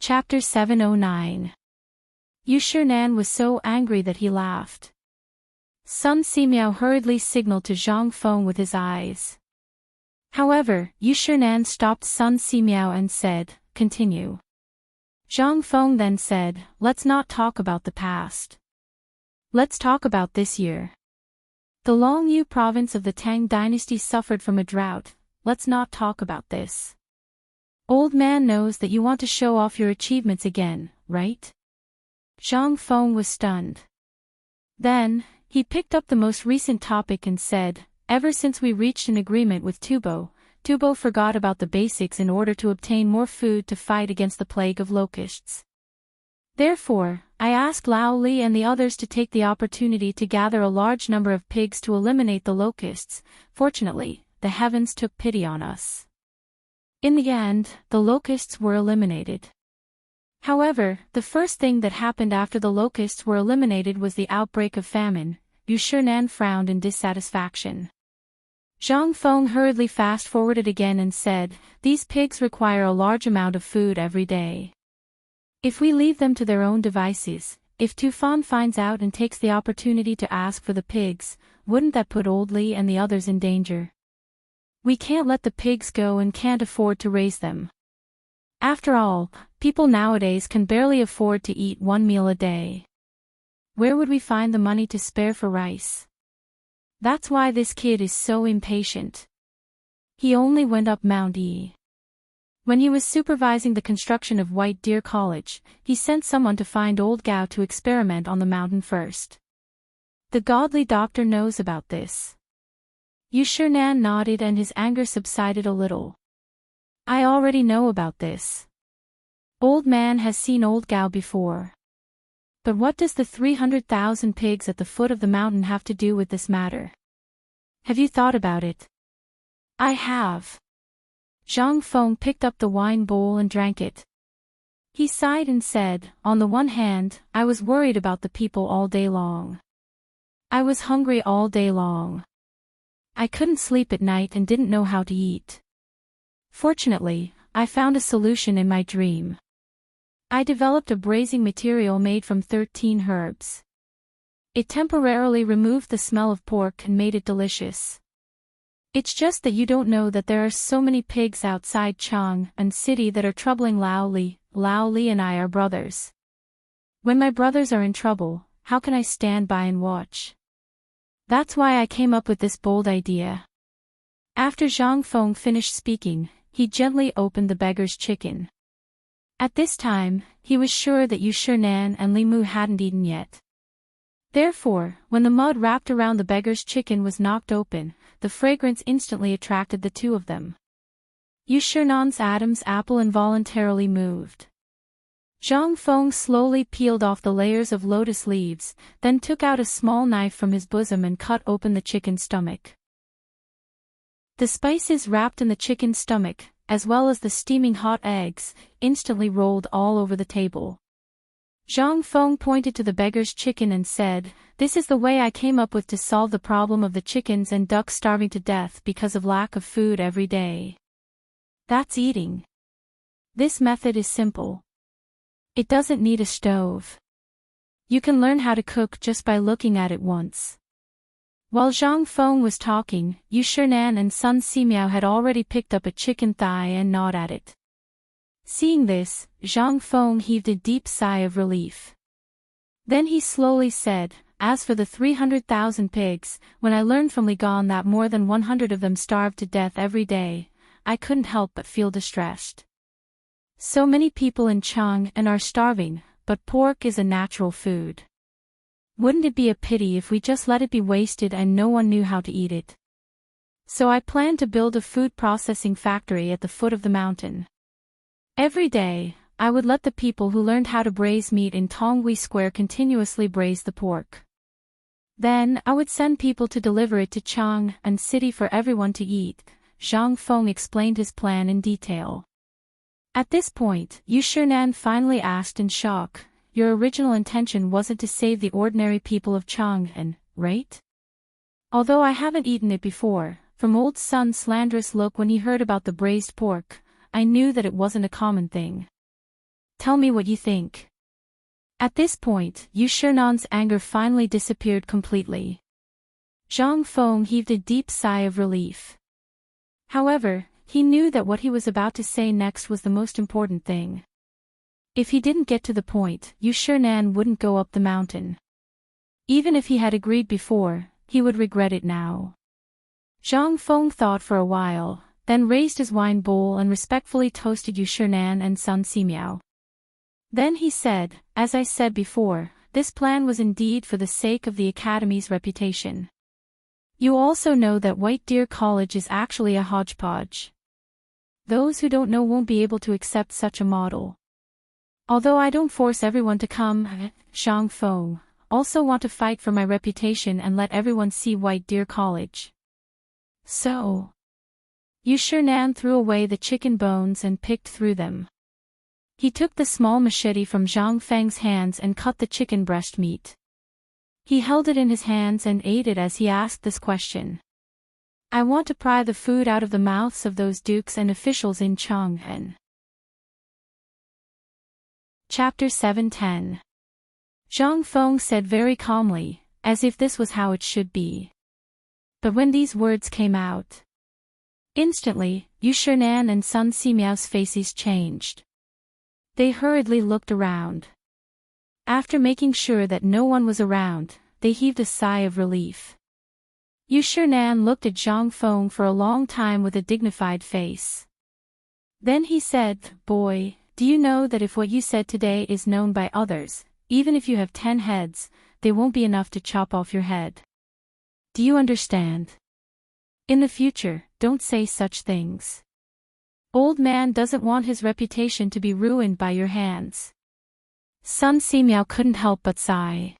Chapter 709. Yushernan was so angry that he laughed. Sun Simiao hurriedly signaled to Zhang Feng with his eyes. However, Yushernan stopped Sun Simiao and said, "Continue." Zhang Feng then said, "Let's not talk about the past. Let's talk about this year. The Longyu province of the Tang Dynasty suffered from a drought. Let's not talk about this. Old man knows that you want to show off your achievements again, right?" Zhang Feng was stunned. Then, he picked up the most recent topic and said, "Ever since we reached an agreement with Tubo forgot about the basics in order to obtain more food to fight against the plague of locusts. Therefore, I asked Lao Li and the others to take the opportunity to gather a large number of pigs to eliminate the locusts. Fortunately, the heavens took pity on us. In the end, the locusts were eliminated. However, the first thing that happened after the locusts were eliminated was the outbreak of famine." Yushernan frowned in dissatisfaction. Zhang Feng hurriedly fast-forwarded again and said, "These pigs require a large amount of food every day. If we leave them to their own devices, if Tufan finds out and takes the opportunity to ask for the pigs, wouldn't that put Old Li and the others in danger? We can't let the pigs go and can't afford to raise them. After all, people nowadays can barely afford to eat one meal a day. Where would we find the money to spare for rice? That's why this kid is so impatient. He only went up Mount E. When he was supervising the construction of White Deer College, he sent someone to find old Gao to experiment on the mountain first. The godly doctor knows about this." Yushernan nodded and his anger subsided a little. "I already know about this. Old man has seen old Gao before. But what does the 300,000 pigs at the foot of the mountain have to do with this matter? Have you thought about it?" "I have." Zhang Feng picked up the wine bowl and drank it. He sighed and said, "On the one hand, I was worried about the people all day long. I was hungry all day long. I couldn't sleep at night and didn't know how to eat. Fortunately, I found a solution in my dream. I developed a braising material made from 13 herbs. It temporarily removed the smell of pork and made it delicious. It's just that you don't know that there are so many pigs outside Chang'an City that are troubling Lao Li. Lao Li and I are brothers. When my brothers are in trouble, how can I stand by and watch? That's why I came up with this bold idea." After Zhang Feng finished speaking, he gently opened the beggar's chicken. At this time, he was sure that Yushernan and Li Mu hadn't eaten yet. Therefore, when the mud wrapped around the beggar's chicken was knocked open, the fragrance instantly attracted the two of them. Yushernan's Adam's apple involuntarily moved. Zhang Feng slowly peeled off the layers of lotus leaves, then took out a small knife from his bosom and cut open the chicken's stomach. The spices wrapped in the chicken's stomach, as well as the steaming hot eggs, instantly rolled all over the table. Zhang Feng pointed to the beggar's chicken and said, "This is the way I came up with to solve the problem of the chickens and ducks starving to death because of lack of food every day. That's eating. This method is simple. It doesn't need a stove. You can learn how to cook just by looking at it once." While Zhang Feng was talking, Yushernan and Sun Simiao had already picked up a chicken thigh and gnawed at it. Seeing this, Zhang Feng heaved a deep sigh of relief. Then he slowly said, "As for the 300,000 pigs, when I learned from Li Gan that more than 100 of them starved to death every day, I couldn't help but feel distressed. So many people in Chang'an are starving, but pork is a natural food. Wouldn't it be a pity if we just let it be wasted and no one knew how to eat it? So I planned to build a food processing factory at the foot of the mountain. Every day, I would let the people who learned how to braise meat in Tonghui Square continuously braise the pork. Then I would send people to deliver it to Chang'an City for everyone to eat." Zhang Feng explained his plan in detail. At this point, Yushernan finally asked in shock, "Your original intention wasn't to save the ordinary people of Chang'an, right?" Although I haven't eaten it before, from old Sun's slanderous look when he heard about the braised pork, I knew that it wasn't a common thing. Tell me what you think. At this point, Yu Shernan's anger finally disappeared completely. Zhang Feng heaved a deep sigh of relief. However, he knew that what he was about to say next was the most important thing. If he didn't get to the point, Yu Shernan wouldn't go up the mountain. Even if he had agreed before, he would regret it now. Zhang Feng thought for a while, then raised his wine bowl and respectfully toasted Yu Shernan and Sun Simiao. Then he said, as I said before, this plan was indeed for the sake of the Academy's reputation. You also know that White Deer College is actually a hodgepodge. Those who don't know won't be able to accept such a model. Although I don't force everyone to come, Zhang Feng, also want to fight for my reputation and let everyone see White Deer College. So. Yu Shernan threw away the chicken bones and picked through them. He took the small machete from Zhang Feng's hands and cut the chicken breast meat. He held it in his hands and ate it as he asked this question. I want to pry the food out of the mouths of those dukes and officials in Chang'an. Chapter 710. Zhang Feng said very calmly, as if this was how it should be. But when these words came out, instantly, Yu Shernan and Sun Simiao's faces changed. They hurriedly looked around. After making sure that no one was around, they heaved a sigh of relief. Yu Shernan looked at Zhang Feng for a long time with a dignified face. Then he said, Boy, do you know that if what you said today is known by others, even if you have 10 heads, they won't be enough to chop off your head? Do you understand? In the future, don't say such things. Old man doesn't want his reputation to be ruined by your hands. Sun Simiao couldn't help but sigh.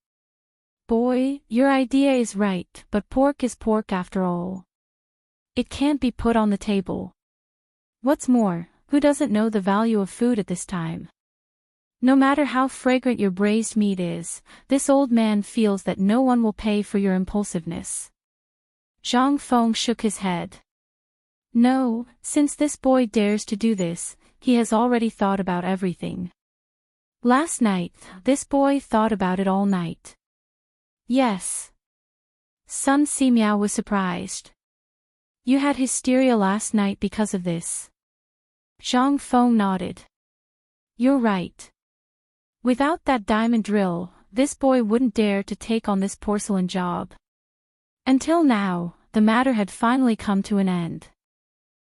Boy, your idea is right, but pork is pork after all. It can't be put on the table. What's more, who doesn't know the value of food at this time? No matter how fragrant your braised meat is, this old man feels that no one will pay for your impulsiveness. Zhang Feng shook his head. No, since this boy dares to do this, he has already thought about everything. Last night, this boy thought about it all night. Yes. Sun Simiao was surprised. You had hysteria last night because of this. Zhang Feng nodded. You're right. Without that diamond drill, this boy wouldn't dare to take on this porcelain job. Until now, the matter had finally come to an end.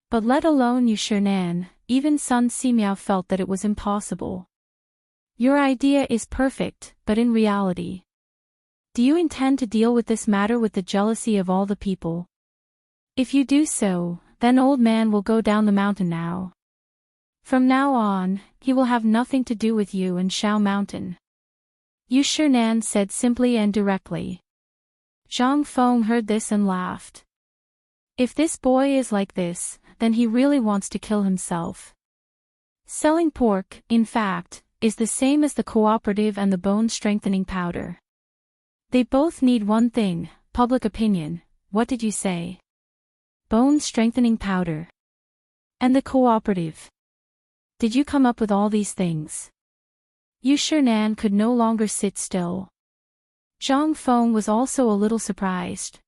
But let alone Yu Shernan, even Sun Simiao felt that it was impossible. Your idea is perfect, but in reality, do you intend to deal with this matter with the jealousy of all the people? If you do so, then old man will go down the mountain now. From now on, he will have nothing to do with you and Shao Mountain. Yu Shernan said simply and directly. Zhang Feng heard this and laughed. If this boy is like this, then he really wants to kill himself. Selling pork, in fact, is the same as the cooperative and the bone-strengthening powder. They both need one thing, public opinion. What did you say? Bone-strengthening powder. And the cooperative. Did you come up with all these things? Yu Shernan could no longer sit still. Zhang Feng was also a little surprised.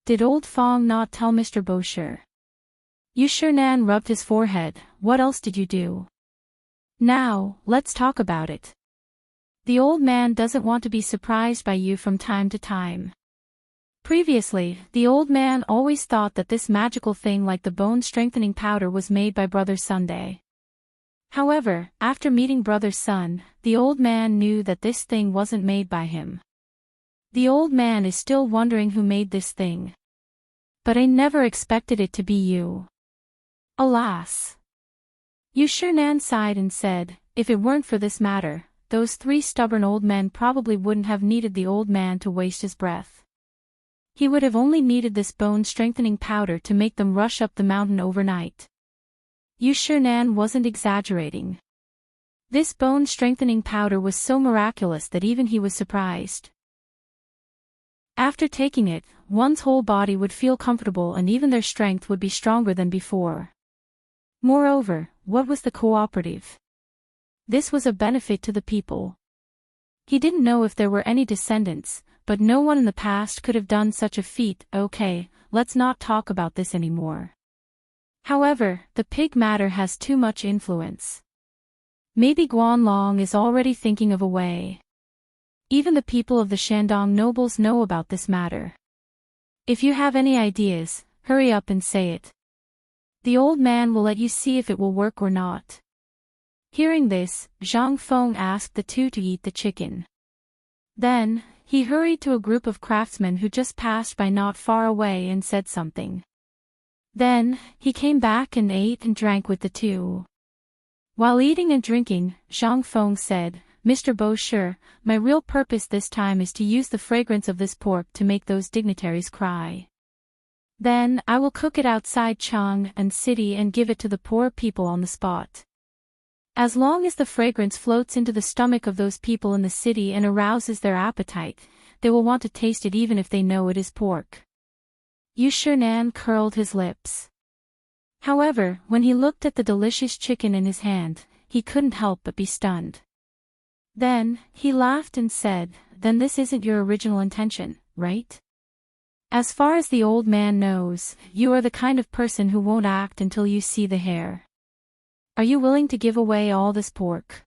Did old Feng not tell Mr. Bosher? Yu Shernan rubbed his forehead. What else did you do? Now, let's talk about it. The old man doesn't want to be surprised by you from time to time. Previously, the old man always thought that this magical thing like the bone-strengthening powder was made by Brother Sunday. However, after meeting Brother Sun, the old man knew that this thing wasn't made by him. The old man is still wondering who made this thing. But I never expected it to be you. Alas. Yu Shernan sighed and said, if it weren't for this matter, those 3 stubborn old men probably wouldn't have needed the old man to waste his breath. He would have only needed this bone-strengthening powder to make them rush up the mountain overnight. Yu Shernan wasn't exaggerating. This bone-strengthening powder was so miraculous that even he was surprised. After taking it, one's whole body would feel comfortable and even their strength would be stronger than before. Moreover, what was the cooperative? This was a benefit to the people. He didn't know if there were any descendants, but no one in the past could have done such a feat. Okay, let's not talk about this anymore. However, the pig matter has too much influence. Maybe Guanlong is already thinking of a way. Even the people of the Shandong nobles know about this matter. If you have any ideas, hurry up and say it. The old man will let you see if it will work or not. Hearing this, Zhang Feng asked the two to eat the chicken. Then, he hurried to a group of craftsmen who just passed by not far away and said something. Then, he came back and ate and drank with the two. While eating and drinking, Zhang Feng said, Mr. Bosher, my real purpose this time is to use the fragrance of this pork to make those dignitaries cry. Then, I will cook it outside Chang and city and give it to the poor people on the spot. As long as the fragrance floats into the stomach of those people in the city and arouses their appetite, they will want to taste it even if they know it is pork. Yu Shernan curled his lips. However, when he looked at the delicious chicken in his hand, he couldn't help but be stunned. Then, he laughed and said, Then this isn't your original intention, right? As far as the old man knows, you are the kind of person who won't act until you see the hair. Are you willing to give away all this pork?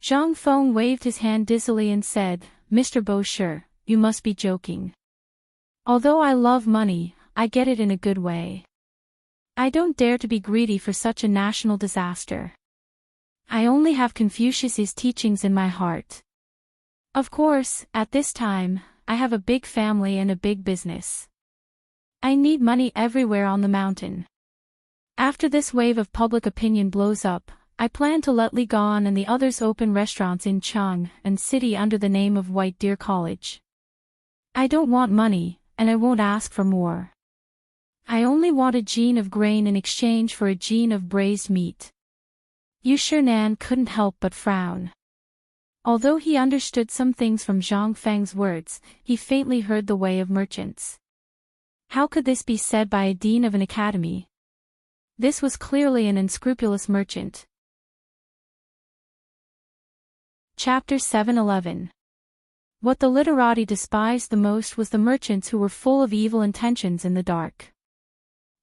Zhang Feng waved his hand dizzily and said, Mr. Bosher, you must be joking. Although I love money, I get it in a good way. I don't dare to be greedy for such a national disaster. I only have Confucius's teachings in my heart. Of course, at this time, I have a big family and a big business. I need money everywhere on the mountain. After this wave of public opinion blows up, I plan to let Li Gan and the others open restaurants in Chang and city under the name of White Deer College. I don't want money, and I won't ask for more. I only want a gene of grain in exchange for a gene of braised meat. Yu Shernan couldn't help but frown. Although he understood some things from Zhang Feng's words, he faintly heard the way of merchants. How could this be said by a dean of an academy? This was clearly an unscrupulous merchant. Chapter 7:11. What the literati despised the most was the merchants who were full of evil intentions in the dark.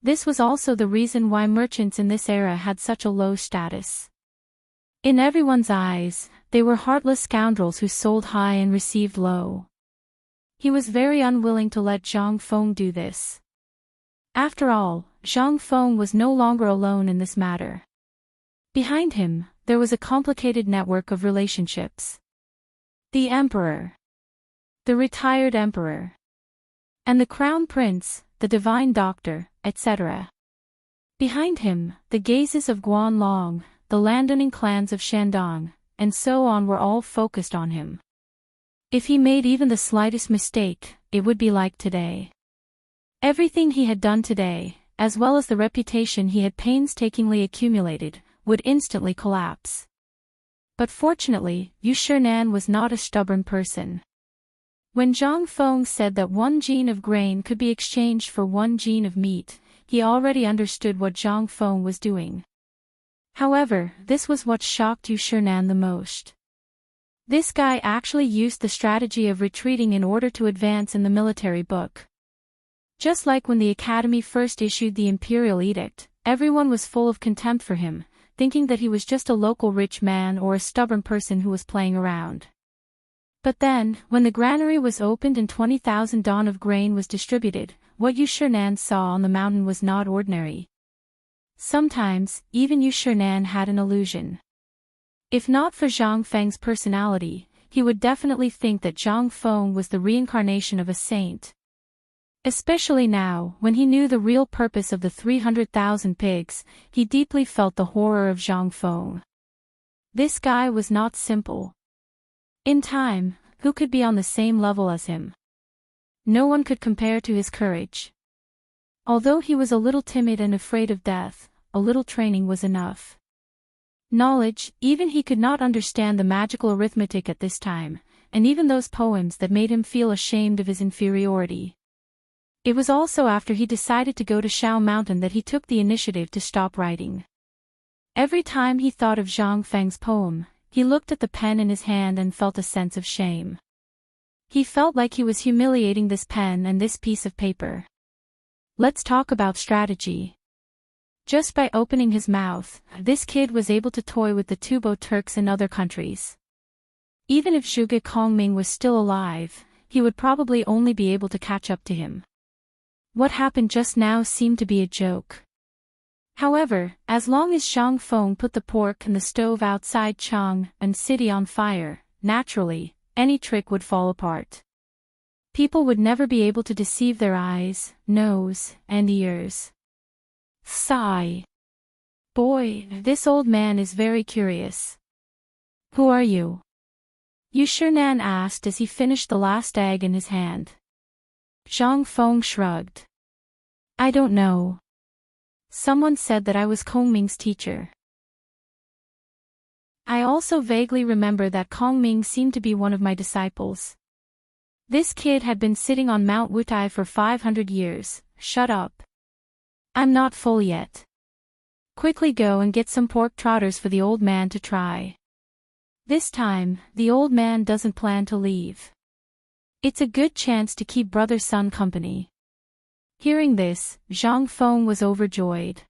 This was also the reason why merchants in this era had such a low status. In everyone's eyes, they were heartless scoundrels who sold high and received low. He was very unwilling to let Zhang Feng do this. After all, Zhang Feng was no longer alone in this matter. Behind him, there was a complicated network of relationships. The emperor, the retired emperor, and the crown prince, the divine doctor, etc. Behind him, the gazes of Guanlong, the landowning clans of Shandong, and so on were all focused on him. If he made even the slightest mistake, it would be like today. Everything he had done today, as well as the reputation he had painstakingly accumulated, would instantly collapse. But fortunately, Yu Shernan was not a stubborn person. When Zhang Feng said that one gene of grain could be exchanged for one gene of meat, he already understood what Zhang Feng was doing. However, this was what shocked Yu Shernan the most. This guy actually used the strategy of retreating in order to advance in the military book. Just like when the academy first issued the imperial edict, everyone was full of contempt for him, thinking that he was just a local rich man or a stubborn person who was playing around. But then, when the granary was opened and 20,000 dawn of grain was distributed, what Yu Shernan saw on the mountain was not ordinary. Sometimes, even Yu Shernan had an illusion. If not for Zhang Feng's personality, he would definitely think that Zhang Feng was the reincarnation of a saint. Especially now, when he knew the real purpose of the 300,000 pigs, he deeply felt the horror of Zhang Feng. This guy was not simple. In time, who could be on the same level as him? No one could compare to his courage. Although he was a little timid and afraid of death, a little training was enough. Knowledge, even he could not understand the magical arithmetic at this time, and even those poems that made him feel ashamed of his inferiority. It was also after he decided to go to Shao Mountain that he took the initiative to stop writing. Every time he thought of Zhang Feng's poem, he looked at the pen in his hand and felt a sense of shame. He felt like he was humiliating this pen and this piece of paper. Let's talk about strategy. Just by opening his mouth, this kid was able to toy with the Tubo Turks in other countries. Even if Zhuge Kongming was still alive, he would probably only be able to catch up to him. What happened just now seemed to be a joke. However, as long as Zhang Feng put the pork in the stove outside Chang'an City on fire, naturally, any trick would fall apart. People would never be able to deceive their eyes, nose, and ears. Sigh. Boy, this old man is very curious. Who are you? Yushernan asked as he finished the last egg in his hand. Zhang Feng shrugged. I don't know. Someone said that I was Kongming's teacher. I also vaguely remember that Kongming seemed to be one of my disciples. This kid had been sitting on Mount Wutai for 500 years. Shut up. I'm not full yet. Quickly go and get some pork trotters for the old man to try. This time, the old man doesn't plan to leave. It's a good chance to keep brother-son company. Hearing this, Zhang Feng was overjoyed.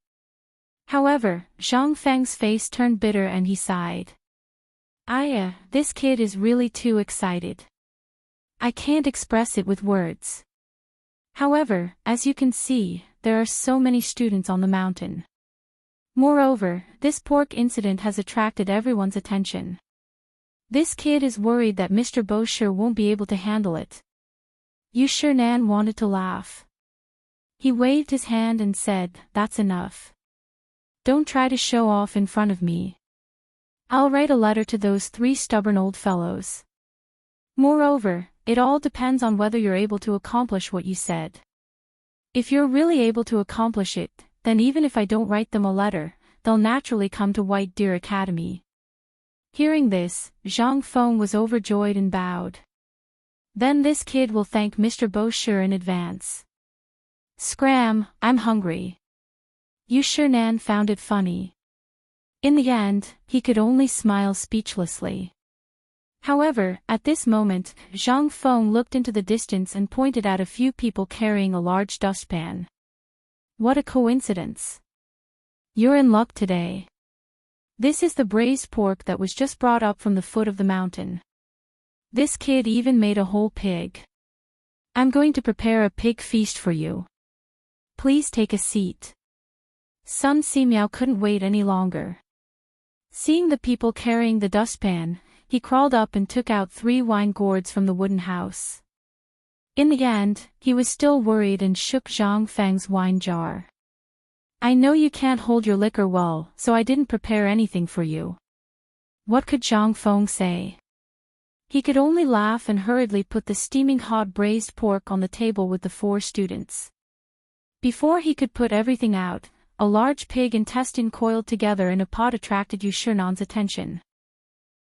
However, Zhang Feng's face turned bitter and he sighed. This kid is really too excited. I can't express it with words. However, as you can see, there are so many students on the mountain. Moreover, this pork incident has attracted everyone's attention. This kid is worried that Mr. Bosher won't be able to handle it. Yushernan wanted to laugh. He waved his hand and said, that's enough. Don't try to show off in front of me. I'll write a letter to those 3 stubborn old fellows. Moreover, it all depends on whether you're able to accomplish what you said. If you're really able to accomplish it, then even if I don't write them a letter, they'll naturally come to White Deer Academy. Hearing this, Zhang Feng was overjoyed and bowed. Then this kid will thank Mr. Bosher in advance. Scram, I'm hungry. Yushernan found it funny. In the end, he could only smile speechlessly. However, at this moment, Zhang Feng looked into the distance and pointed at a few people carrying a large dustpan. What a coincidence. You're in luck today. This is the braised pork that was just brought up from the foot of the mountain. This kid even made a whole pig. I'm going to prepare a pig feast for you. Please take a seat. Sun Simiao couldn't wait any longer. Seeing the people carrying the dustpan, he crawled up and took out 3 wine gourds from the wooden house. In the end, he was still worried and shook Zhang Feng's wine jar. I know you can't hold your liquor well, so I didn't prepare anything for you. What could Zhang Feng say? He could only laugh and hurriedly put the steaming hot braised pork on the table with the 4 students. Before he could put everything out, a large pig intestine coiled together in a pot attracted Yushernan's attention.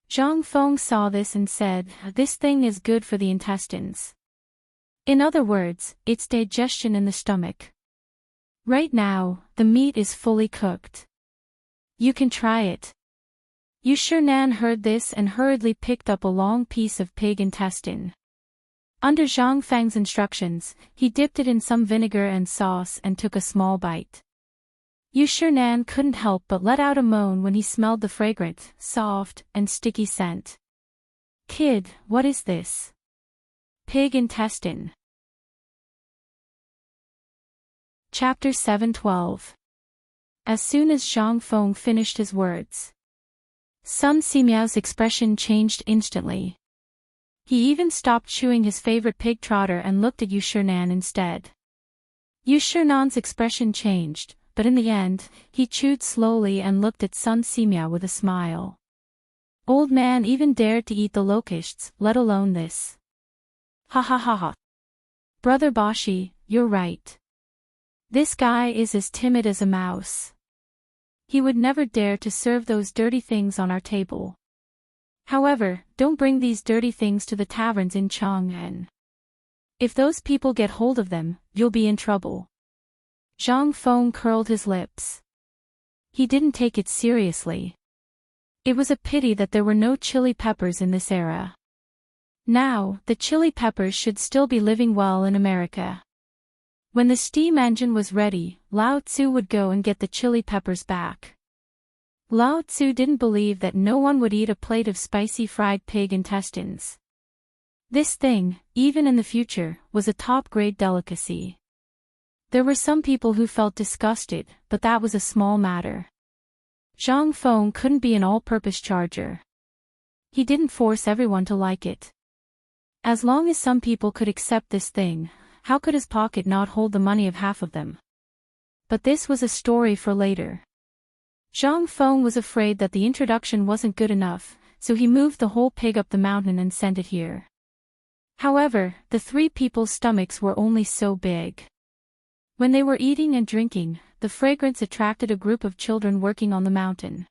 Zhang Feng saw this and said, this thing is good for the intestines. In other words, it's digestion in the stomach. Right now, the meat is fully cooked. You can try it. Yushernan heard this and hurriedly picked up a long piece of pig intestine. Under Zhang Feng's instructions, he dipped it in some vinegar and sauce and took a small bite. Yushernan couldn't help but let out a moan when he smelled the fragrant, soft, and sticky scent. Kid, what is this? Pig intestine. Chapter 7:12. As soon as Zhang Feng finished his words, Sun Simiao's expression changed instantly. He even stopped chewing his favorite pig trotter and looked at Yushernan instead. Yushernan's expression changed, but in the end, he chewed slowly and looked at Sun Simiao with a smile. Old man even dared to eat the locusts, let alone this. Ha ha ha ha. Brother Bashi, you're right. This guy is as timid as a mouse. He would never dare to serve those dirty things on our table. However, don't bring these dirty things to the taverns in Chang'an. If those people get hold of them, you'll be in trouble. Zhang Feng curled his lips. He didn't take it seriously. It was a pity that there were no chili peppers in this era. Now, the chili peppers should still be living well in America. When the steam engine was ready, Lao Tzu would go and get the chili peppers back. Lao Tzu didn't believe that no one would eat a plate of spicy fried pig intestines. This thing, even in the future, was a top-grade delicacy. There were some people who felt disgusted, but that was a small matter. Zhang Feng couldn't be an all-purpose charger. He didn't force everyone to like it. As long as some people could accept this thing, how could his pocket not hold the money of half of them? But this was a story for later. Zhang Feng was afraid that the introduction wasn't good enough, so he moved the whole pig up the mountain and sent it here. However, the three people's stomachs were only so big. When they were eating and drinking, the fragrance attracted a group of children working on the mountain.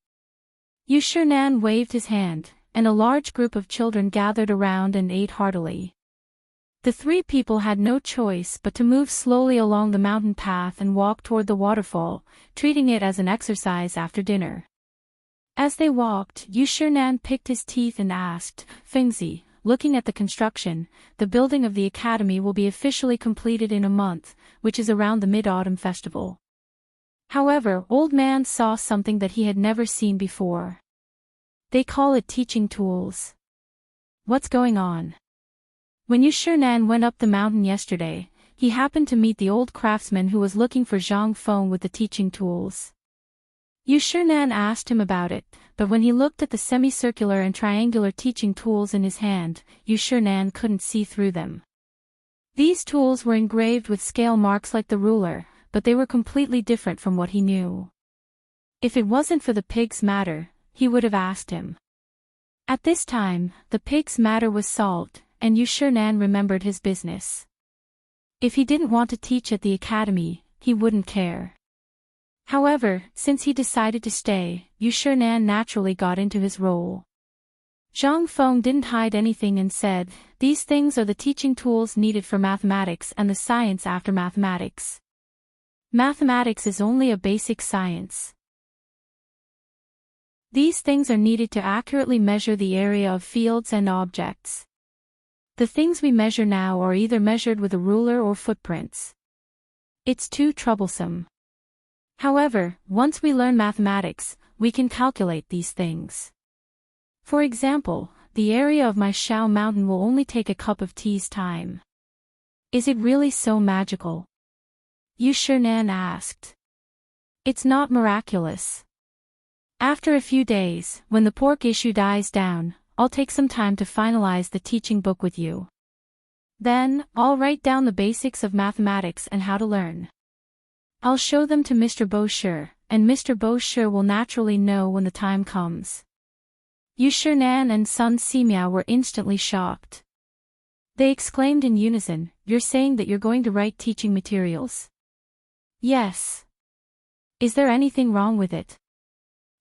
Yu Shinan waved his hand, and a large group of children gathered around and ate heartily. The three people had no choice but to move slowly along the mountain path and walk toward the waterfall, treating it as an exercise after dinner. As they walked, Yu Shinan picked his teeth and asked, "Fengzi, looking at the construction, the building of the academy will be officially completed in a month, which is around the Mid-Autumn Festival." However, Old Man saw something that he had never seen before. They call it teaching tools. What's going on? When Yu Shinan went up the mountain yesterday, he happened to meet the old craftsman who was looking for Zhang Feng with the teaching tools. Yu Shinan asked him about it, but when he looked at the semicircular and triangular teaching tools in his hand, Yu Shinan couldn't see through them. These tools were engraved with scale marks like the ruler, but they were completely different from what he knew. If it wasn't for the pig's matter, he would have asked him. At this time, the pig's matter was solved, and Yu Shinan remembered his business. If he didn't want to teach at the academy, he wouldn't care. However, since he decided to stay, Yu Shinan naturally got into his role. Zhang Feng didn't hide anything and said, "These things are the teaching tools needed for mathematics and the science after mathematics. Mathematics is only a basic science. These things are needed to accurately measure the area of fields and objects. The things we measure now are either measured with a ruler or footprints. It's too troublesome. However, once we learn mathematics, we can calculate these things. For example, the area of my Shao mountain will only take a cup of tea's time." "Is it really so magical?" Yu Shinan asked. "It's not miraculous. After a few days, when the pork issue dies down, I'll take some time to finalize the teaching book with you. Then, I'll write down the basics of mathematics and how to learn. I'll show them to Mr. Bosher, and Mr. Bosher will naturally know when the time comes." Yu Shinan and Sun Simiao were instantly shocked. They exclaimed in unison, "You're saying that you're going to write teaching materials?" "Yes." "Is there anything wrong with it?"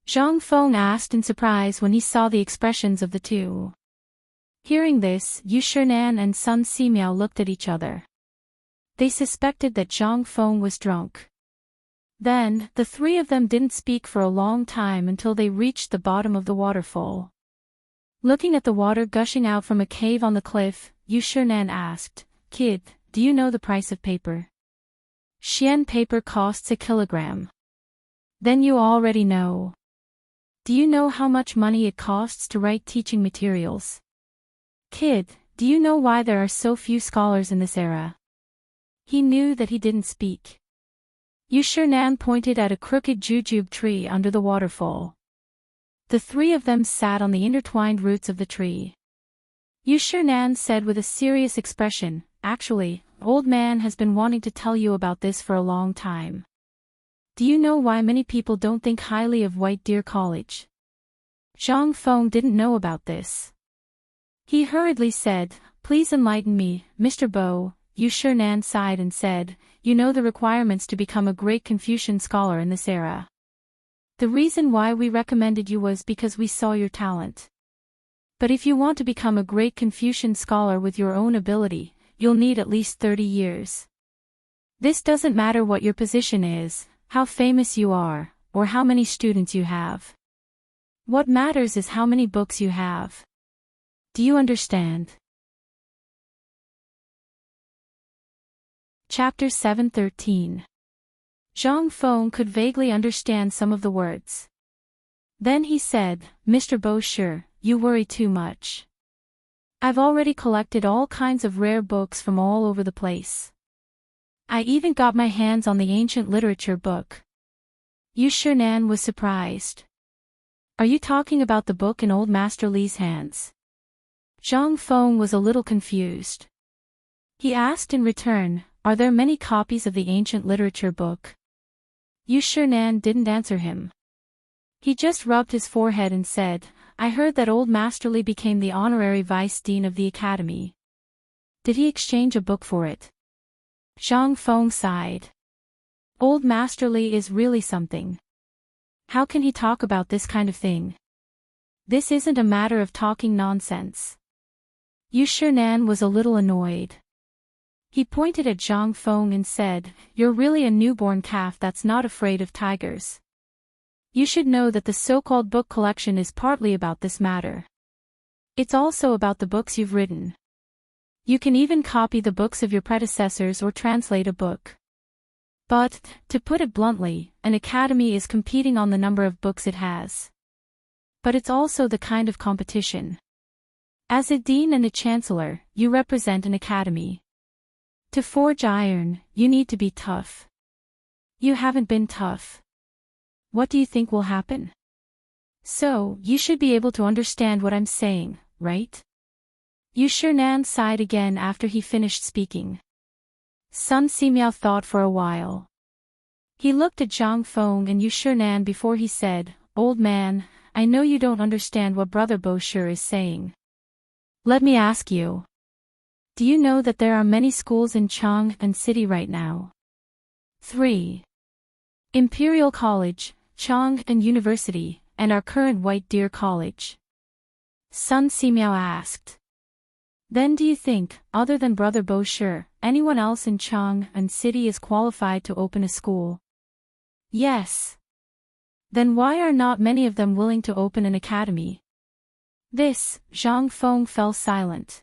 Zhang Feng asked in surprise when he saw the expressions of the two. Hearing this, Yu Shinan and Sun Simiao looked at each other. They suspected that Zhang Feng was drunk. Then, the three of them didn't speak for a long time until they reached the bottom of the waterfall. Looking at the water gushing out from a cave on the cliff, Yu Shinan asked, "Kid, do you know the price of paper?" "Xian paper costs a kilogram." "Then you already know. Do you know how much money it costs to write teaching materials?" "Kid, do you know why there are so few scholars in this era?" He knew that he didn't speak. Yu Shinan pointed at a crooked jujube tree under the waterfall. The three of them sat on the intertwined roots of the tree. Yu Shinan said with a serious expression, "Actually, Old Man has been wanting to tell you about this for a long time. Do you know why many people don't think highly of White Deer College?" Zhang Feng didn't know about this. He hurriedly said, "Please enlighten me, Mr. Bo." Yu Shinan sighed and said, "You know the requirements to become a great Confucian scholar in this era. The reason why we recommended you was because we saw your talent. But if you want to become a great Confucian scholar with your own ability, you'll need at least 30 years. This doesn't matter what your position is, how famous you are, or how many students you have. What matters is how many books you have. Do you understand? Chapter 7:13. Zhang Feng could vaguely understand some of the words. Then he said, Mr. Bosher, you worry too much. I've already collected all kinds of rare books from all over the place. I even got my hands on the ancient literature book. Yu Shinan was surprised. Are you talking about the book in old Master Li's hands? Zhang Feng was a little confused. He asked in return, are there many copies of the ancient literature book? Yu Shinan didn't answer him. He just rubbed his forehead and said, I heard that old Master Li became the honorary vice dean of the academy. Did he exchange a book for it? Zhang Feng sighed. Old Master Li is really something. How can he talk about this kind of thing? This isn't a matter of talking nonsense. Yu Shinan was a little annoyed. He pointed at Zhang Feng and said, You're really a newborn calf that's not afraid of tigers. You should know that the so-called book collection is partly about this matter. It's also about the books you've written. You can even copy the books of your predecessors or translate a book. But, to put it bluntly, an academy is competing on the number of books it has. But it's also the kind of competition. As a dean and a chancellor, you represent an academy. To forge iron, you need to be tough. You haven't been tough. What do you think will happen? So, you should be able to understand what I'm saying, right? Yu Shinan sighed again after he finished speaking. Sun Simiao thought for a while. He looked at Zhang Feng and Yu Shinan before he said, Old man, I know you don't understand what Brother Bosher is saying. Let me ask you. Do you know that there are many schools in Chang'an City right now? 3. Imperial College, Chang'an University, and our current White Deer College. Sun Simiao asked. Then do you think, other than Brother Bosher, anyone else in Chang'an City is qualified to open a school? Yes. Then why are not many of them willing to open an academy? Zhang Feng fell silent.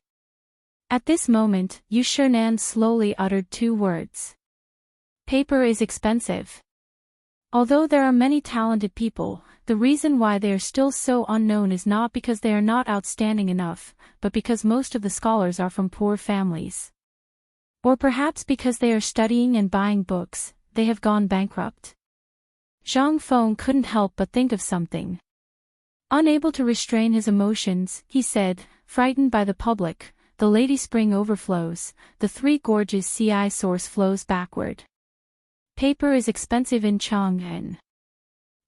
At this moment, Yu Shinan slowly uttered 2 words. Paper is expensive. Although there are many talented people, the reason why they are still so unknown is not because they are not outstanding enough, but because most of the scholars are from poor families. Or perhaps because they are studying and buying books, they have gone bankrupt. Zhang Feng couldn't help but think of something. Unable to restrain his emotions, he said, frightened by the public, the Lady Spring overflows, the Three Gorges Ci source flows backward. Paper is expensive in Chang'an.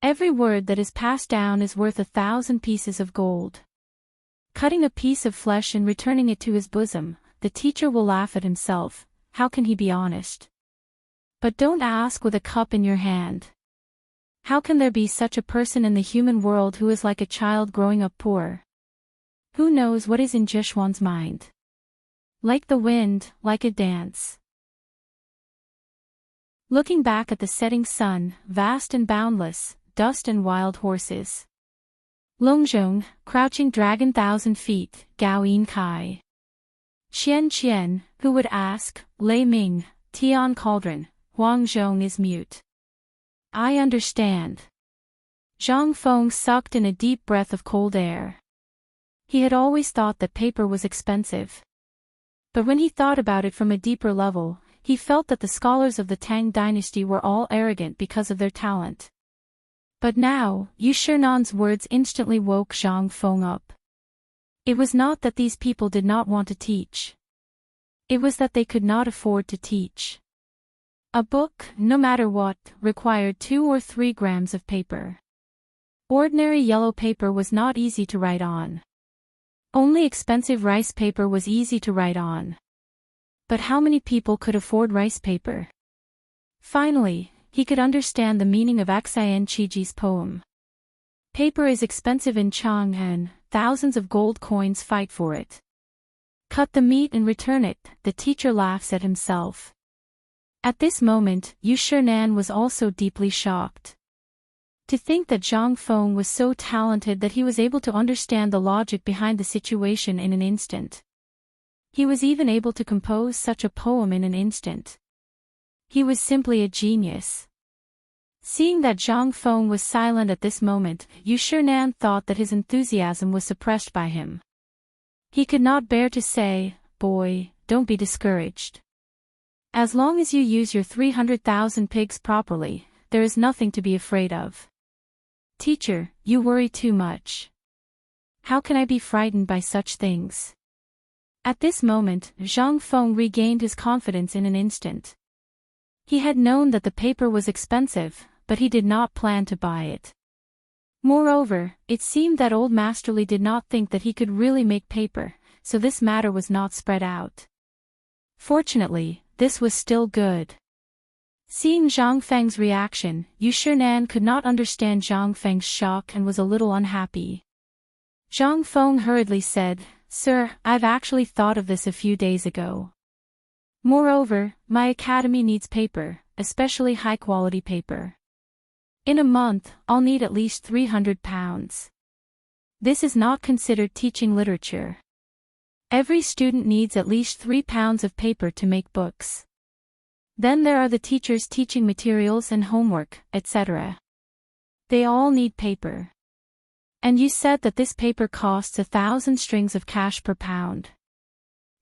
Every word that is passed down is worth 1,000 pieces of gold. Cutting a piece of flesh and returning it to his bosom, the teacher will laugh at himself. How can he be honest? But don't ask with a cup in your hand. How can there be such a person in the human world who is like a child growing up poor? Who knows what is in Jishuan's mind? Like the wind, like a dance. Looking back at the setting sun, vast and boundless, dust and wild horses. Longzhong, crouching dragon 1,000 feet, Gao Yin Kai. Qian, who would ask, Lei Ming, Tian Cauldron, Huang Zhong is mute. I understand. Zhang Feng sucked in a deep breath of cold air. He had always thought that paper was expensive. But when he thought about it from a deeper level, he felt that the scholars of the Tang Dynasty were all arrogant because of their talent. But now, Yu Shinan's words instantly woke Zhang Feng up. It was not that these people did not want to teach. It was that they could not afford to teach. A book, no matter what, required 2 or 3 grams of paper. Ordinary yellow paper was not easy to write on. Only expensive rice paper was easy to write on. But how many people could afford rice paper? Finally, he could understand the meaning of Xian Qiji's poem. Paper is expensive in Chang'an, thousands of gold coins fight for it. Cut the meat and return it, the teacher laughs at himself. At this moment, Yu Shinan was also deeply shocked. To think that Zhang Feng was so talented that he was able to understand the logic behind the situation in an instant. He was even able to compose such a poem in an instant. He was simply a genius. Seeing that Zhang Feng was silent at this moment, Yu Shinan thought that his enthusiasm was suppressed by him. He could not bear to say, "Boy, don't be discouraged. As long as you use your 300,000 pigs properly, there is nothing to be afraid of." "Teacher, you worry too much. How can I be frightened by such things?" At this moment, Zhang Feng regained his confidence in an instant. He had known that the paper was expensive, but he did not plan to buy it. Moreover, it seemed that old Masterly did not think that he could really make paper, so this matter was not spread out. Fortunately, this was still good. Seeing Zhang Feng's reaction, Yu Shinan could not understand Zhang Feng's shock and was a little unhappy. Zhang Feng hurriedly said, "Sir, I've actually thought of this a few days ago. Moreover, my academy needs paper, especially high-quality paper. In a month, I'll need at least 300 pounds. This is not considered teaching literature. Every student needs at least 3 pounds of paper to make books. Then there are the teachers teaching materials and homework, etc. They all need paper. And you said that this paper costs 1,000 strings of cash per pound.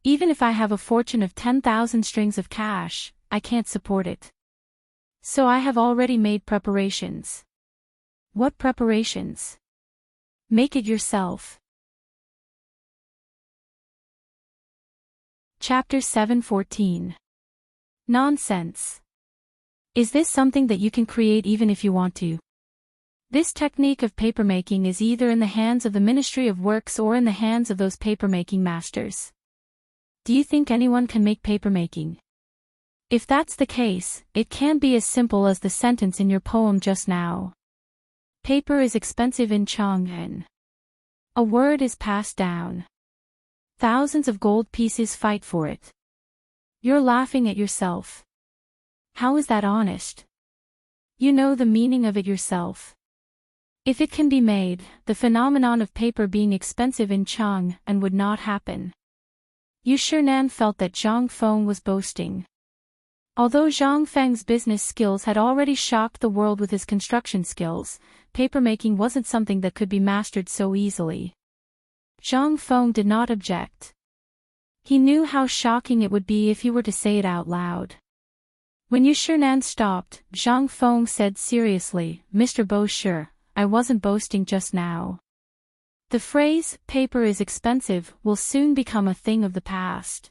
Even if I have a fortune of 10,000 strings of cash, I can't support it. So I have already made preparations." "What preparations?" "Make it yourself." Chapter 7:14. Nonsense. Is this something that you can create even if you want to? This technique of papermaking is either in the hands of the Ministry of Works or in the hands of those papermaking masters. Do you think anyone can make papermaking? If that's the case, it can be as simple as the sentence in your poem just now. Paper is expensive in Chang'an. A word is passed down. Thousands of gold pieces fight for it. You're laughing at yourself. How is that honest? You know the meaning of it yourself. If it can be made, the phenomenon of paper being expensive in Chang'an would not happen." Yu Shinan felt that Zhang Feng was boasting. Although Zhang Feng's business skills had already shocked the world with his construction skills, papermaking wasn't something that could be mastered so easily. Zhang Feng did not object. He knew how shocking it would be if he were to say it out loud. When Yu Shinan stopped, Zhang Feng said seriously, "Mr. Boasher, I wasn't boasting just now. The phrase, 'paper is expensive,' will soon become a thing of the past.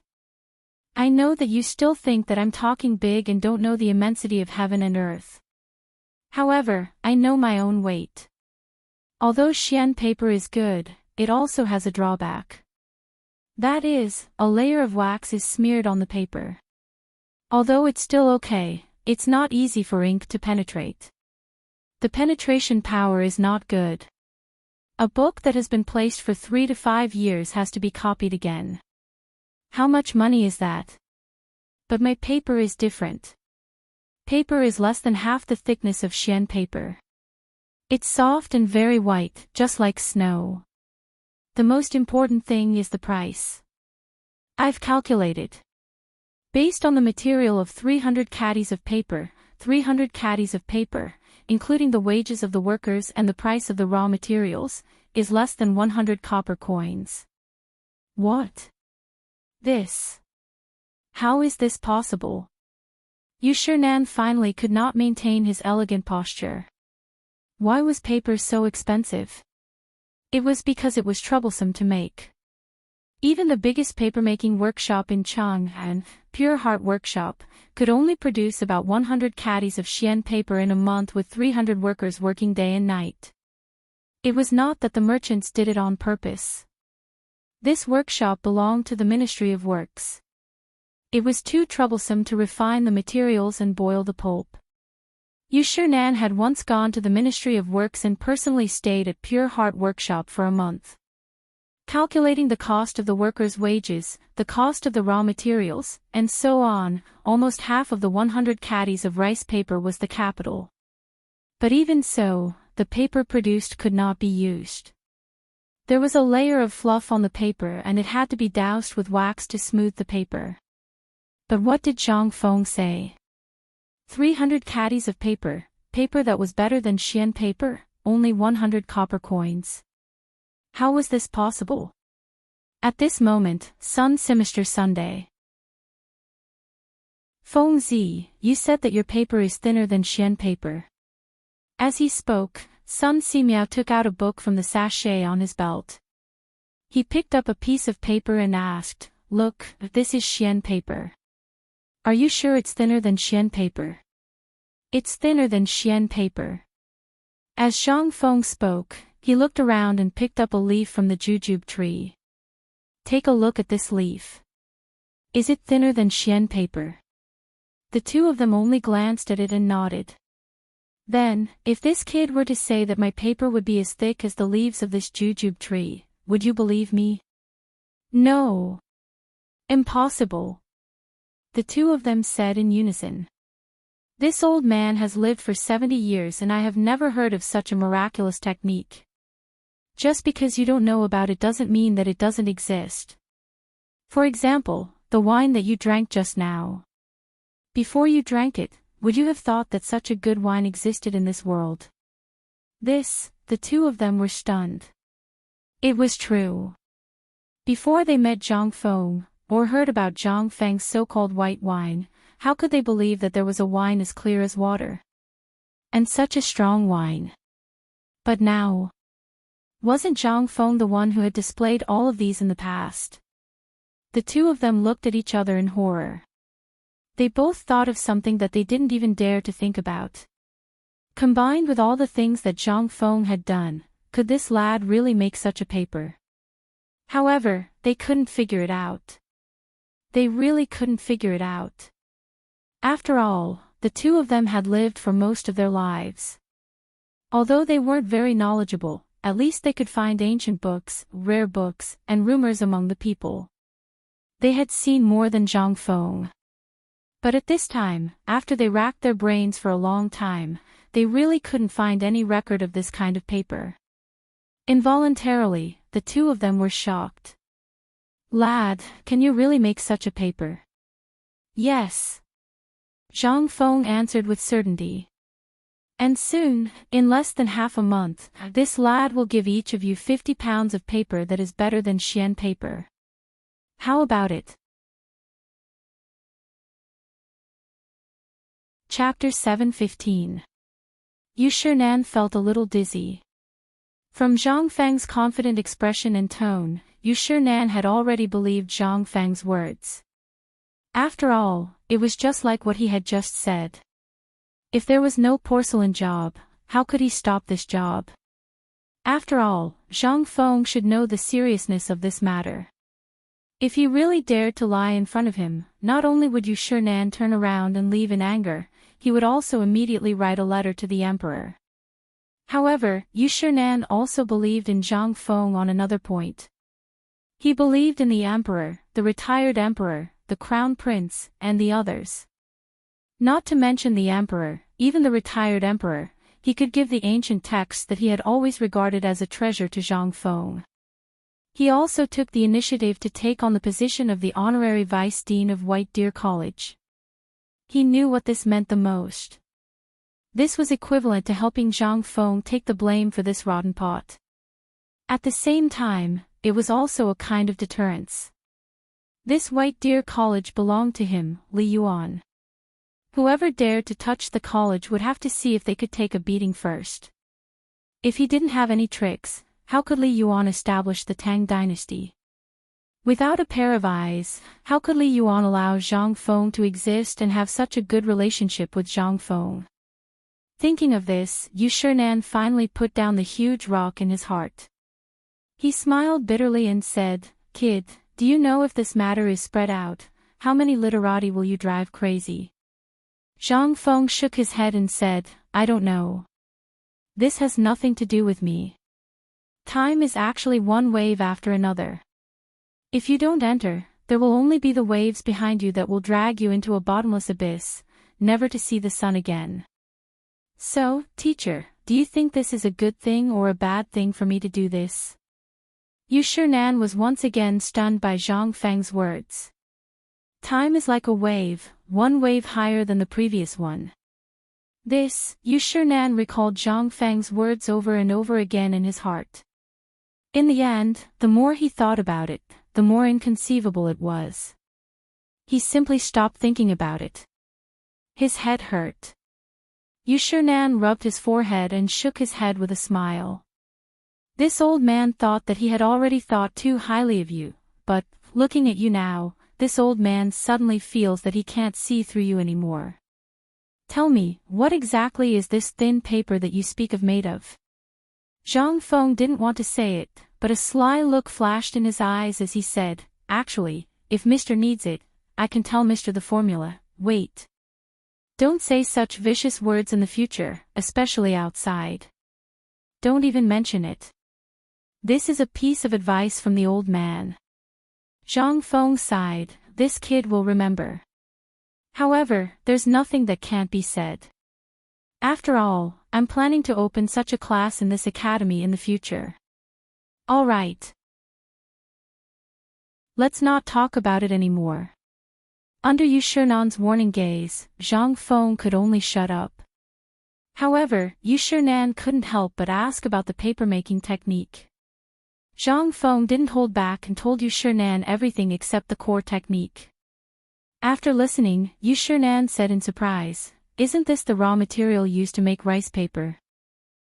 I know that you still think that I'm talking big and don't know the immensity of heaven and earth. However, I know my own weight. Although Xian paper is good, it also has a drawback. That is, a layer of wax is smeared on the paper. Although it's still okay, it's not easy for ink to penetrate. The penetration power is not good. A book that has been placed for 3 to 5 years has to be copied again. How much money is that? But my paper is different. Paper is less than half the thickness of Xian paper. It's soft and very white, just like snow. The most important thing is the price. I've calculated. Based on the material of 300 caddies of paper, 300 caddies of paper, including the wages of the workers and the price of the raw materials, is less than 100 copper coins." "What? This? How is this possible?" Yu Shinan finally could not maintain his elegant posture. Why was paper so expensive? It was because it was troublesome to make. Even the biggest papermaking workshop in Chang'an, Pure Heart Workshop, could only produce about 100 caddies of Xian paper in a month with 300 workers working day and night. It was not that the merchants did it on purpose. This workshop belonged to the Ministry of Works. It was too troublesome to refine the materials and boil the pulp. Yu Shinan had once gone to the Ministry of Works and personally stayed at Pure Heart Workshop for a month. Calculating the cost of the workers' wages, the cost of the raw materials, and so on, almost half of the 100 caddies of rice paper was the capital. But even so, the paper produced could not be used. There was a layer of fluff on the paper and it had to be doused with wax to smooth the paper. But what did Zhang Feng say? 300 caddies of paper, paper that was better than Xian paper, only 100 copper coins. How was this possible? At this moment, Sun Semester Sunday. Feng Zi, you said that your paper is thinner than Xian paper. As he spoke, Sun Simiao took out a book from the sachet on his belt. He picked up a piece of paper and asked, "Look, this is Xian paper. Are you sure it's thinner than Xian paper?" "It's thinner than Xian paper." As Zhang Feng spoke, he looked around and picked up a leaf from the jujube tree. "Take a look at this leaf. Is it thinner than Xian paper?" The two of them only glanced at it and nodded. "Then, if this kid were to say that my paper would be as thick as the leaves of this jujube tree, would you believe me?" "No. Impossible," the two of them said in unison. "This old man has lived for 70 years and I have never heard of such a miraculous technique. Just because you don't know about it doesn't mean that it doesn't exist. For example, the wine that you drank just now. Before you drank it, would you have thought that such a good wine existed in this world?" The two of them were stunned. It was true. Before they met Zhang Feng, or heard about Zhang Feng's so-called white wine, how could they believe that there was a wine as clear as water? And such a strong wine. But now, wasn't Zhang Feng the one who had displayed all of these in the past? The two of them looked at each other in horror. They both thought of something that they didn't even dare to think about. Combined with all the things that Zhang Feng had done, could this lad really make such a paper? However, they couldn't figure it out. They really couldn't figure it out. After all, the two of them had lived for most of their lives. Although they weren't very knowledgeable, at least they could find ancient books, rare books, and rumors among the people. They had seen more than Zhang Feng. But at this time, after they racked their brains for a long time, they really couldn't find any record of this kind of paper. Involuntarily, the two of them were shocked. "Lad, can you really make such a paper?" "Yes," Zhang Feng answered with certainty. "And soon, in less than half a month, this lad will give each of you 50 pounds of paper that is better than Xian paper. How about it?" Chapter 7:15. Yu Shinan felt a little dizzy. From Zhang Feng's confident expression and tone, Yu Shinan had already believed Zhang Feng's words. After all, it was just like what he had just said. If there was no porcelain job, how could he stop this job? After all, Zhang Feng should know the seriousness of this matter. If he really dared to lie in front of him, not only would Yu Shinan turn around and leave in anger, he would also immediately write a letter to the emperor. However, Yu Shinan also believed in Zhang Feng on another point. He believed in the emperor, the retired emperor, the crown prince, and the others. Not to mention the emperor, even the retired emperor, he could give the ancient texts that he had always regarded as a treasure to Zhang Feng. He also took the initiative to take on the position of the honorary vice dean of White Deer College. He knew what this meant the most. This was equivalent to helping Zhang Feng take the blame for this rotten pot. At the same time, it was also a kind of deterrence. This White Deer College belonged to him, Li Yuan. Whoever dared to touch the college would have to see if they could take a beating first. If he didn't have any tricks, how could Li Yuan establish the Tang Dynasty? Without a pair of eyes, how could Li Yuan allow Zhang Feng to exist and have such a good relationship with Zhang Feng? Thinking of this, Yu Shinan finally put down the huge rock in his heart. He smiled bitterly and said, "Kid, do you know if this matter is spread out, how many literati will you drive crazy?" Zhang Feng shook his head and said, "I don't know. This has nothing to do with me. Time is actually one wave after another. If you don't enter, there will only be the waves behind you that will drag you into a bottomless abyss, never to see the sun again. So, teacher, do you think this is a good thing or a bad thing for me to do this? Yu Shinan was once again stunned by Zhang Feng's words. Time is like a wave, one wave higher than the previous one. This, Yu Shinan recalled Zhang Feng's words over and over again in his heart. In the end, the more he thought about it, the more inconceivable it was. He simply stopped thinking about it. His head hurt. Yu Shinan rubbed his forehead and shook his head with a smile. This old man thought that he had already thought too highly of you, but, looking at you now, this old man suddenly feels that he can't see through you anymore. Tell me, what exactly is this thin paper that you speak of made of? Zhang Feng didn't want to say it, but a sly look flashed in his eyes as he said, actually, if Mr. needs it, I can tell Mr. the formula. Wait. Don't say such vicious words in the future, especially outside. Don't even mention it. This is a piece of advice from the old man. Zhang Feng sighed, this kid will remember. However, there's nothing that can't be said. After all, I'm planning to open such a class in this academy in the future. All right. Let's not talk about it anymore. Under Yu Shinan's warning gaze, Zhang Feng could only shut up. However, Yu Shinan couldn't help but ask about the paper-making technique. Zhang Feng didn't hold back and told Yu Shinan everything except the core technique. After listening, Yu Shinan said in surprise, isn't this the raw material used to make rice paper?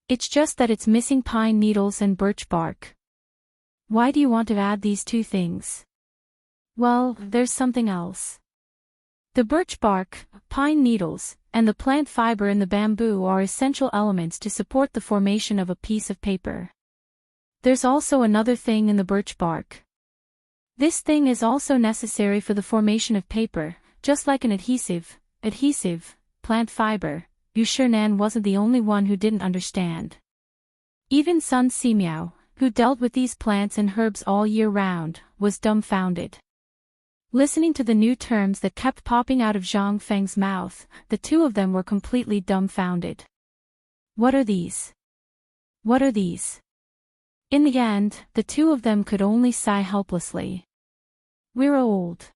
It's just that it's missing pine needles and birch bark. Why do you want to add these two things? Well, there's something else. The birch bark, pine needles, and the plant fiber in the bamboo are essential elements to support the formation of a piece of paper. There's also another thing in the birch bark. This thing is also necessary for the formation of paper, just like an adhesive, plant fiber. Yu Shinan wasn't the only one who didn't understand. Even Sun Simiao, who dealt with these plants and herbs all year round, was dumbfounded. Listening to the new terms that kept popping out of Zhang Feng's mouth, the two of them were completely dumbfounded. What are these? What are these? In the end, the two of them could only sigh helplessly. We're old.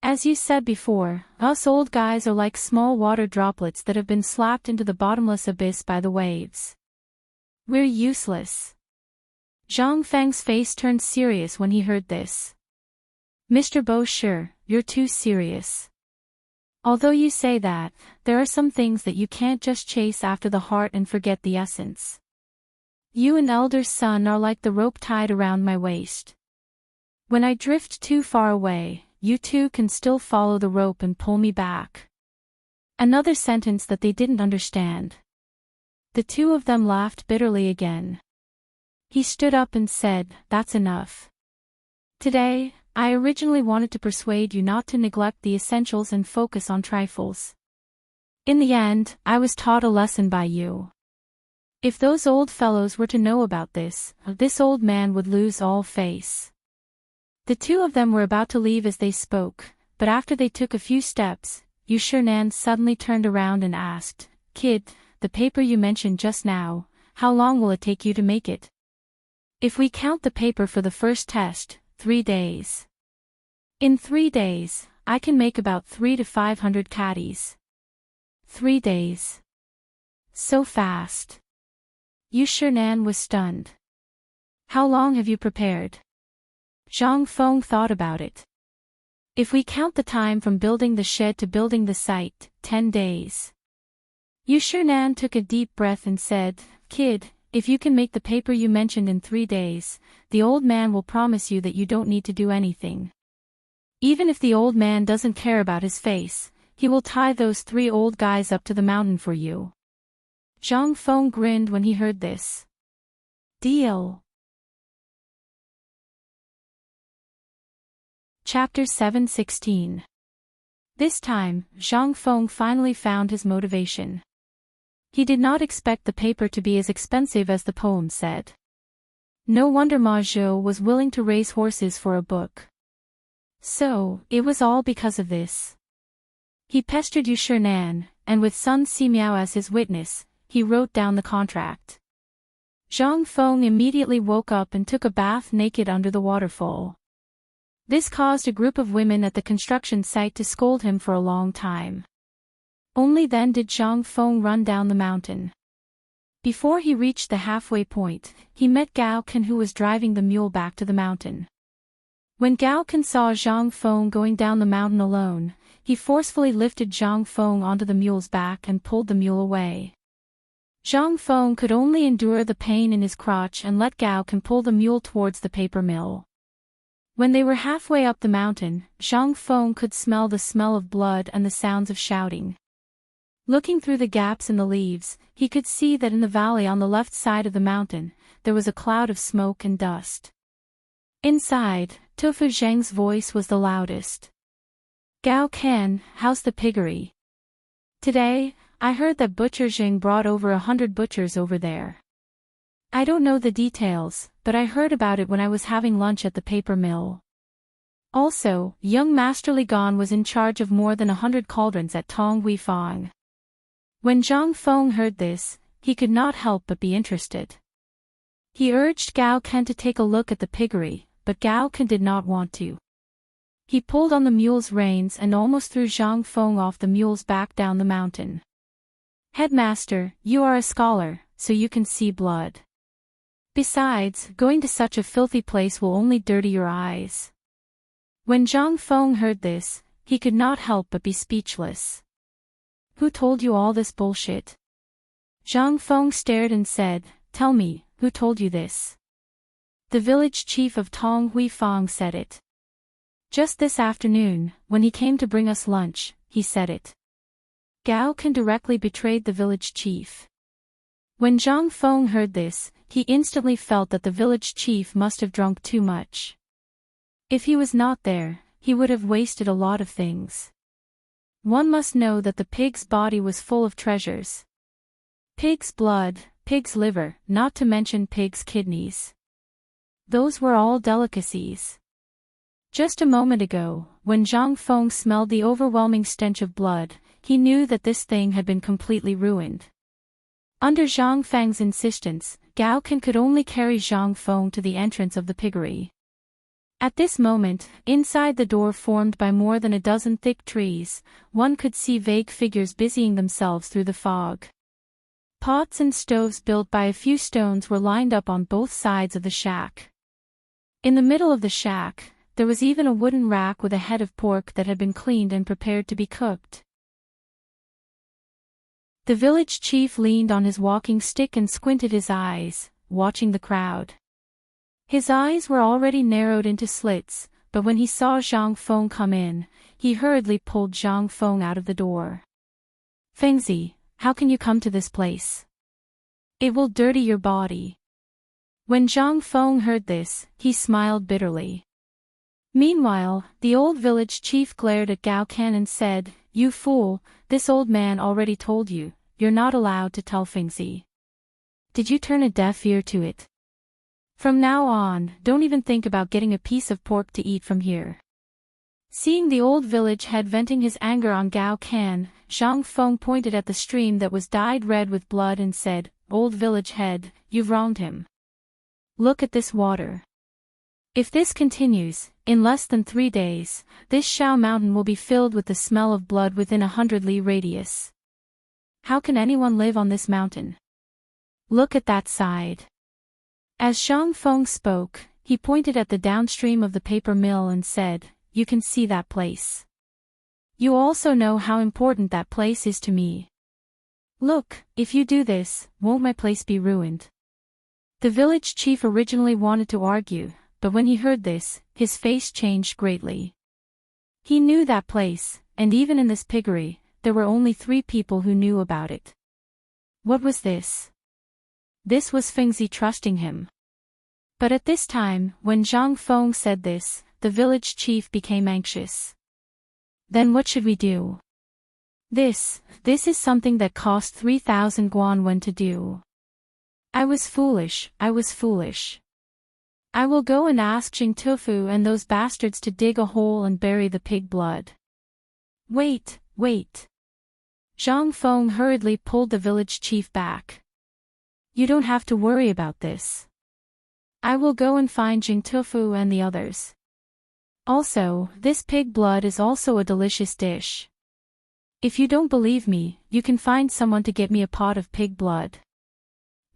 As you said before, us old guys are like small water droplets that have been slapped into the bottomless abyss by the waves. We're useless. Zhang Feng's face turned serious when he heard this. Mr. Bo Shi, you're too serious. Although you say that, there are some things that you can't just chase after the heart and forget the essence. You and elder son are like the rope tied around my waist. When I drift too far away, you two can still follow the rope and pull me back. Another sentence that they didn't understand. The two of them laughed bitterly again. He stood up and said, that's enough. Today, I originally wanted to persuade you not to neglect the essentials and focus on trifles. In the end, I was taught a lesson by you. If those old fellows were to know about this old man would lose all face. The two of them were about to leave as they spoke, but after they took a few steps, Yu Shinan suddenly turned around and asked, Kid, the paper you mentioned just now, how long will it take you to make it? If we count the paper for the first test, 3 days. In 3 days, I can make about 300 to 500 caddies. 3 days. So fast. Yu Shinan was stunned. How long have you prepared? Zhang Feng thought about it. If we count the time from building the shed to building the site, 10 days. Yu Shinan took a deep breath and said, Kid, if you can make the paper you mentioned in 3 days, the old man will promise you that you don't need to do anything. Even if the old man doesn't care about his face, he will tie those 3 old guys up to the mountain for you. Zhang Feng grinned when he heard this. Deal. Chapter 7:16. This time, Zhang Feng finally found his motivation. He did not expect the paper to be as expensive as the poem said. No wonder Ma Zhou was willing to raise horses for a book. So, it was all because of this. He pestered Yu Shinan, and with Sun Simiao as his witness, he wrote down the contract. Zhang Feng immediately woke up and took a bath naked under the waterfall. This caused a group of women at the construction site to scold him for a long time. Only then did Zhang Feng run down the mountain. Before he reached the halfway point, he met Gao Kan, who was driving the mule back to the mountain. When Gao Kan saw Zhang Feng going down the mountain alone, he forcefully lifted Zhang Feng onto the mule's back and pulled the mule away. Zhang Feng could only endure the pain in his crotch and let Gao Kan pull the mule towards the paper mill. When they were halfway up the mountain, Zhang Feng could smell the smell of blood and the sounds of shouting. Looking through the gaps in the leaves, he could see that in the valley on the left side of the mountain, there was a cloud of smoke and dust. Inside, Tofu Zheng's voice was the loudest. "Gao Kan, how's the piggery? Today, I heard that Butcher Zheng brought over 100 butchers over there. I don't know the details, but I heard about it when I was having lunch at the paper mill. Also, young Master Li Gan was in charge of more than 100 cauldrons at Tong Weifang." When Zhang Feng heard this, he could not help but be interested. He urged Gao Kan to take a look at the piggery, but Gao Kan did not want to. He pulled on the mule's reins and almost threw Zhang Feng off the mule's back down the mountain. "Headmaster, you are a scholar, so you can see blood. Besides, going to such a filthy place will only dirty your eyes." When Zhang Feng heard this, he could not help but be speechless. "Who told you all this bullshit?" Zhang Feng stared and said, "Tell me, who told you this?" "The village chief of Tong Huifang said it. Just this afternoon, when he came to bring us lunch, he said it." Gao Kan directly betrayed the village chief. When Zhang Feng heard this, he instantly felt that the village chief must have drunk too much. If he was not there, he would have wasted a lot of things. One must know that the pig's body was full of treasures. Pig's blood, pig's liver, not to mention pig's kidneys. Those were all delicacies. Just a moment ago, when Zhang Feng smelled the overwhelming stench of blood, he knew that this thing had been completely ruined. Under Zhang Feng's insistence, Gao Kan could only carry Zhang Feng to the entrance of the piggery. At this moment, inside the door formed by more than a dozen thick trees, one could see vague figures busying themselves through the fog. Pots and stoves built by a few stones were lined up on both sides of the shack. In the middle of the shack, there was even a wooden rack with a head of pork that had been cleaned and prepared to be cooked. The village chief leaned on his walking stick and squinted his eyes, watching the crowd. His eyes were already narrowed into slits, but when he saw Zhang Feng come in, he hurriedly pulled Zhang Feng out of the door. "Fengzi, how can you come to this place? It will dirty your body." When Zhang Feng heard this, he smiled bitterly. Meanwhile, the old village chief glared at Gao Kan and said, "You fool, this old man already told you, you're not allowed to tell Fengzi. Did you turn a deaf ear to it? From now on, don't even think about getting a piece of pork to eat from here." Seeing the old village head venting his anger on Gao Kan, Zhang Feng pointed at the stream that was dyed red with blood and said, "Old village head, you've wronged him. Look at this water. If this continues, in less than 3 days, this Shao mountain will be filled with the smell of blood within 100 li radius. How can anyone live on this mountain? Look at that side." As Zhang Feng spoke, he pointed at the downstream of the paper mill and said, "You can see that place. You also know how important that place is to me. Look, if you do this, won't my place be ruined?" The village chief originally wanted to argue, but when he heard this, his face changed greatly. He knew that place, and even in this piggery, there were only 3 people who knew about it. What was this? This was Fengzi trusting him. But at this time, when Zhang Feng said this, the village chief became anxious. "Then what should we do? This is something that cost 3,000 guanwen to do. I was foolish. I will go and ask Jing Tofu and those bastards to dig a hole and bury the pig blood." Wait. Zhang Feng hurriedly pulled the village chief back. You don't have to worry about this. I will go and find Jing Tufu and the others. Also, this pig blood is also a delicious dish. If you don't believe me, you can find someone to get me a pot of pig blood.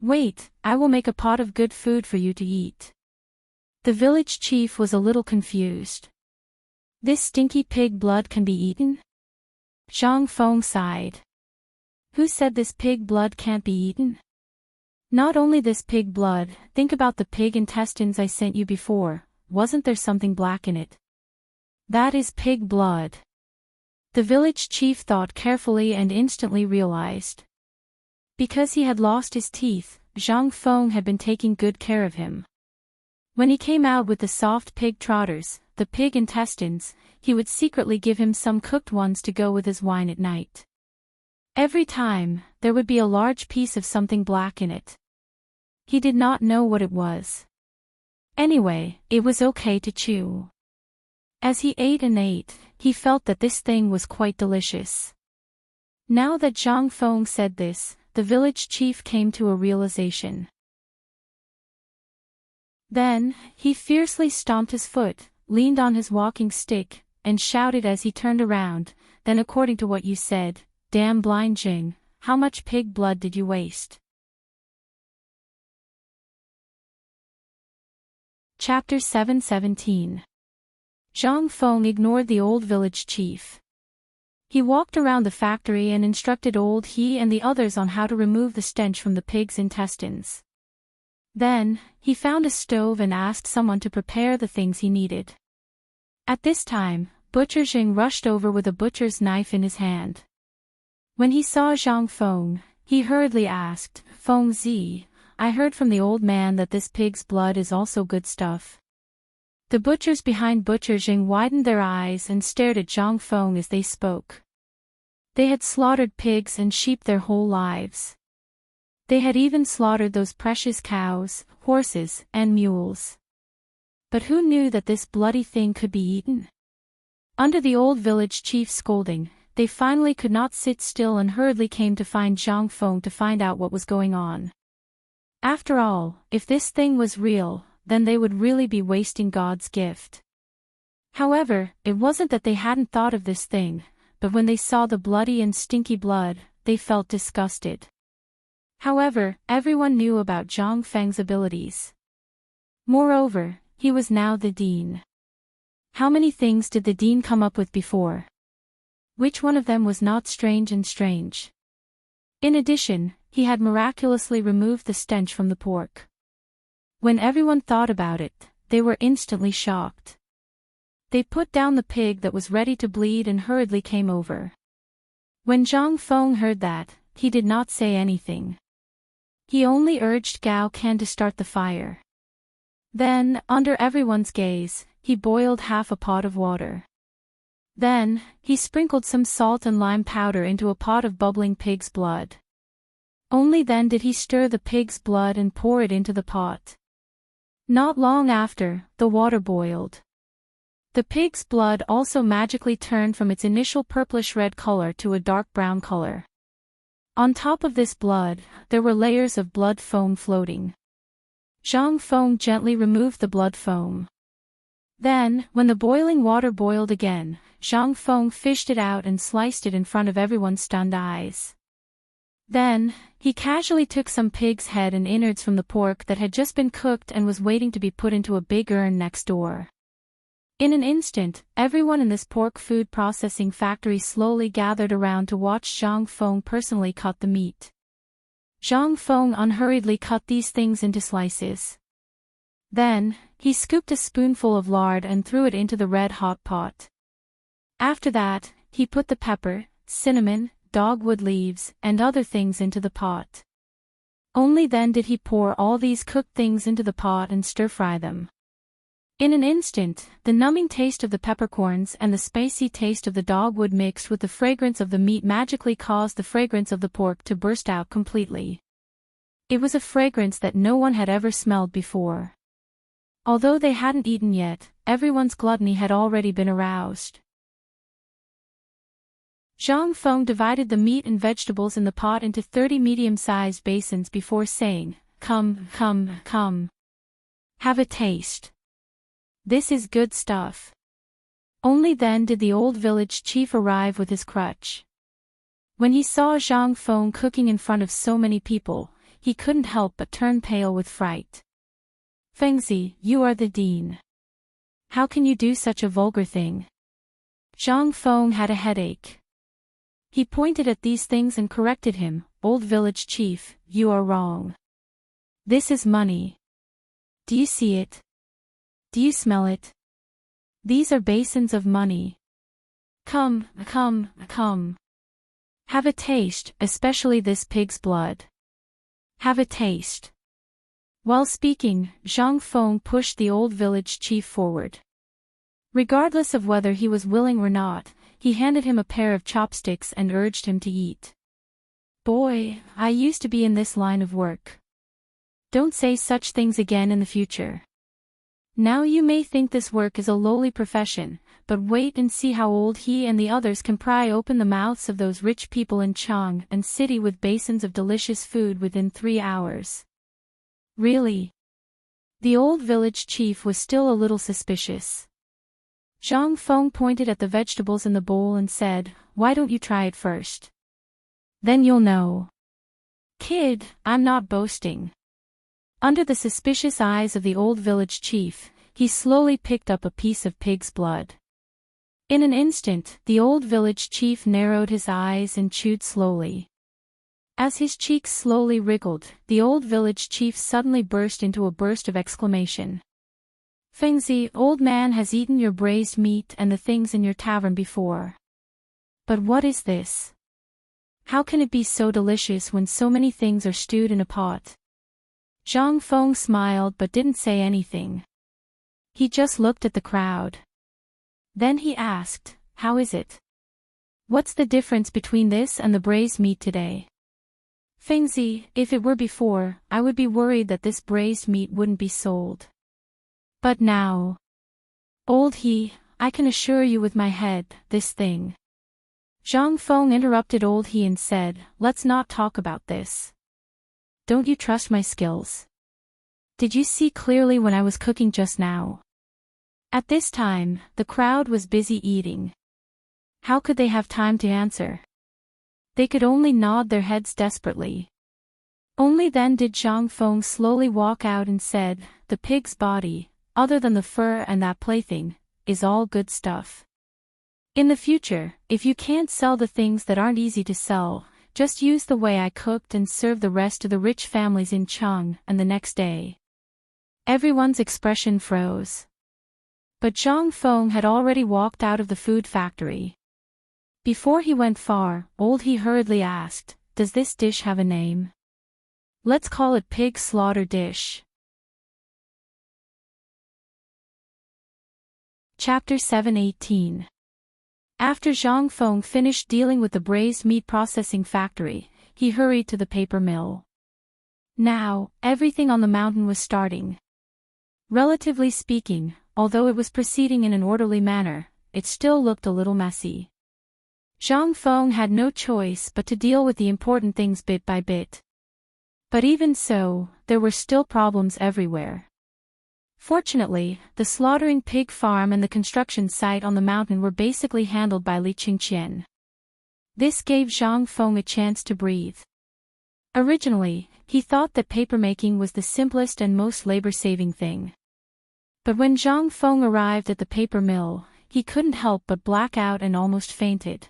Wait, I will make a pot of good food for you to eat. The village chief was a little confused. This stinky pig blood can be eaten? Zhang Feng sighed. Who said this pig blood can't be eaten? Not only this pig blood, think about the pig intestines I sent you before, wasn't there something black in it? That is pig blood. The village chief thought carefully and instantly realized. Because he had lost his teeth, Zhang Feng had been taking good care of him. When he came out with the soft pig trotters, the pig intestines, he would secretly give him some cooked ones to go with his wine at night. Every time, there would be a large piece of something black in it. He did not know what it was. Anyway, it was okay to chew. As he ate and ate, he felt that this thing was quite delicious. Now that Zhang Feng said this, the village chief came to a realization. Then, he fiercely stomped his foot, leaned on his walking stick, and shouted as he turned around, then according to what you said, damn blind Jing, how much pig blood did you waste? Chapter 717. Zhang Feng ignored the old village chief. He walked around the factory and instructed old he and the others on how to remove the stench from the pig's intestines. Then, he found a stove and asked someone to prepare the things he needed. At this time, Butcher Jing rushed over with a butcher's knife in his hand. When he saw Zhang Feng, he hurriedly asked, Feng Zi, I heard from the old man that this pig's blood is also good stuff. The butchers behind Butcher Jing widened their eyes and stared at Zhang Feng as they spoke. They had slaughtered pigs and sheep their whole lives. They had even slaughtered those precious cows, horses, and mules. But who knew that this bloody thing could be eaten? Under the old village chief's scolding, they finally could not sit still and hurriedly came to find Zhang Feng to find out what was going on. After all, if this thing was real, then they would really be wasting God's gift. However, it wasn't that they hadn't thought of this thing, but when they saw the bloody and stinky blood, they felt disgusted. However, everyone knew about Zhang Feng's abilities. Moreover, he was now the dean. How many things did the dean come up with before? Which one of them was not strange and strange? In addition, he had miraculously removed the stench from the pork. When everyone thought about it, they were instantly shocked. They put down the pig that was ready to bleed and hurriedly came over. When Zhang Feng heard that, he did not say anything. He only urged Gao Ken to start the fire. Then, under everyone's gaze, he boiled half a pot of water. Then, he sprinkled some salt and lime powder into a pot of bubbling pig's blood. Only then did he stir the pig's blood and pour it into the pot. Not long after, the water boiled. The pig's blood also magically turned from its initial purplish-red color to a dark brown color. On top of this blood, there were layers of blood foam floating. Zhang Feng gently removed the blood foam. Then, when the boiling water boiled again, Zhang Feng fished it out and sliced it in front of everyone's stunned eyes. Then, he casually took some pig's head and innards from the pork that had just been cooked and was waiting to be put into a big urn next door. In an instant, everyone in this pork food processing factory slowly gathered around to watch Zhang Feng personally cut the meat. Zhang Feng unhurriedly cut these things into slices. Then, he scooped a spoonful of lard and threw it into the red-hot pot. After that, he put the pepper, cinnamon, dogwood leaves, and other things into the pot. Only then did he pour all these cooked things into the pot and stir-fry them. In an instant, the numbing taste of the peppercorns and the spicy taste of the dogwood mixed with the fragrance of the meat magically caused the fragrance of the pork to burst out completely. It was a fragrance that no one had ever smelled before. Although they hadn't eaten yet, everyone's gluttony had already been aroused. Zhang Feng divided the meat and vegetables in the pot into 30 medium-sized basins before saying, "Come, come, come. Have a taste. This is good stuff." Only then did the old village chief arrive with his crutch. When he saw Zhang Feng cooking in front of so many people, he couldn't help but turn pale with fright. "Fengzi, you are the dean. How can you do such a vulgar thing?" Zhang Feng had a headache. He pointed at these things and corrected him, "Old village chief, you are wrong. This is money. Do you see it? Do you smell it? These are basins of money. Come, come, come. Have a taste, especially this pig's blood. Have a taste." While speaking, Zhang Feng pushed the old village chief forward. Regardless of whether he was willing or not, he handed him a pair of chopsticks and urged him to eat. "Boy, I used to be in this line of work. Don't say such things again in the future. Now you may think this work is a lowly profession, but wait and see how old he and the others can pry open the mouths of those rich people in Chang and city with basins of delicious food within 3 hours. Really?" The old village chief was still a little suspicious. Zhang Feng pointed at the vegetables in the bowl and said, "Why don't you try it first? Then you'll know." "Kid, I'm not boasting." Under the suspicious eyes of the old village chief, he slowly picked up a piece of pig's blood. In an instant, the old village chief narrowed his eyes and chewed slowly. As his cheeks slowly wriggled, the old village chief suddenly burst into a burst of exclamation. "Fengzi, old man has eaten your braised meat and the things in your tavern before. But what is this? How can it be so delicious when so many things are stewed in a pot?" Zhang Feng smiled but didn't say anything. He just looked at the crowd. Then he asked, "How is it? What's the difference between this and the braised meat today?" "Fengzi, if it were before, I would be worried that this braised meat wouldn't be sold. But now, old he, I can assure you with my head, this thing." Zhang Feng interrupted old he and said, "Let's not talk about this. Don't you trust my skills? Did you see clearly when I was cooking just now?" At this time, the crowd was busy eating. How could they have time to answer? They could only nod their heads desperately. Only then did Zhang Feng slowly walk out and said, "The pig's body, other than the fur and that plaything, is all good stuff. In the future, if you can't sell the things that aren't easy to sell, just use the way I cooked and serve the rest to the rich families in Chang." And the next day, everyone's expression froze. But Zhang Feng had already walked out of the food factory. Before he went far, old he hurriedly asked, "Does this dish have a name? Let's call it pig slaughter dish." Chapter 7:18. After Zhang Feng finished dealing with the braised meat processing factory, he hurried to the paper mill. Now, everything on the mountain was starting. Relatively speaking, although it was proceeding in an orderly manner, it still looked a little messy. Zhang Feng had no choice but to deal with the important things bit by bit. But even so, there were still problems everywhere. Fortunately, the slaughtering pig farm and the construction site on the mountain were basically handled by Li Qingqian. This gave Zhang Feng a chance to breathe. Originally, he thought that papermaking was the simplest and most labor-saving thing. But when Zhang Feng arrived at the paper mill, he couldn't help but black out and almost fainted.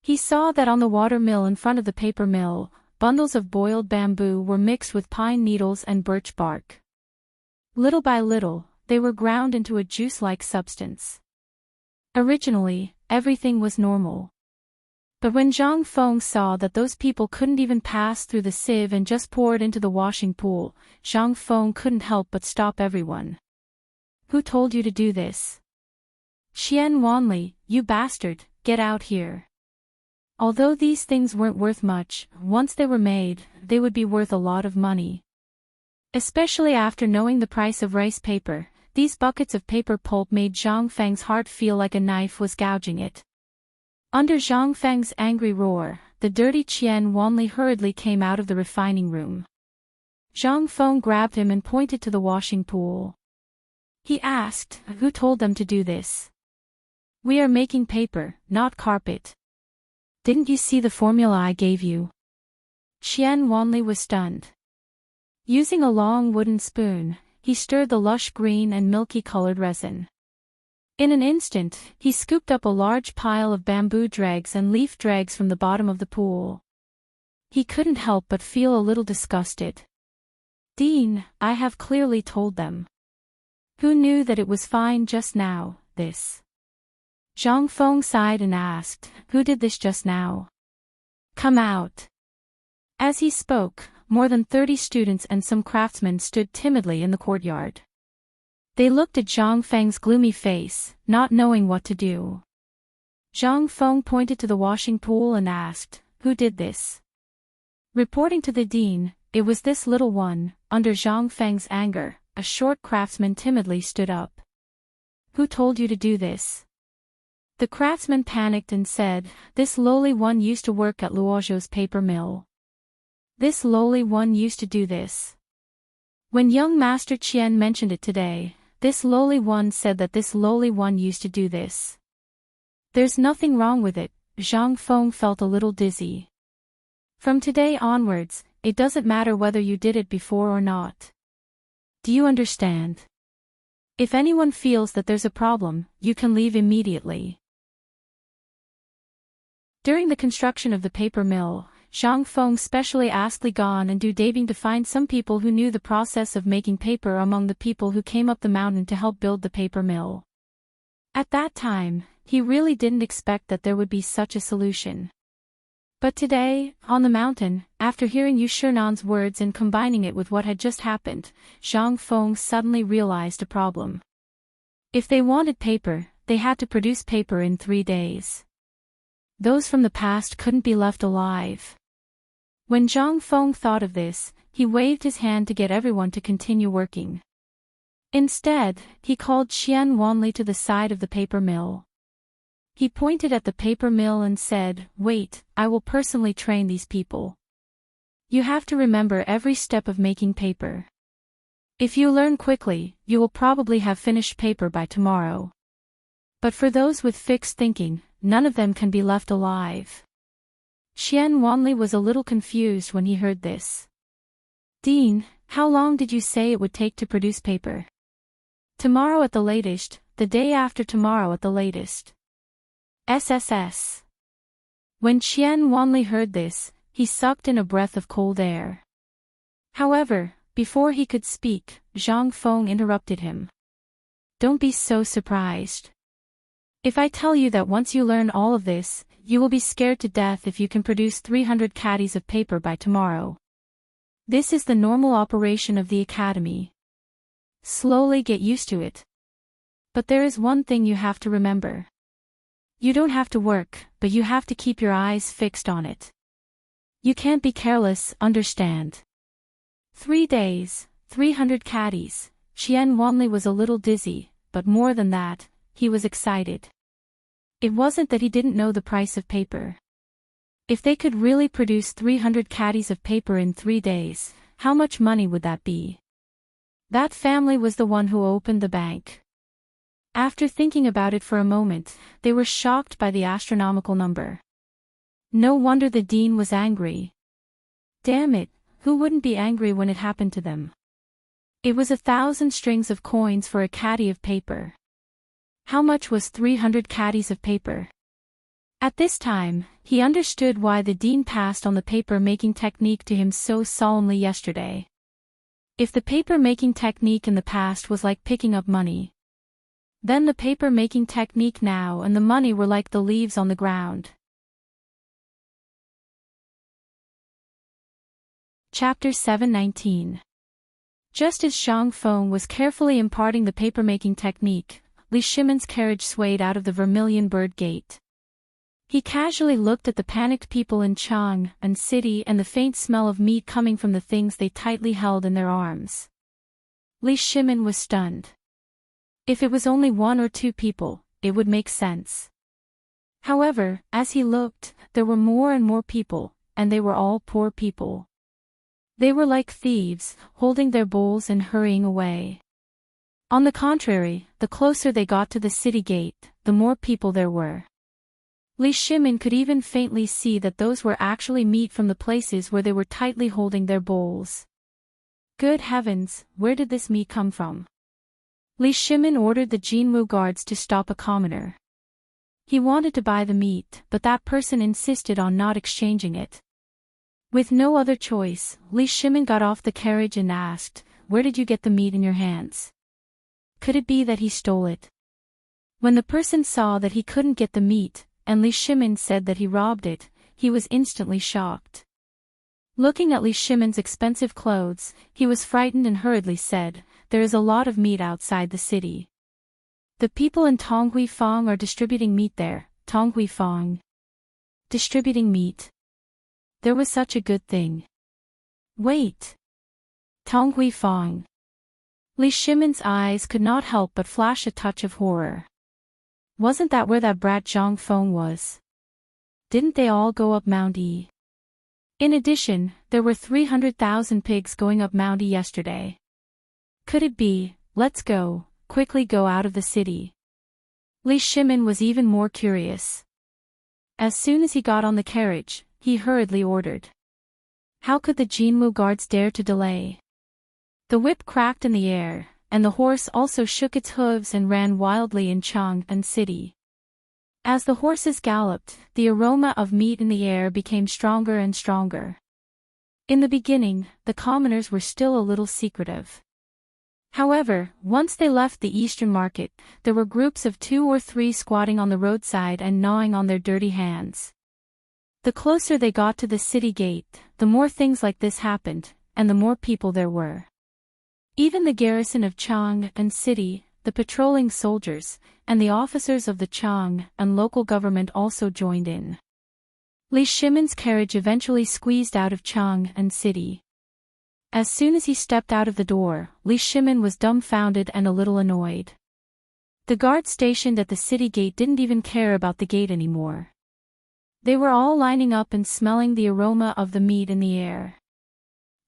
He saw that on the water mill in front of the paper mill, bundles of boiled bamboo were mixed with pine needles and birch bark. Little by little, they were ground into a juice-like substance. Originally, everything was normal. But when Zhang Feng saw that those people couldn't even pass through the sieve and just poured into the washing pool, Zhang Feng couldn't help but stop everyone. "Who told you to do this? Xian Wanli, you bastard, get out here." Although these things weren't worth much, once they were made, they would be worth a lot of money. Especially after knowing the price of rice paper, these buckets of paper pulp made Zhang Feng's heart feel like a knife was gouging it. Under Zhang Feng's angry roar, the dirty Qian Wanli hurriedly came out of the refining room. Zhang Feng grabbed him and pointed to the washing pool. He asked, "Who told them to do this?" "We are making paper, not carpet." "Didn't you see the formula I gave you?" Qian Wanli was stunned. Using a long wooden spoon, he stirred the lush green and milky-colored resin. In an instant, he scooped up a large pile of bamboo dregs and leaf dregs from the bottom of the pool. He couldn't help but feel a little disgusted. "Dean, I have clearly told them." "Who knew that it was fine just now, this?" Zhang Feng sighed and asked, "Who did this just now? Come out." As he spoke, more than 30 students and some craftsmen stood timidly in the courtyard. They looked at Zhang Feng's gloomy face, not knowing what to do. Zhang Feng pointed to the washing pool and asked, "Who did this?" Reporting to the dean, it was this little one. Under Zhang Feng's anger, a short craftsman timidly stood up. "Who told you to do this?" The craftsman panicked and said, "This lowly one used to work at Luozhou's paper mill. This lowly one used to do this." When young Master Qian mentioned it today, this lowly one said that this lowly one used to do this. "There's nothing wrong with it." Zhang Feng felt a little dizzy. "From today onwards, it doesn't matter whether you did it before or not. Do you understand? If anyone feels that there's a problem, you can leave immediately." During the construction of the paper mill, Zhang Feng specially asked Li Gan and Du Dabing to find some people who knew the process of making paper among the people who came up the mountain to help build the paper mill. At that time, he really didn't expect that there would be such a solution. But today, on the mountain, after hearing Yu Shernan's words and combining it with what had just happened, Zhang Feng suddenly realized a problem. If they wanted paper, they had to produce paper in 3 days. Those from the past couldn't be left alive. When Zhang Feng thought of this, he waved his hand to get everyone to continue working. Instead, he called Qian Wanli to the side of the paper mill. He pointed at the paper mill and said, "Wait, I will personally train these people. You have to remember every step of making paper. If you learn quickly, you will probably have finished paper by tomorrow. But for those with fixed thinking, none of them can be left alive." Qian Wanli was a little confused when he heard this. "Dean, how long did you say it would take to produce paper?" "Tomorrow at the latest, the day after tomorrow at the latest." SSS. When Qian Wanli heard this, he sucked in a breath of cold air. However, before he could speak, Zhang Feng interrupted him. "Don't be so surprised. If I tell you that once you learn all of this, you will be scared to death if you can produce 300 caddies of paper by tomorrow. This is the normal operation of the academy. Slowly get used to it. But there is one thing you have to remember. You don't have to work, but you have to keep your eyes fixed on it. You can't be careless, understand? 3 days, 300 caddies." Qian Wanli was a little dizzy, but more than that, he was excited. It wasn't that he didn't know the price of paper. If they could really produce 300 caddies of paper in 3 days, how much money would that be? That family was the one who opened the bank. After thinking about it for a moment, they were shocked by the astronomical number. No wonder the dean was angry. Damn it, who wouldn't be angry when it happened to them? It was 1,000 strings of coins for a caddy of paper. How much was 300 caddies of paper? At this time, he understood why the dean passed on the paper-making technique to him so solemnly yesterday. If the paper-making technique in the past was like picking up money, then the paper-making technique now and the money were like the leaves on the ground. Chapter 719. Just as Zhang Feng was carefully imparting the paper-making technique, Li Shimon's carriage swayed out of the Vermilion Bird Gate. He casually looked at the panicked people in Chang'an City and the faint smell of meat coming from the things they tightly held in their arms. Li Shimon was stunned. If it was only 1 or 2 people, it would make sense. However, as he looked, there were more and more people, and they were all poor people. They were like thieves, holding their bowls and hurrying away. On the contrary, the closer they got to the city gate, the more people there were. Li Shimin could even faintly see that those were actually meat from the places where they were tightly holding their bowls. Good heavens, where did this meat come from? Li Shimin ordered the Jinwu guards to stop a commoner. He wanted to buy the meat, but that person insisted on not exchanging it. With no other choice, Li Shimin got off the carriage and asked, "Where did you get the meat in your hands? Could it be that he stole it?" When the person saw that he couldn't get the meat, and Li Shimin said that he robbed it, he was instantly shocked. Looking at Li Shimin's expensive clothes, he was frightened and hurriedly said, "There is a lot of meat outside the city. The people in Tonghuifang are distributing meat there." Tonghuifang. Distributing meat. There was such a good thing. Wait. Tonghuifang. Li Shimin's eyes could not help but flash a touch of horror. Wasn't that where that brat Zhang Feng was? Didn't they all go up Mount E? In addition, there were 300,000 pigs going up Mount E yesterday. Could it be? Let's go, quickly go out of the city. Li Shimin was even more curious. As soon as he got on the carriage, he hurriedly ordered. How could the Jinwu guards dare to delay? The whip cracked in the air, and the horse also shook its hooves and ran wildly in Chang'an City. As the horses galloped, the aroma of meat in the air became stronger and stronger. In the beginning, the commoners were still a little secretive. However, once they left the eastern market, there were groups of 2 or 3 squatting on the roadside and gnawing on their dirty hands. The closer they got to the city gate, the more things like this happened, and the more people there were. Even the garrison of Chang'an City, the patrolling soldiers, and the officers of the Chang'an local government also joined in. Li Shimin's carriage eventually squeezed out of Chang'an City. As soon as he stepped out of the door, Li Shimin was dumbfounded and a little annoyed. The guards stationed at the city gate didn't even care about the gate anymore. They were all lining up and smelling the aroma of the meat in the air.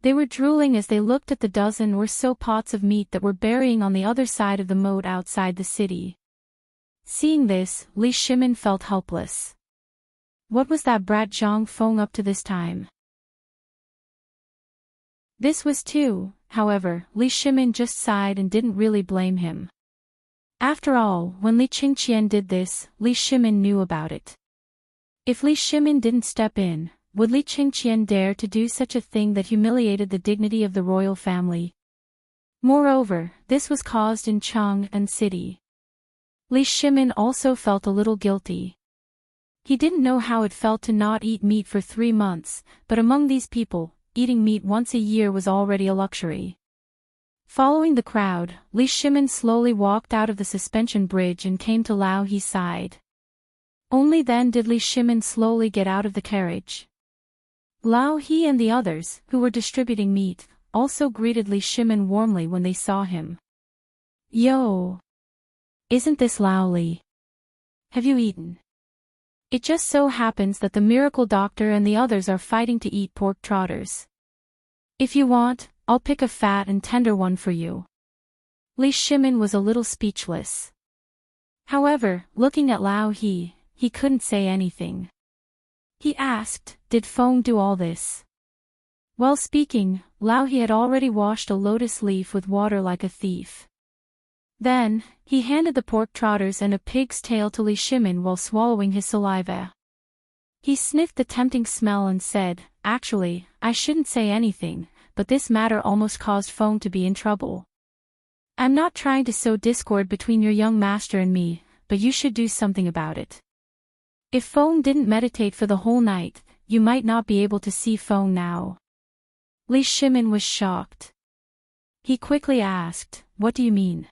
They were drooling as they looked at the dozen or so pots of meat that were burying on the other side of the moat outside the city. Seeing this, Li Shimin felt helpless. What was that brat Zhang Feng up to this time? This was too, however, Li Shimin just sighed and didn't really blame him. After all, when Li Qingqian did this, Li Shimin knew about it. If Li Shimin didn't step in, would Li Qingqian dare to do such a thing that humiliated the dignity of the royal family? Moreover, this was caused in Chang'an City. Li Shimin also felt a little guilty. He didn't know how it felt to not eat meat for 3 months, but among these people, eating meat once a year was already a luxury. Following the crowd, Li Shimin slowly walked out of the suspension bridge and came to Lao He's side. Only then did Li Shimin slowly get out of the carriage. Lao He and the others, who were distributing meat, also greeted Li Shimin warmly when they saw him. Yo! Isn't this Lao Li? Have you eaten? It just so happens that the miracle doctor and the others are fighting to eat pork trotters. If you want, I'll pick a fat and tender one for you. Li Shimin was a little speechless. However, looking at Lao He couldn't say anything. He asked, "Did Feng do all this?" While speaking, Lao He had already washed a lotus leaf with water like a thief. Then, he handed the pork trotters and a pig's tail to Li Shimin while swallowing his saliva. He sniffed the tempting smell and said, "Actually, I shouldn't say anything, but this matter almost caused Feng to be in trouble. I'm not trying to sow discord between your young master and me, but you should do something about it. If Feng didn't meditate for the whole night, you might not be able to see Feng now." Li Shimin was shocked. He quickly asked, "What do you mean?"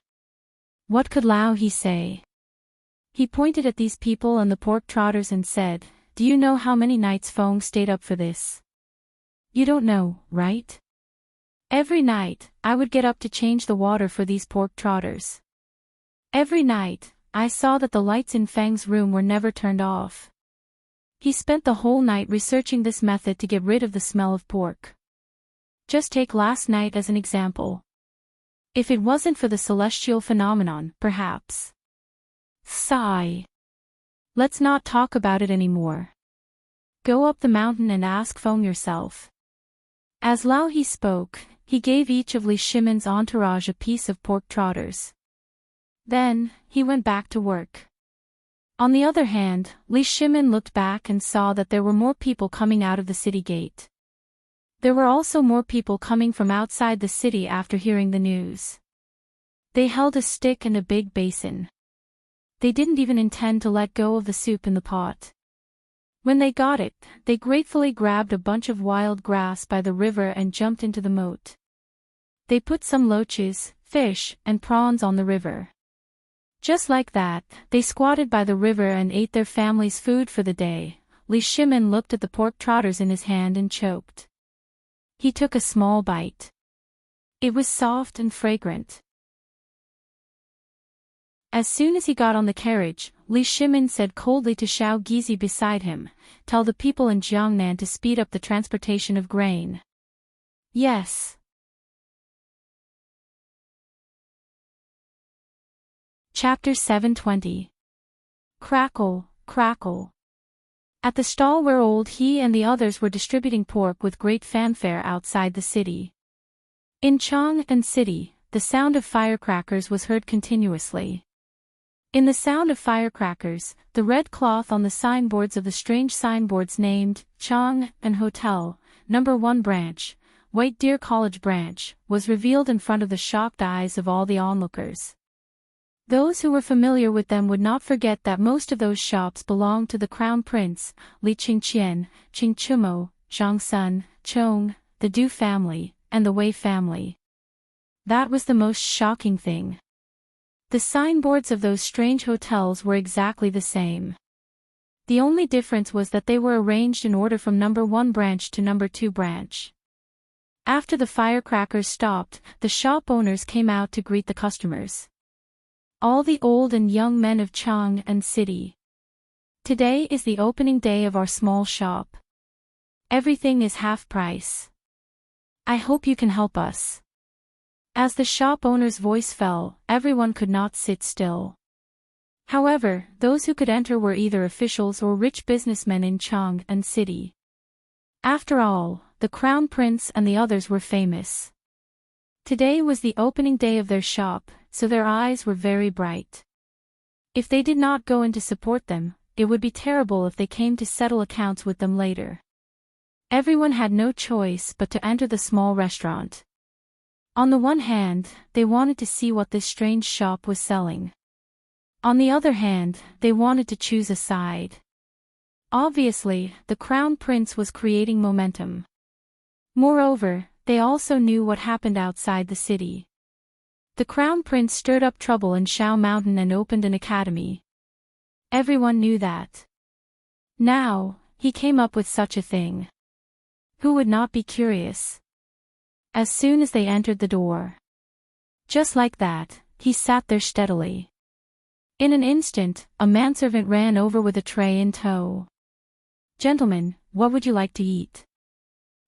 What could Lao He say? He pointed at these people and the pork trotters and said, "Do you know how many nights Feng stayed up for this? You don't know, right? Every night, I would get up to change the water for these pork trotters. Every night, I saw that the lights in Fang's room were never turned off. He spent the whole night researching this method to get rid of the smell of pork. Just take last night as an example. If it wasn't for the celestial phenomenon, perhaps. Sigh. Let's not talk about it anymore. Go up the mountain and ask Feng yourself. As Lao He spoke, he gave each of Li Shimon's entourage a piece of pork trotters. Then, he went back to work. On the other hand, Li Shimon looked back and saw that there were more people coming out of the city gate. There were also more people coming from outside the city after hearing the news. They held a stick and a big basin. They didn't even intend to let go of the soup in the pot. When they got it, they gratefully grabbed a bunch of wild grass by the river and jumped into the moat. They put some loaches, fish, and prawns on the river. Just like that, they squatted by the river and ate their family's food for the day. Li Shimon looked at the pork trotters in his hand and choked. He took a small bite. It was soft and fragrant. As soon as he got on the carriage, Li Shimon said coldly to Xiao Gizi beside him, "Tell the people in Jiangnan to speed up the transportation of grain." Yes. Chapter 720. Crackle, crackle. At the stall where old he and the others were distributing pork with great fanfare outside the city. In Chang'an City, the sound of firecrackers was heard continuously. In the sound of firecrackers, the red cloth on the signboards of the strange signboards named Chang'an Hotel, No. 1 Branch, White Deer College Branch, was revealed in front of the shocked eyes of all the onlookers. Those who were familiar with them would not forget that most of those shops belonged to the Crown Prince, Li Qingqian, Qingchumo, Zhang Sun, Chong, the Du family, and the Wei family. That was the most shocking thing. The signboards of those strange hotels were exactly the same. The only difference was that they were arranged in order from No. 1 branch to No. 2 branch. After the firecrackers stopped, the shop owners came out to greet the customers. All the old and young men of Chang'an City. Today is the opening day of our small shop. Everything is half price. I hope you can help us. As the shop owner's voice fell, everyone could not sit still. However, those who could enter were either officials or rich businessmen in Chang'an City. After all, the Crown Prince and the others were famous. Today was the opening day of their shop, so their eyes were very bright. If they did not go in to support them, it would be terrible if they came to settle accounts with them later. Everyone had no choice but to enter the small restaurant. On the one hand, they wanted to see what this strange shop was selling. On the other hand, they wanted to choose a side. Obviously, the Crown Prince was creating momentum. Moreover, they also knew what happened outside the city. The Crown Prince stirred up trouble in Shao Mountain and opened an academy. Everyone knew that. Now, he came up with such a thing. Who would not be curious? As soon as they entered the door. Just like that, he sat there steadily. In an instant, a manservant ran over with a tray in tow. "Gentlemen, what would you like to eat?"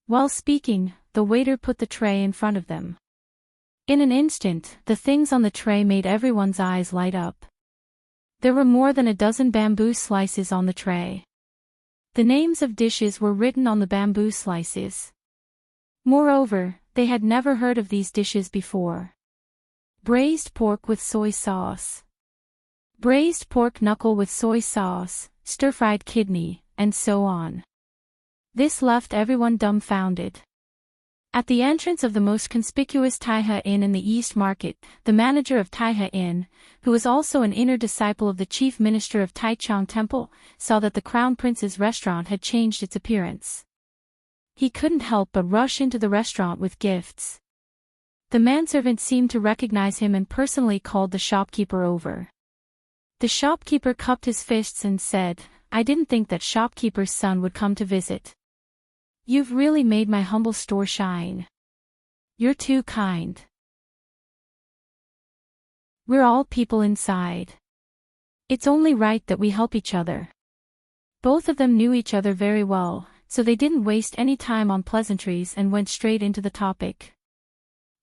While speaking, the waiter put the tray in front of them. In an instant, the things on the tray made everyone's eyes light up. There were more than a dozen bamboo slices on the tray. The names of dishes were written on the bamboo slices. Moreover, they had never heard of these dishes before. Braised pork with soy sauce. Braised pork knuckle with soy sauce, stir-fried kidney, and so on. This left everyone dumbfounded. At the entrance of the most conspicuous Taihe Inn in the East Market, the manager of Taihe Inn, who was also an inner disciple of the chief minister of Taichung Temple, saw that the Crown Prince's restaurant had changed its appearance. He couldn't help but rush into the restaurant with gifts. The manservant seemed to recognize him and personally called the shopkeeper over. The shopkeeper cupped his fists and said, "I didn't think that shopkeeper's son would come to visit. You've really made my humble store shine. You're too kind. We're all people inside. It's only right that we help each other. Both of them knew each other very well, so they didn't waste any time on pleasantries and went straight into the topic.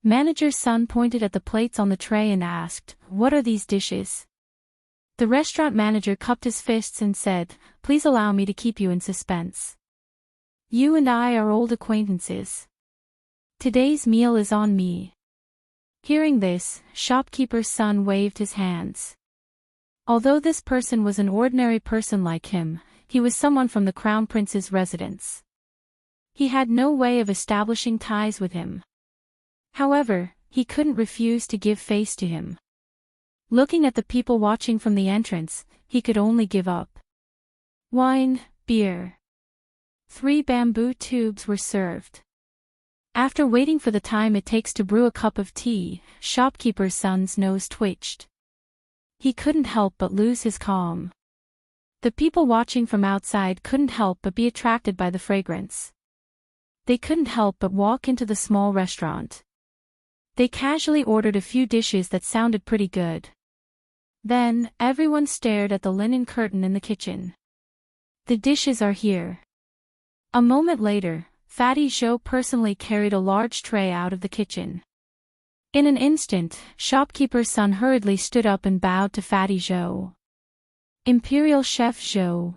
Manager's son pointed at the plates on the tray and asked, "What are these dishes?" The restaurant manager cupped his fists and said, "Please allow me to keep you in suspense. You and I are old acquaintances. Today's meal is on me." Hearing this, shopkeeper's son waved his hands. Although this person was an ordinary person like him, he was someone from the Crown Prince's residence. He had no way of establishing ties with him. However, he couldn't refuse to give face to him. Looking at the people watching from the entrance, he could only give up. Wine, beer. 3 bamboo tubes were served. After waiting for the time it takes to brew a cup of tea, shopkeeper's son's nose twitched. He couldn't help but lose his calm. The people watching from outside couldn't help but be attracted by the fragrance. They couldn't help but walk into the small restaurant. They casually ordered a few dishes that sounded pretty good. Then, everyone stared at the linen curtain in the kitchen. The dishes are here. A moment later, Fatty Joe personally carried a large tray out of the kitchen. In an instant, shopkeeper's son hurriedly stood up and bowed to Fatty Joe. "Imperial Chef Joe,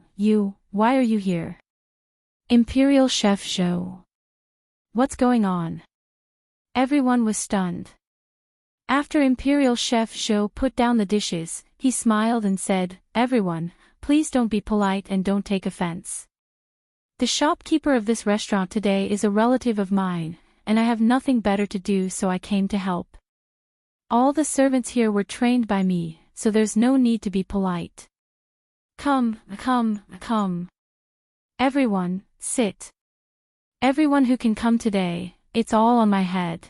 why are you here?" "Imperial Chef Joe. What's going on?" Everyone was stunned. After Imperial Chef Joe put down the dishes, he smiled and said, "Everyone, please don't be polite and don't take offense. The shopkeeper of this restaurant today is a relative of mine, and I have nothing better to do, so I came to help. All the servants here were trained by me, so there's no need to be polite. Come. Everyone, sit. Everyone who can come today, it's all on my head."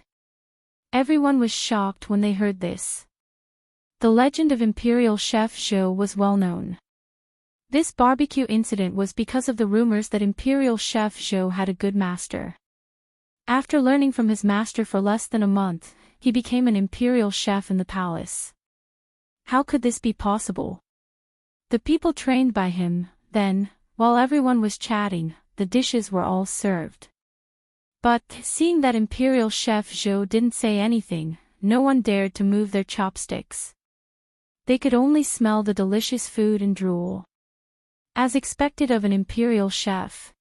Everyone was shocked when they heard this. The legend of Imperial Chef Joe was well known. This barbecue incident was because of the rumors that Imperial Chef Joe had a good master. After learning from his master for less than a month, he became an imperial chef in the palace. How could this be possible? The people trained by him, then, while everyone was chatting, the dishes were all served. But, seeing that Imperial Chef Joe didn't say anything, no one dared to move their chopsticks. They could only smell the delicious food and drool. As expected of an imperial chef,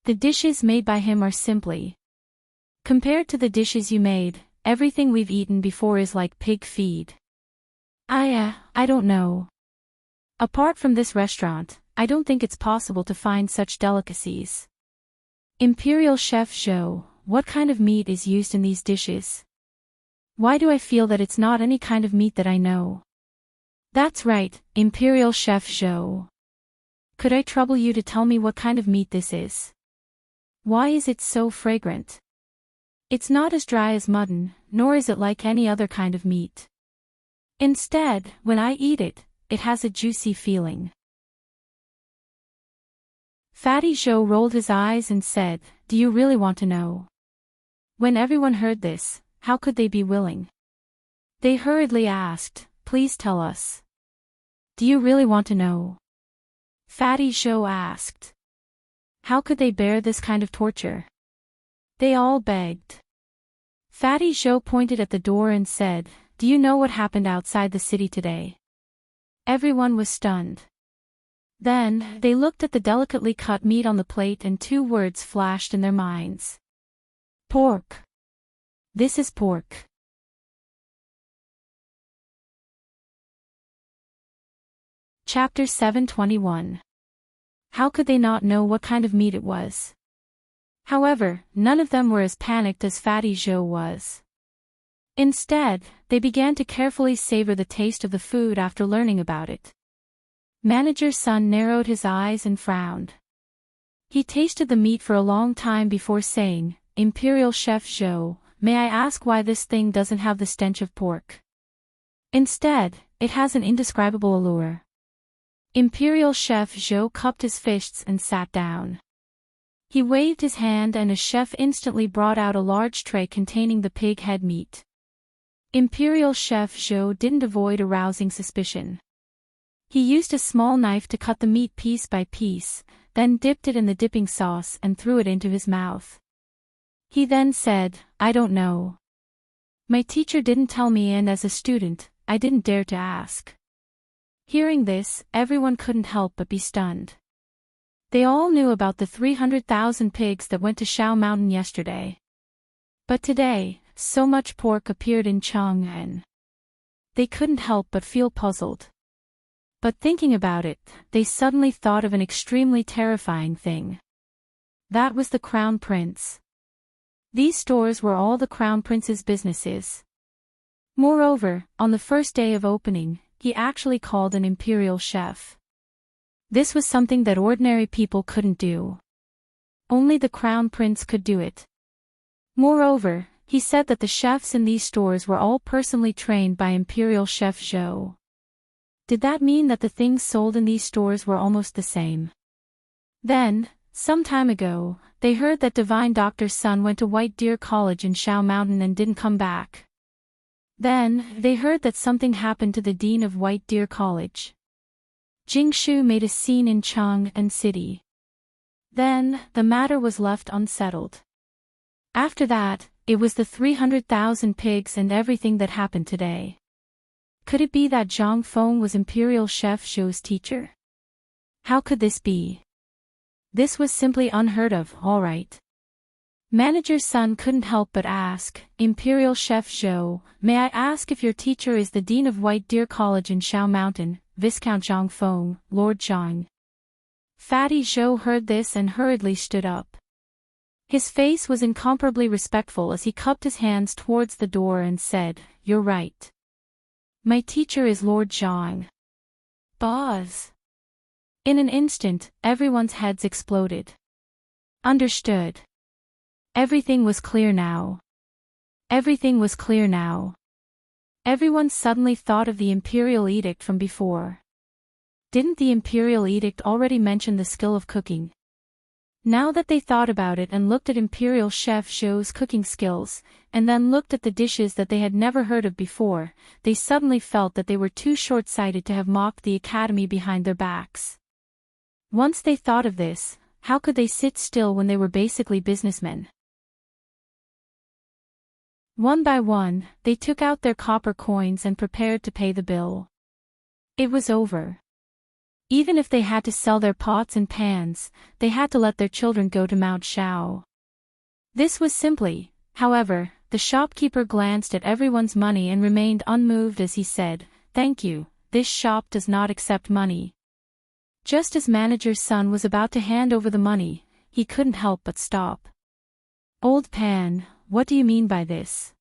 the dishes made by him are simply. Compared to the dishes you made, everything we've eaten before is like pig feed. I don't know. Apart from this restaurant, I don't think it's possible to find such delicacies. Imperial Chef Joe, what kind of meat is used in these dishes? Why do I feel that it's not any kind of meat that I know? That's right, Imperial Chef Joe. Could I trouble you to tell me what kind of meat this is? Why is it so fragrant? It's not as dry as mutton, nor is it like any other kind of meat. Instead, when I eat it, it has a juicy feeling. Fatty Joe rolled his eyes and said, "Do you really want to know?" When everyone heard this, how could they be willing? They hurriedly asked, "Please tell us. Do you really want to know?" Fatty Joe asked. How could they bear this kind of torture? They all begged. Fatty Joe pointed at the door and said, "Do you know what happened outside the city today?" Everyone was stunned. Then, they looked at the delicately cut meat on the plate and 2 words flashed in their minds. Pork. This is pork. Chapter 721. How could they not know what kind of meat it was? However, none of them were as panicked as Fatty Joe was. Instead, they began to carefully savor the taste of the food after learning about it. Manager's son narrowed his eyes and frowned. He tasted the meat for a long time before saying, "Imperial Chef Joe, may I ask why this thing doesn't have the stench of pork? Instead, it has an indescribable allure." Imperial Chef Joe cupped his fists and sat down. He waved his hand and a chef instantly brought out a large tray containing the pig head meat. Imperial Chef Joe didn't avoid arousing suspicion. He used a small knife to cut the meat piece by piece, then dipped it in the dipping sauce and threw it into his mouth. He then said, "I don't know. My teacher didn't tell me, and as a student, I didn't dare to ask." Hearing this, everyone couldn't help but be stunned. They all knew about the 300,000 pigs that went to Shao Mountain yesterday. But today, so much pork appeared in Chang'an. They couldn't help but feel puzzled. But thinking about it, they suddenly thought of an extremely terrifying thing. That was the Crown Prince. These stores were all the Crown Prince's businesses. Moreover, on the first day of opening, he actually called an imperial chef. This was something that ordinary people couldn't do. Only the Crown Prince could do it. Moreover, he said that the chefs in these stores were all personally trained by Imperial Chef Zhou. Did that mean that the things sold in these stores were almost the same? Then, some time ago, they heard that Divine Doctor's son went to White Deer College in Shao Mountain and didn't come back. Then, they heard that something happened to the dean of White Deer College. Jingshu made a scene in Chang'an City. Then, the matter was left unsettled. After that, it was the 300,000 pigs and everything that happened today. Could it be that Zhang Feng was Imperial Chef Zhou's teacher? How could this be? This was simply unheard of, alright. Manager's son couldn't help but ask, "Imperial Chef Zhou, may I ask if your teacher is the dean of White Deer College in Shao Mountain, Viscount Zhang Feng, Lord Zhang?" Fatty Zhou heard this and hurriedly stood up. His face was incomparably respectful as he cupped his hands towards the door and said, "You're right. My teacher is Lord Zhang." Buzz. In an instant, everyone's heads exploded. Understood. Everything was clear now. Everything was clear now. Everyone suddenly thought of the Imperial Edict from before. Didn't the Imperial Edict already mention the skill of cooking? Now that they thought about it and looked at Imperial Chef Zhou's cooking skills, and then looked at the dishes that they had never heard of before, they suddenly felt that they were too short-sighted to have mocked the academy behind their backs. Once they thought of this, how could they sit still when they were basically businessmen? One by one, they took out their copper coins and prepared to pay the bill. It was over. Even if they had to sell their pots and pans, they had to let their children go to Mount Shao. This was simply, however, the shopkeeper glanced at everyone's money and remained unmoved as he said, "Thank you, this shop does not accept money." Just as manager's son was about to hand over the money, he couldn't help but stop. "Old Pan, what do you mean by this?"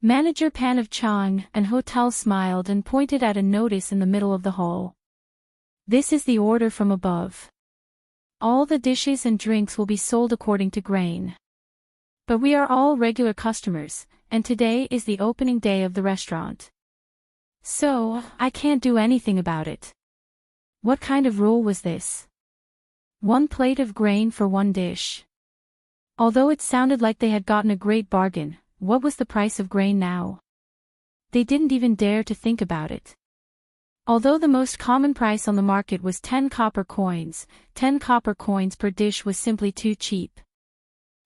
Manager Pan of Chang'an Hotel smiled and pointed at a notice in the middle of the hall. "This is the order from above. All the dishes and drinks will be sold according to grain. But we are all regular customers, and today is the opening day of the restaurant. So, I can't do anything about it." What kind of rule was this? 1 plate of grain for 1 dish. Although it sounded like they had gotten a great bargain, what was the price of grain now? They didn't even dare to think about it. Although the most common price on the market was 10 copper coins, 10 copper coins per dish was simply too cheap.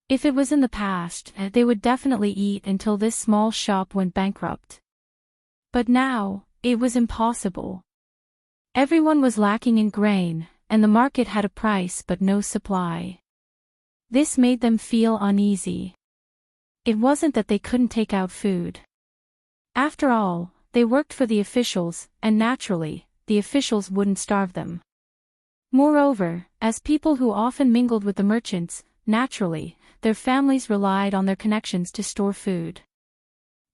If it was in the past, they would definitely eat until this small shop went bankrupt. But now, it was impossible. Everyone was lacking in grain, and the market had a price but no supply. This made them feel uneasy. It wasn't that they couldn't take out food. After all, they worked for the officials, and naturally, the officials wouldn't starve them. Moreover, as people who often mingled with the merchants, naturally, their families relied on their connections to store food.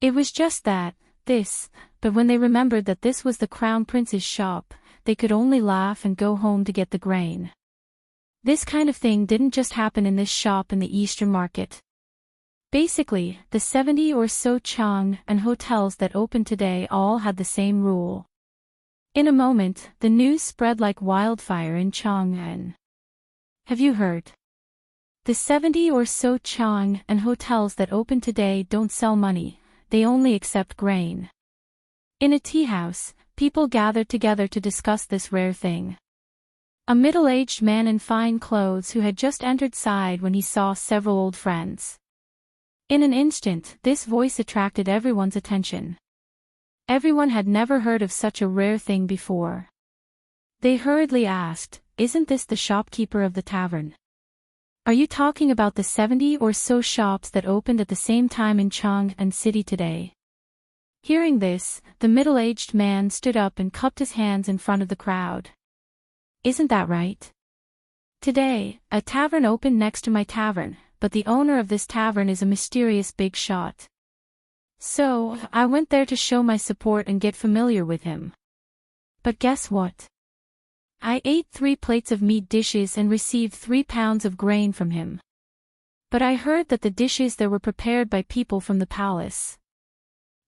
It was just that, but when they remembered that this was the Crown Prince's shop, they could only laugh and go home to get the grain. This kind of thing didn't just happen in this shop in the Eastern Market. Basically, the 70 or so Chang'an hotels that opened today all had the same rule. In a moment, the news spread like wildfire in Chang'an. "Have you heard? The 70 or so Chang'an hotels that opened today don't sell money, they only accept grain." In a tea house, people gathered together to discuss this rare thing. A middle-aged man in fine clothes who had just entered sighed when he saw several old friends. In an instant, this voice attracted everyone's attention. Everyone had never heard of such a rare thing before. They hurriedly asked, "Isn't this the shopkeeper of the tavern? Are you talking about the 70 or so shops that opened at the same time in Chang and City today?" Hearing this, the middle-aged man stood up and cupped his hands in front of the crowd. "Isn't that right? Today, a tavern opened next to my tavern, but the owner of this tavern is a mysterious big shot. So, I went there to show my support and get familiar with him. But guess what? I ate 3 plates of meat dishes and received 3 pounds of grain from him. But I heard that the dishes there were prepared by people from the palace."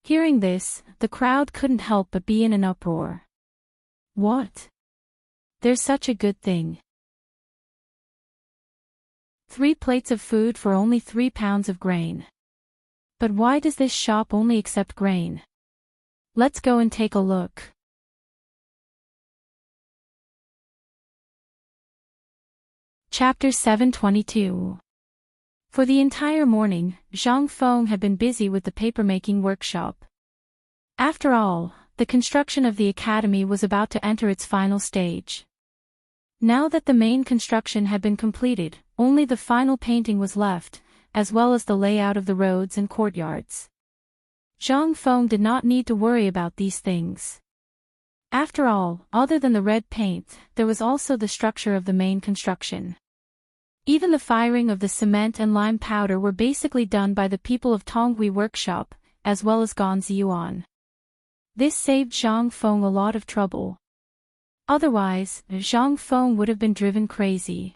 Hearing this, the crowd couldn't help but be in an uproar. What? There's such a good thing. 3 plates of food for only 3 pounds of grain. But why does this shop only accept grain? Let's go and take a look. Chapter 722. For the entire morning, Zhang Feng had been busy with the papermaking workshop. After all, the construction of the academy was about to enter its final stage. Now that the main construction had been completed, only the final painting was left, as well as the layout of the roads and courtyards. Zhang Feng did not need to worry about these things. After all, other than the red paint, there was also the structure of the main construction. Even the firing of the cement and lime powder were basically done by the people of Tonghui Workshop, as well as Ganziyuan. This saved Zhang Feng a lot of trouble. Otherwise, Zhang Feng would have been driven crazy.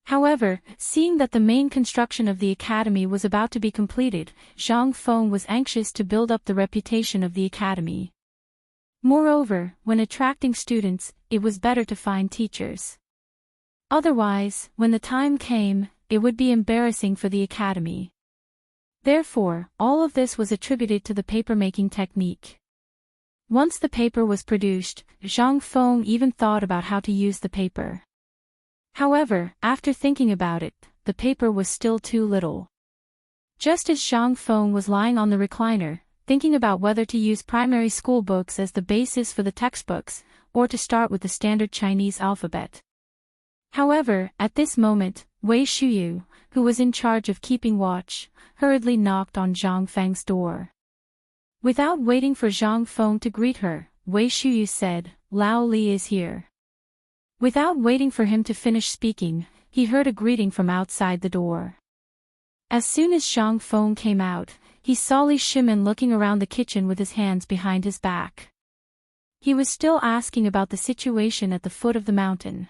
However, seeing that the main construction of the academy was about to be completed, Zhang Feng was anxious to build up the reputation of the academy. Moreover, when attracting students, it was better to find teachers. Otherwise, when the time came, it would be embarrassing for the academy. Therefore, all of this was attributed to the papermaking technique. Once the paper was produced, Zhang Feng even thought about how to use the paper. However, after thinking about it, the paper was still too little. Just as Zhang Feng was lying on the recliner, thinking about whether to use primary school books as the basis for the textbooks, or to start with the standard Chinese alphabet. However, at this moment, Wei Shuyu, who was in charge of keeping watch, hurriedly knocked on Zhang Feng's door. Without waiting for Zhang Feng to greet her, Wei Shuyu said, "Lao Li is here." Without waiting for him to finish speaking, he heard a greeting from outside the door. As soon as Zhang Feng came out, he saw Li Shimin looking around the kitchen with his hands behind his back. He was still asking about the situation at the foot of the mountain.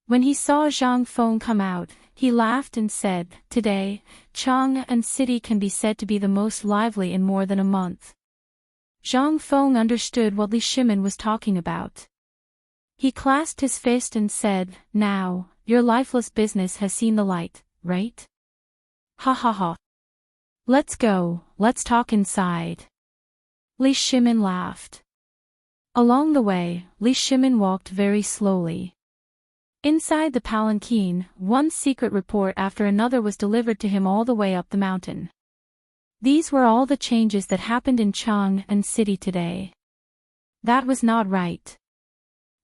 When he saw Zhang Feng come out, he laughed and said, "Today, Chang and City can be said to be the most lively in more than a month." Zhang Feng understood what Li Shimin was talking about. He clasped his fist and said, "Now, your lifeless business has seen the light, right? Ha ha ha. Let's go, let's talk inside." Li Shimin laughed. Along the way, Li Shimin walked very slowly. Inside the palanquin, one secret report after another was delivered to him all the way up the mountain. These were all the changes that happened in Chang and City today. That was not right.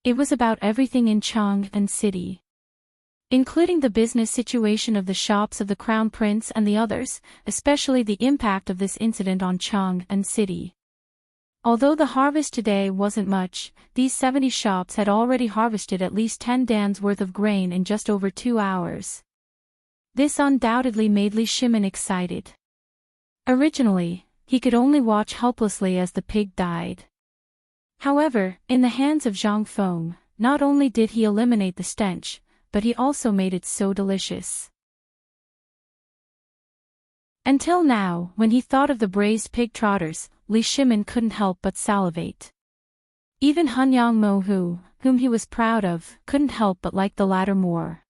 It was about everything in Chang and City, including the business situation of the shops of the Crown Prince and the others, especially the impact of this incident on Chang and City. Although the harvest today wasn't much, these 70 shops had already harvested at least 10 dans worth of grain in just over 2 hours. This undoubtedly made Li Shimin excited. Originally, he could only watch helplessly as the pig died. However, in the hands of Zhang Feng, not only did he eliminate the stench, but he also made it so delicious. Until now, when he thought of the braised pig trotters, Li Shimin couldn't help but salivate. Even Hunyang Mo whom he was proud of, couldn't help but like the latter more.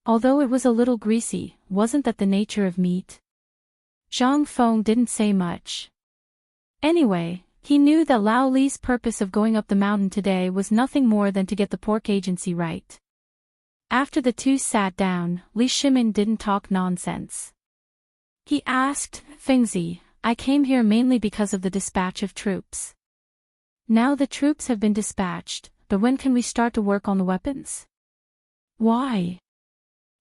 Although it was a little greasy, wasn't that the nature of meat? Zhang Feng didn't say much. Anyway, He knew that Lao Li's purpose of going up the mountain today was nothing more than to get the pork agency right. After the two sat down, Li Shimin didn't talk nonsense. He asked, Fengzi, I came here mainly because of the dispatch of troops. Now the troops have been dispatched, but when can we start to work on the weapons? Why?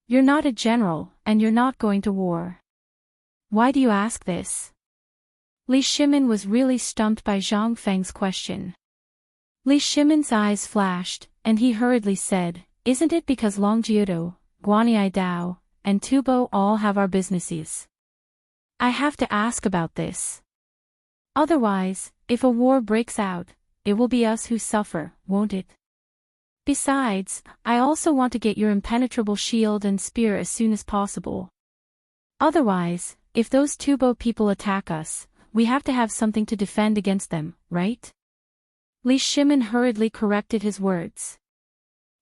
You're not a general, and you're not going to war. Why do you ask this? Li Shimin was really stumped by Zhang Feng's question. Li Shimin's eyes flashed, and he hurriedly said, Isn't it because Longjiudo, Guanyi Dao, and Tubo all have our businesses? I have to ask about this. Otherwise, if a war breaks out, it will be us who suffer, won't it? Besides, I also want to get your impenetrable shield and spear as soon as possible. Otherwise, if those Tubo people attack us, we have to have something to defend against them, right? Li Shimin hurriedly corrected his words.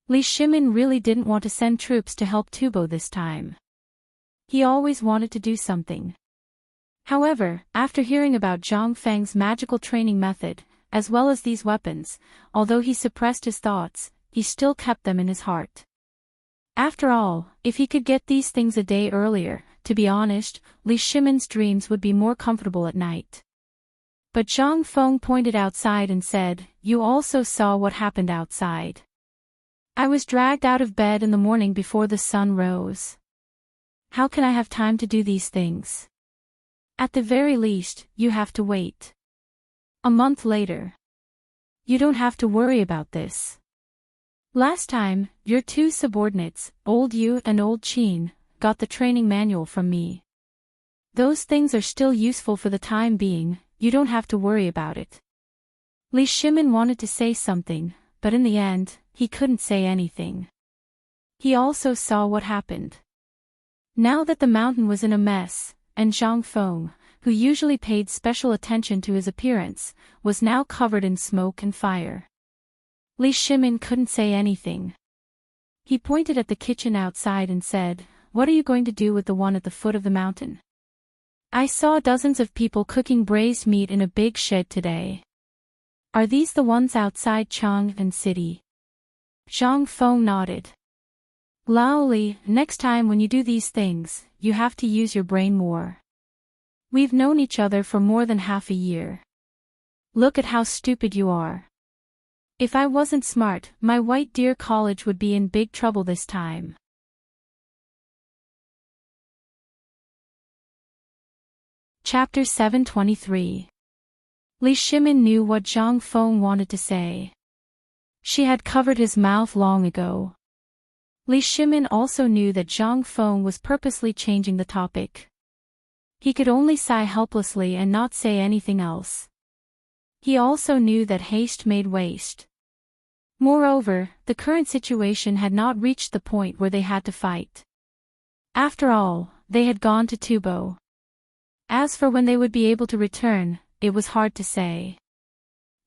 Li Shimin really didn't want to send troops to help Tubo this time. He always wanted to do something. However, after hearing about Zhang Feng's magical training method, as well as these weapons, although he suppressed his thoughts, he still kept them in his heart. After all, if he could get these things a day earlier, to be honest, Li Shimin's dreams would be more comfortable at night. But Zhang Feng pointed outside and said, You also saw what happened outside. I was dragged out of bed in the morning before the sun rose. How can I have time to do these things? At the very least, you have to wait. A month later. You don't have to worry about this. Last time, your two subordinates, Old Yu and Old Qin, got the training manual from me. Those things are still useful for the time being, you don't have to worry about it. Li Shimin wanted to say something, but in the end, he couldn't say anything. He also saw what happened. Now that the mountain was in a mess, and Zhang Feng, who usually paid special attention to his appearance, was now covered in smoke and fire. Li Shimin couldn't say anything. He pointed at the kitchen outside and said, What are you going to do with the one at the foot of the mountain? I saw dozens of people cooking braised meat in a big shed today. Are these the ones outside Chang'an City? Zhang Feng nodded. Lao Li, next time when you do these things, you have to use your brain more. We've known each other for more than half a year. Look at how stupid you are. If I wasn't smart, my White Deer College would be in big trouble this time. Chapter 723. Li Shimin knew what Zhang Feng wanted to say. She had covered his mouth long ago. Li Shimin also knew that Zhang Feng was purposely changing the topic. He could only sigh helplessly and not say anything else. He also knew that haste made waste. Moreover, the current situation had not reached the point where they had to fight. After all, they had gone to Tubo. As for when they would be able to return, it was hard to say.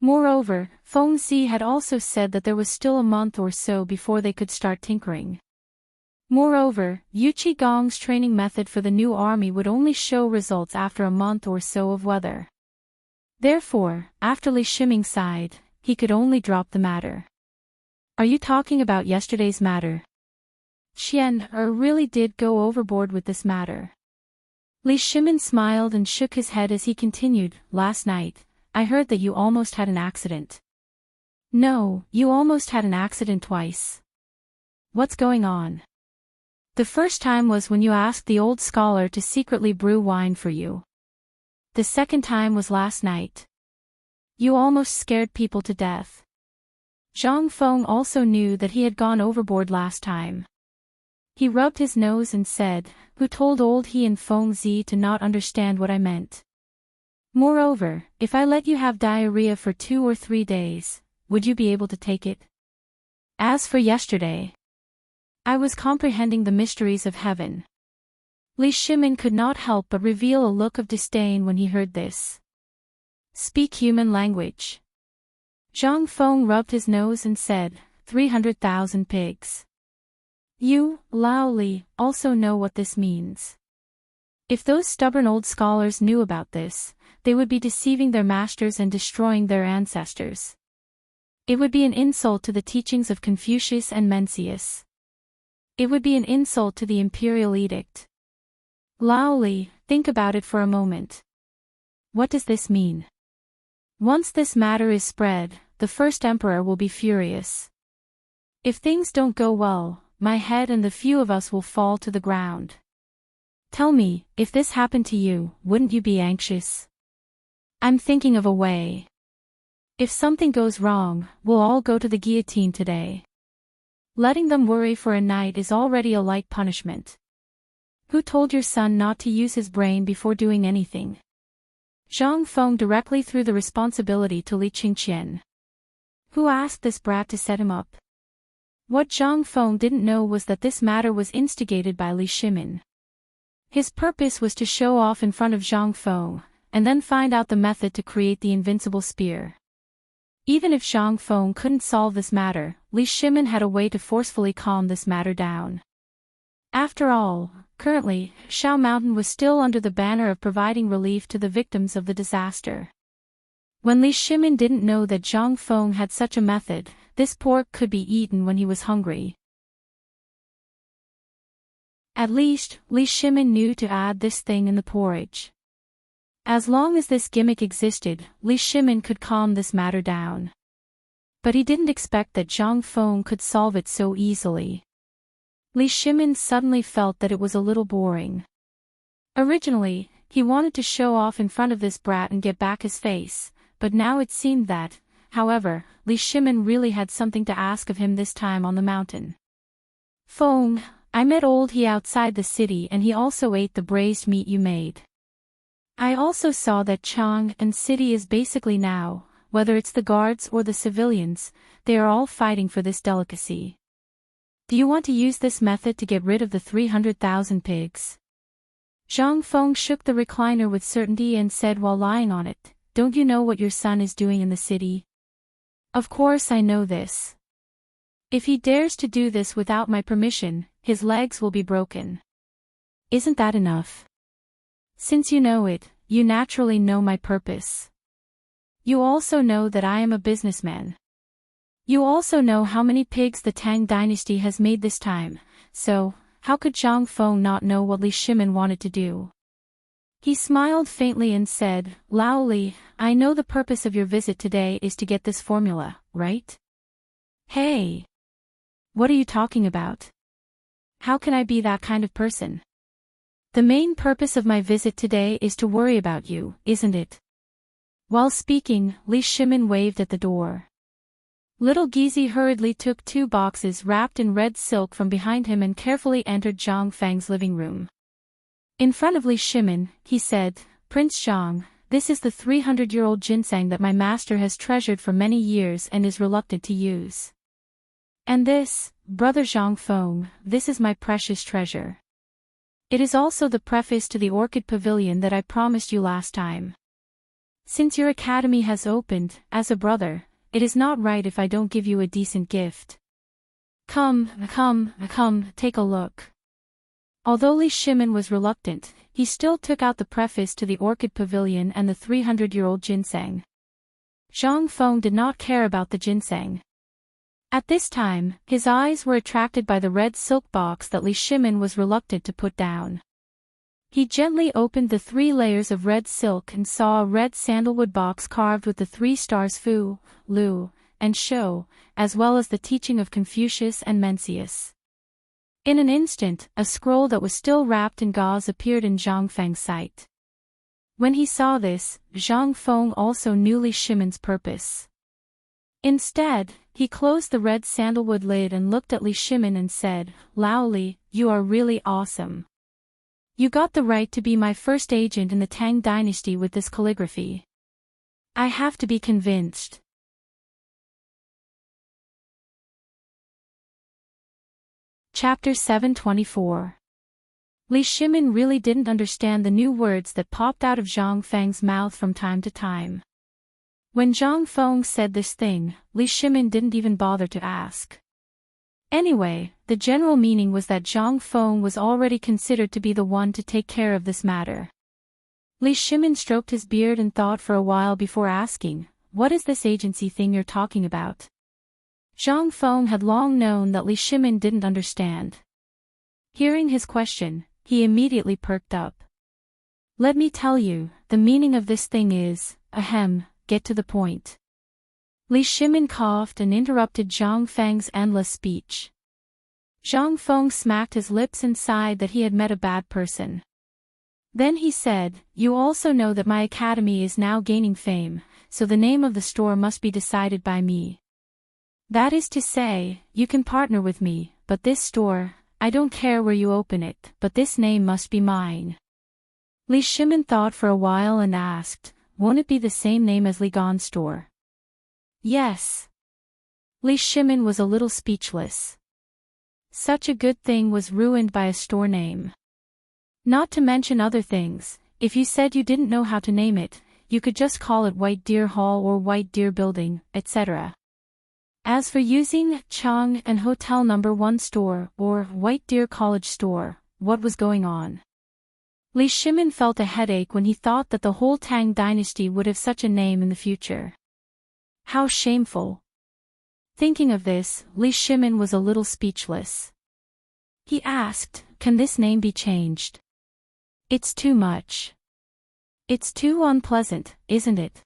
Moreover, Feng Zi had also said that there was still a month or so before they could start tinkering. Moreover, Yu Qigong's training method for the new army would only show results after a month or so of weather. Therefore, after Li Shimin sighed, he could only drop the matter. Are you talking about yesterday's matter? Qian really did go overboard with this matter. Li Shimin smiled and shook his head as he continued, Last night, I heard that you almost had an accident. No, you almost had an accident twice. What's going on? The first time was when you asked the old scholar to secretly brew wine for you. The second time was last night. You almost scared people to death. Zhang Feng also knew that he had gone overboard last time. He rubbed his nose and said, Who told old he and Feng Zi to not understand what I meant? Moreover, if I let you have diarrhea for 2 or 3 days, would you be able to take it? As for yesterday, I was comprehending the mysteries of heaven. Li Shimin could not help but reveal a look of disdain when he heard this. Speak human language. Zhang Feng rubbed his nose and said, 300,000 pigs. You, Lao Li, also know what this means. If those stubborn old scholars knew about this, they would be deceiving their masters and destroying their ancestors. It would be an insult to the teachings of Confucius and Mencius. It would be an insult to the imperial edict. Lao Li, think about it for a moment. What does this mean? Once this matter is spread, the first emperor will be furious. If things don't go well, my head and the few of us will fall to the ground. Tell me, if this happened to you, wouldn't you be anxious? I'm thinking of a way. If something goes wrong, we'll all go to the guillotine today. Letting them worry for a night is already a light punishment. Who told your son not to use his brain before doing anything? Zhang Feng directly threw the responsibility to Li Qingqian. Who asked this brat to set him up? What Zhang Feng didn't know was that this matter was instigated by Li Shimin. His purpose was to show off in front of Zhang Feng, and then find out the method to create the invincible spear. Even if Zhang Feng couldn't solve this matter, Li Shimin had a way to forcefully calm this matter down. After all, currently, Shao Mountain was still under the banner of providing relief to the victims of the disaster. When Li Shimin didn't know that Zhang Feng had such a method, this pork could be eaten when he was hungry. At least, Li Shimin knew to add this thing in the porridge. As long as this gimmick existed, Li Shimin could calm this matter down. But he didn't expect that Zhang Feng could solve it so easily. Li Shimin suddenly felt that it was a little boring. Originally, he wanted to show off in front of this brat and get back his face, but now it seemed that, however, Li Shimin really had something to ask of him this time on the mountain. Feng, I met old he outside the city and he also ate the braised meat you made. I also saw that Chang and city is basically now, whether it's the guards or the civilians, they are all fighting for this delicacy. Do you want to use this method to get rid of the 300,000 pigs? Zhang Feng shook the recliner with certainty and said while lying on it, don't you know what your son is doing in the city? Of course I know this. If he dares to do this without my permission, his legs will be broken. Isn't that enough? Since you know it, you naturally know my purpose. You also know that I am a businessman. You also know how many pigs the Tang Dynasty has made this time, so, how could Zhang Feng not know what Li Shimin wanted to do? He smiled faintly and said, Lao Li, I know the purpose of your visit today is to get this formula, right? Hey! What are you talking about? How can I be that kind of person? The main purpose of my visit today is to worry about you, isn't it? While speaking, Li Shimin waved at the door. Little Gizi hurriedly took 2 boxes wrapped in red silk from behind him and carefully entered Zhang Feng's living room. In front of Li Shimin, he said, Prince Zhang, this is the 300-year-old ginseng that my master has treasured for many years and is reluctant to use. And this, brother Zhang Feng, this is my precious treasure. It is also the preface to the orchid pavilion that I promised you last time. Since your academy has opened, as a brother, it is not right if I don't give you a decent gift. Come, take a look. Although Li Shimin was reluctant, he still took out the preface to the orchid pavilion and the 300-year-old ginseng. Zhang Feng did not care about the ginseng. At this time, his eyes were attracted by the red silk box that Li Shimin was reluctant to put down. He gently opened the 3 layers of red silk and saw a red sandalwood box carved with the 3 stars Fu, Lu, and Shou, as well as the teaching of Confucius and Mencius. In an instant, a scroll that was still wrapped in gauze appeared in Zhang Feng's sight. When he saw this, Zhang Feng also knew Li Shimin's purpose. Instead, he closed the red sandalwood lid and looked at Li Shimin and said, Lao Li, you are really awesome. You got the right to be my first agent in the Tang Dynasty with this calligraphy. I have to be convinced. Chapter 724. Li Shimin really didn't understand the new words that popped out of Zhang Feng's mouth from time to time. When Zhang Feng said this thing, Li Shimin didn't even bother to ask. Anyway, the general meaning was that Zhang Feng was already considered to be the one to take care of this matter. Li Shimin stroked his beard and thought for a while before asking, "What is this agency thing you're talking about?" Zhang Feng had long known that Li Shimin didn't understand. Hearing his question, he immediately perked up. "Let me tell you, the meaning of this thing is, get to the point." Li Shimin coughed and interrupted Zhang Feng's endless speech. Zhang Feng smacked his lips and sighed that he had met a bad person. Then he said, "You also know that my academy is now gaining fame, so the name of the store must be decided by me. That is to say, you can partner with me, but this store, I don't care where you open it, but this name must be mine." Li Shimin thought for a while and asked, "Won't it be the same name as Li Gan's store?" "Yes." Li Shimin was a little speechless. Such a good thing was ruined by a store name. Not to mention other things, if you said you didn't know how to name it, you could just call it White Deer Hall or White Deer Building, etc. As for using Chang and Hotel Number 1 Store or White Deer College Store, what was going on? Li Shimin felt a headache when he thought that the whole Tang dynasty would have such a name in the future. How shameful. Thinking of this, Li Shimin was a little speechless. He asked, "Can this name be changed?" "It's too much. It's too unpleasant, isn't it?"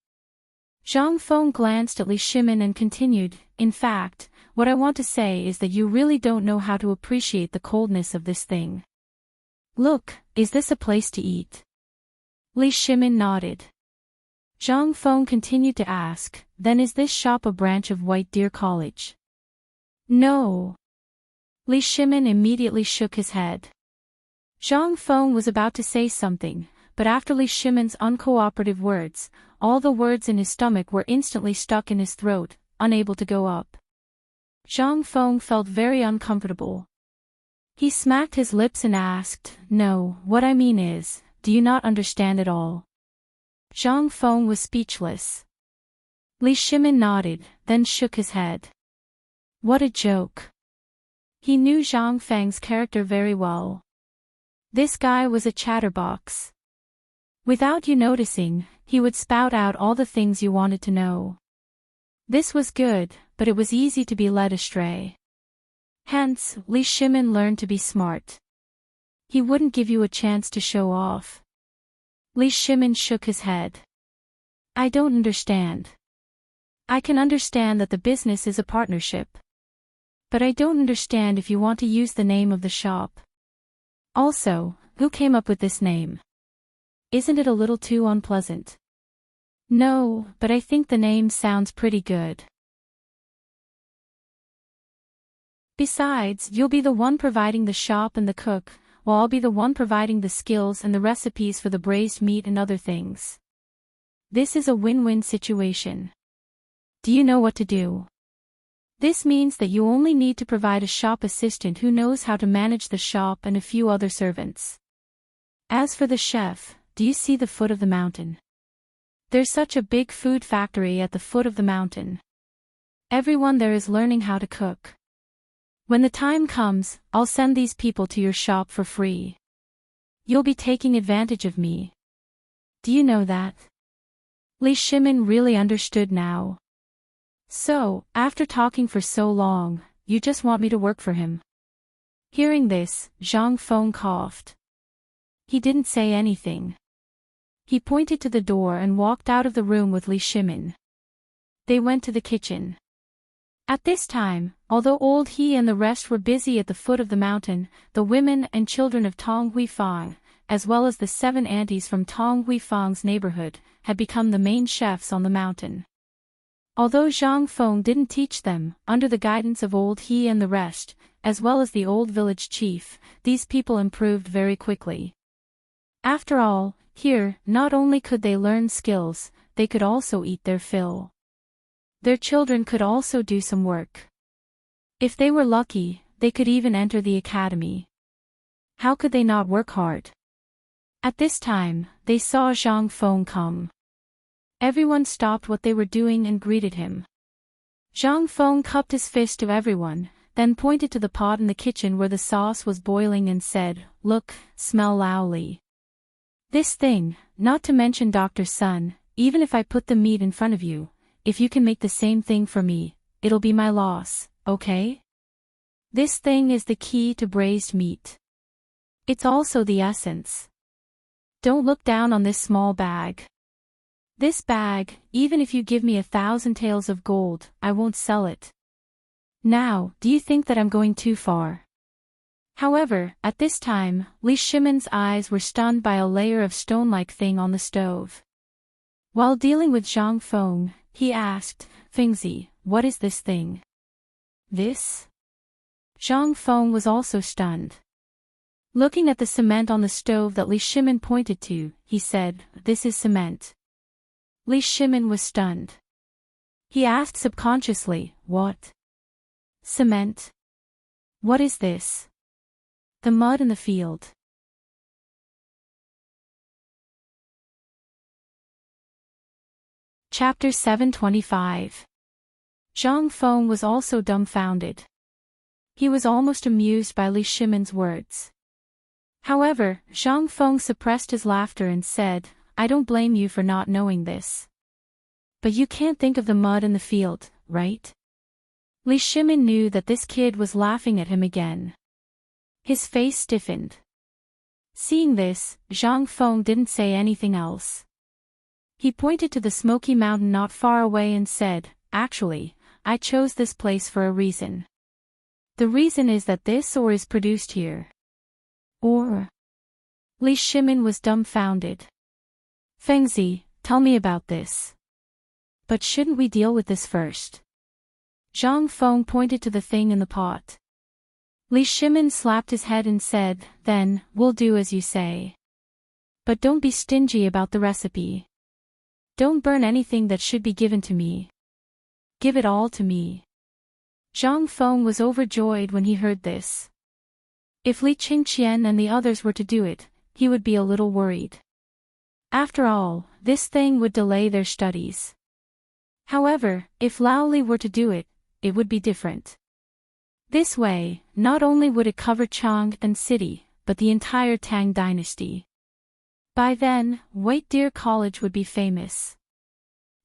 Zhang Feng glanced at Li Shimin and continued, "In fact, what I want to say is that you really don't know how to appreciate the coldness of this thing. Look, is this a place to eat?" Li Shimin nodded. Zhang Feng continued to ask, "Then is this shop a branch of White Deer College?" "No." Li Shimin immediately shook his head. Zhang Feng was about to say something, but after Li Shimin's uncooperative words, all the words in his stomach were instantly stuck in his throat, unable to go up. Zhang Feng felt very uncomfortable. He smacked his lips and asked, "No, what I mean is, do you not understand at all?" Zhang Feng was speechless. Li Shimin nodded, then shook his head. What a joke. He knew Zhang Feng's character very well. This guy was a chatterbox. Without you noticing, he would spout out all the things you wanted to know. This was good, but it was easy to be led astray. Hence, Li Shimin learned to be smart. He wouldn't give you a chance to show off. Li Shimin shook his head. I don't understand. I can understand that the business is a partnership. But I don't understand if you want to use the name of the shop. Also, who came up with this name? Isn't it a little too unpleasant? No, but I think the name sounds pretty good. Besides, you'll be the one providing the shop and the cook, while I'll be the one providing the skills and the recipes for the braised meat and other things. This is a win-win situation. Do you know what to do? This means that you only need to provide a shop assistant who knows how to manage the shop and a few other servants. As for the chef, do you see the foot of the mountain? There's such a big food factory at the foot of the mountain. Everyone there is learning how to cook. When the time comes, I'll send these people to your shop for free. You'll be taking advantage of me. Do you know that? Li Shimin really understood now. So, after talking for so long, you just want me to work for him. Hearing this, Zhang Feng coughed. He didn't say anything. He pointed to the door and walked out of the room with Li Shimin. They went to the kitchen. At this time, although old He and the rest were busy at the foot of the mountain, the women and children of Tong Huifang, as well as the 7 aunties from Tong Huifang's neighborhood, had become the main chefs on the mountain. Although Zhang Feng didn't teach them, under the guidance of old He and the rest, as well as the old village chief, these people improved very quickly. After all, here, not only could they learn skills, they could also eat their fill. Their children could also do some work. If they were lucky, they could even enter the academy. How could they not work hard? At this time, they saw Zhang Feng come. Everyone stopped what they were doing and greeted him. Zhang Feng cupped his fist to everyone, then pointed to the pot in the kitchen where the sauce was boiling and said, "Look, smell loudly. This thing, not to mention Dr. Sun, even if I put the meat in front of you, if you can make the same thing for me, it'll be my loss, okay? This thing is the key to braised meat. It's also the essence. Don't look down on this small bag. This bag, even if you give me 1,000 taels of gold, I won't sell it. Now, do you think that I'm going too far?" However, at this time, Li Shimon's eyes were stunned by a layer of stone-like thing on the stove. While dealing with Zhang Feng, he asked, "Fengzi, what is this thing?" "This?" Zhang Feng was also stunned. Looking at the cement on the stove that Li Shimon pointed to, he said, "This is cement." Li Shimon was stunned. He asked subconsciously, "What? Cement? What is this?" "The mud in the field." Chapter 725. Zhang Feng was also dumbfounded. He was almost amused by Li Shimon's words. However, Zhang Feng suppressed his laughter and said, "I don't blame you for not knowing this. But you can't think of the mud in the field, right?" Li Shimon knew that this kid was laughing at him again. His face stiffened. Seeing this, Zhang Feng didn't say anything else. He pointed to the smoky mountain not far away and said, "Actually, I chose this place for a reason. The reason is that this ore is produced here." "Ore?" Li Shimon was dumbfounded. "Fengzi, tell me about this." "But shouldn't we deal with this first?" Zhang Feng pointed to the thing in the pot. Li Shimon slapped his head and said, "Then, we'll do as you say. But don't be stingy about the recipe. Don't burn anything that should be given to me. Give it all to me." Zhang Feng was overjoyed when he heard this. If Li Qingqian and the others were to do it, he would be a little worried. After all, this thing would delay their studies. However, if Lao Li were to do it, it would be different. This way, not only would it cover Chang'an City, but the entire Tang Dynasty. By then, White Deer College would be famous.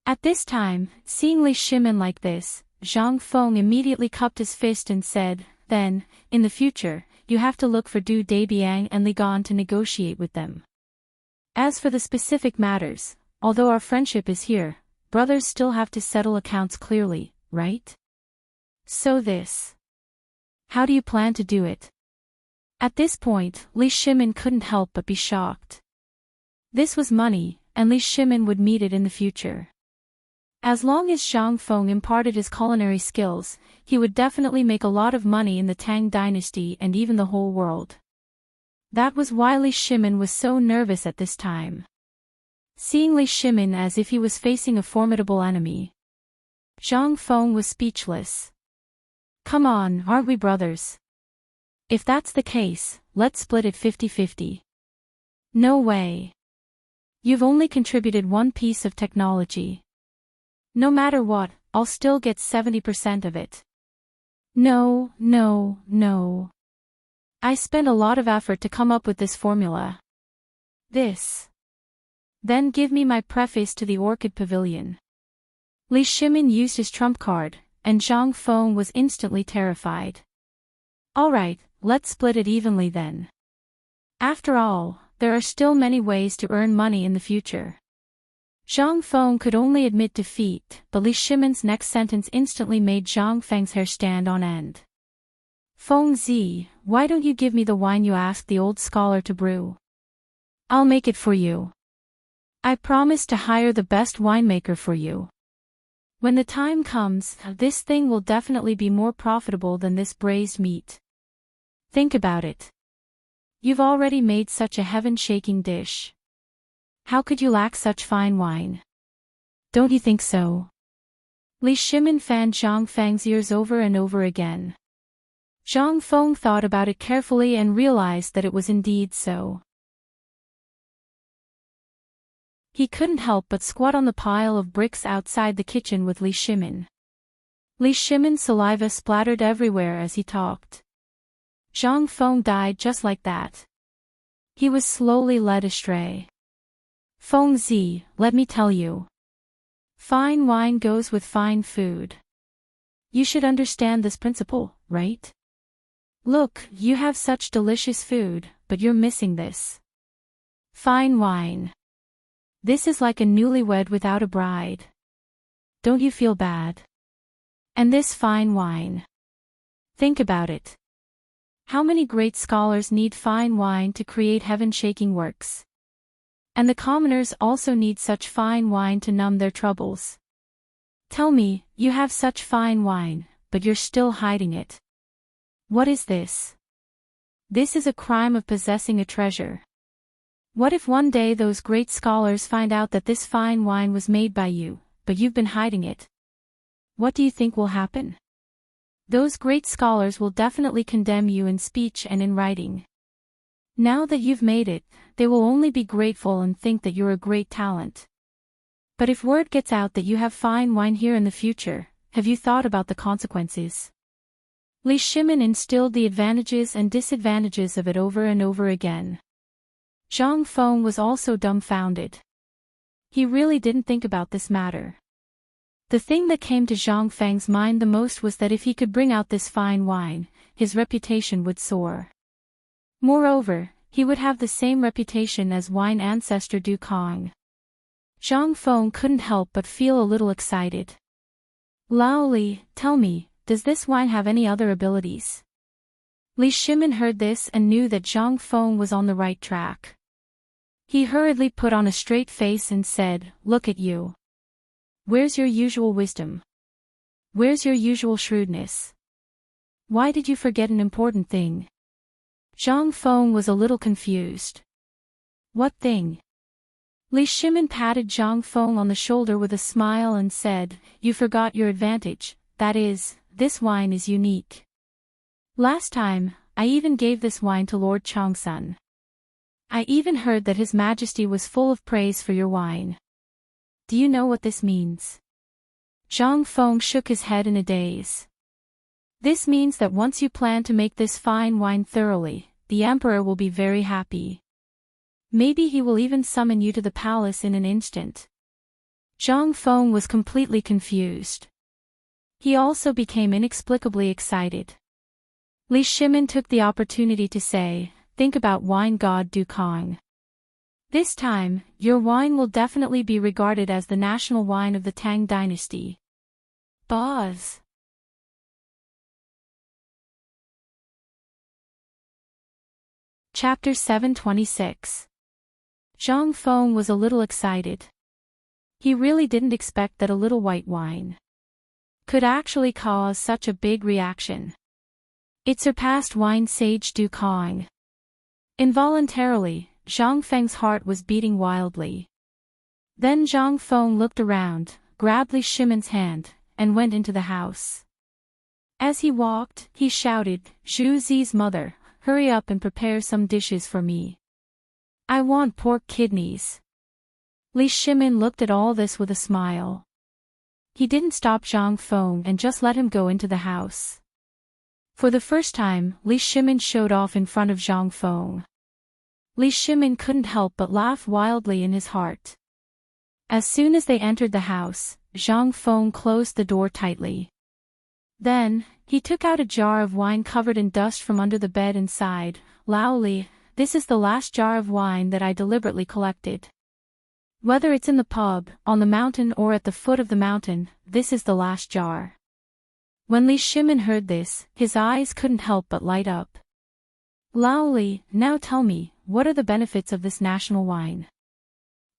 At this time, seeing Li Shimon like this, Zhang Feng immediately cupped his fist and said, "Then, in the future, you have to look for Du Dabiang and Li Gan to negotiate with them. As for the specific matters, although our friendship is here, brothers still have to settle accounts clearly, right? So this. How do you plan to do it?" At this point, Li Shimon couldn't help but be shocked. This was money, and Li Shimon would meet it in the future. As long as Zhang Feng imparted his culinary skills, he would definitely make a lot of money in the Tang Dynasty and even the whole world. That was why Li Shimon was so nervous at this time. Seeing Li Shimon as if he was facing a formidable enemy, Zhang Feng was speechless. "Come on, aren't we brothers? If that's the case, let's split it 50-50. "No way. You've only contributed one piece of technology. No matter what, I'll still get 70% of it." "No, no, no. I spent a lot of effort to come up with this formula. This. Then give me my preface to the Orchid Pavilion." Li Shimon used his trump card, and Zhang Feng was instantly terrified. "Alright, let's split it evenly then. After all, there are still many ways to earn money in the future." Zhang Feng could only admit defeat, but Li Shimon's next sentence instantly made Zhang Feng's hair stand on end. "Feng Zi, why don't you give me the wine you asked the old scholar to brew? I'll make it for you. I promise to hire the best winemaker for you. When the time comes, this thing will definitely be more profitable than this braised meat. Think about it. You've already made such a heaven-shaking dish. How could you lack such fine wine? Don't you think so?" Li Shimon fanned Zhang Feng's ears over and over again. Zhang Feng thought about it carefully and realized that it was indeed so. He couldn't help but squat on the pile of bricks outside the kitchen with Li Shimon. Li Shimon's saliva splattered everywhere as he talked. Zhang Feng died just like that. He was slowly led astray. Feng Zi, let me tell you. Fine wine goes with fine food. You should understand this principle, right? Look, you have such delicious food, but you're missing this. Fine wine. This is like a newlywed without a bride. Don't you feel bad? And this fine wine. Think about it. How many great scholars need fine wine to create heaven-shaking works? And the commoners also need such fine wine to numb their troubles. Tell me, you have such fine wine, but you're still hiding it. What is this? This is a crime of possessing a treasure. What if one day those great scholars find out that this fine wine was made by you, but you've been hiding it? What do you think will happen? Those great scholars will definitely condemn you in speech and in writing. Now that you've made it, they will only be grateful and think that you're a great talent. But if word gets out that you have fine wine here in the future, have you thought about the consequences? Li Shimon instilled the advantages and disadvantages of it over and over again. Zhang Feng was also dumbfounded. He really didn't think about this matter. The thing that came to Zhang Feng's mind the most was that if he could bring out this fine wine, his reputation would soar. Moreover, he would have the same reputation as wine ancestor Du Kong. Zhang Feng couldn't help but feel a little excited. Lao Li, tell me, does this wine have any other abilities? Li Shimon heard this and knew that Zhang Feng was on the right track. He hurriedly put on a straight face and said, "Look at you. Where's your usual wisdom? Where's your usual shrewdness? Why did you forget an important thing?" Zhang Feng was a little confused. What thing? Li Shimon patted Zhang Feng on the shoulder with a smile and said, "You forgot your advantage, that is, this wine is unique. Last time, I even gave this wine to Lord Changsun. I even heard that His Majesty was full of praise for your wine. Do you know what this means?" Zhang Feng shook his head in a daze. "This means that once you plan to make this fine wine thoroughly, the emperor will be very happy. Maybe he will even summon you to the palace in an instant." Zhang Feng was completely confused. He also became inexplicably excited. Li Shimon took the opportunity to say, "Think about wine god Du Kong. This time, your wine will definitely be regarded as the national wine of the Tang Dynasty." Pause. Chapter 726. Zhang Feng was a little excited. He really didn't expect that a little white wine could actually cause such a big reaction. It surpassed wine sage Du Kong. Involuntarily, Zhang Feng's heart was beating wildly. Then Zhang Feng looked around, grabbed Li Shimon's hand, and went into the house. As he walked, he shouted, "Zhu Zi's mother, hurry up and prepare some dishes for me. I want pork kidneys." Li Shimon looked at all this with a smile. He didn't stop Zhang Feng and just let him go into the house. For the first time, Li Shimon showed off in front of Zhang Feng. Li Shimon couldn't help but laugh wildly in his heart. As soon as they entered the house, Zhang Feng closed the door tightly. Then, he took out a jar of wine covered in dust from under the bed and sighed, "Lao Li, this is the last jar of wine that I deliberately collected. Whether it's in the pub, on the mountain or at the foot of the mountain, this is the last jar." When Li Shimon heard this, his eyes couldn't help but light up. "Lao Li, now tell me, what are the benefits of this national wine?"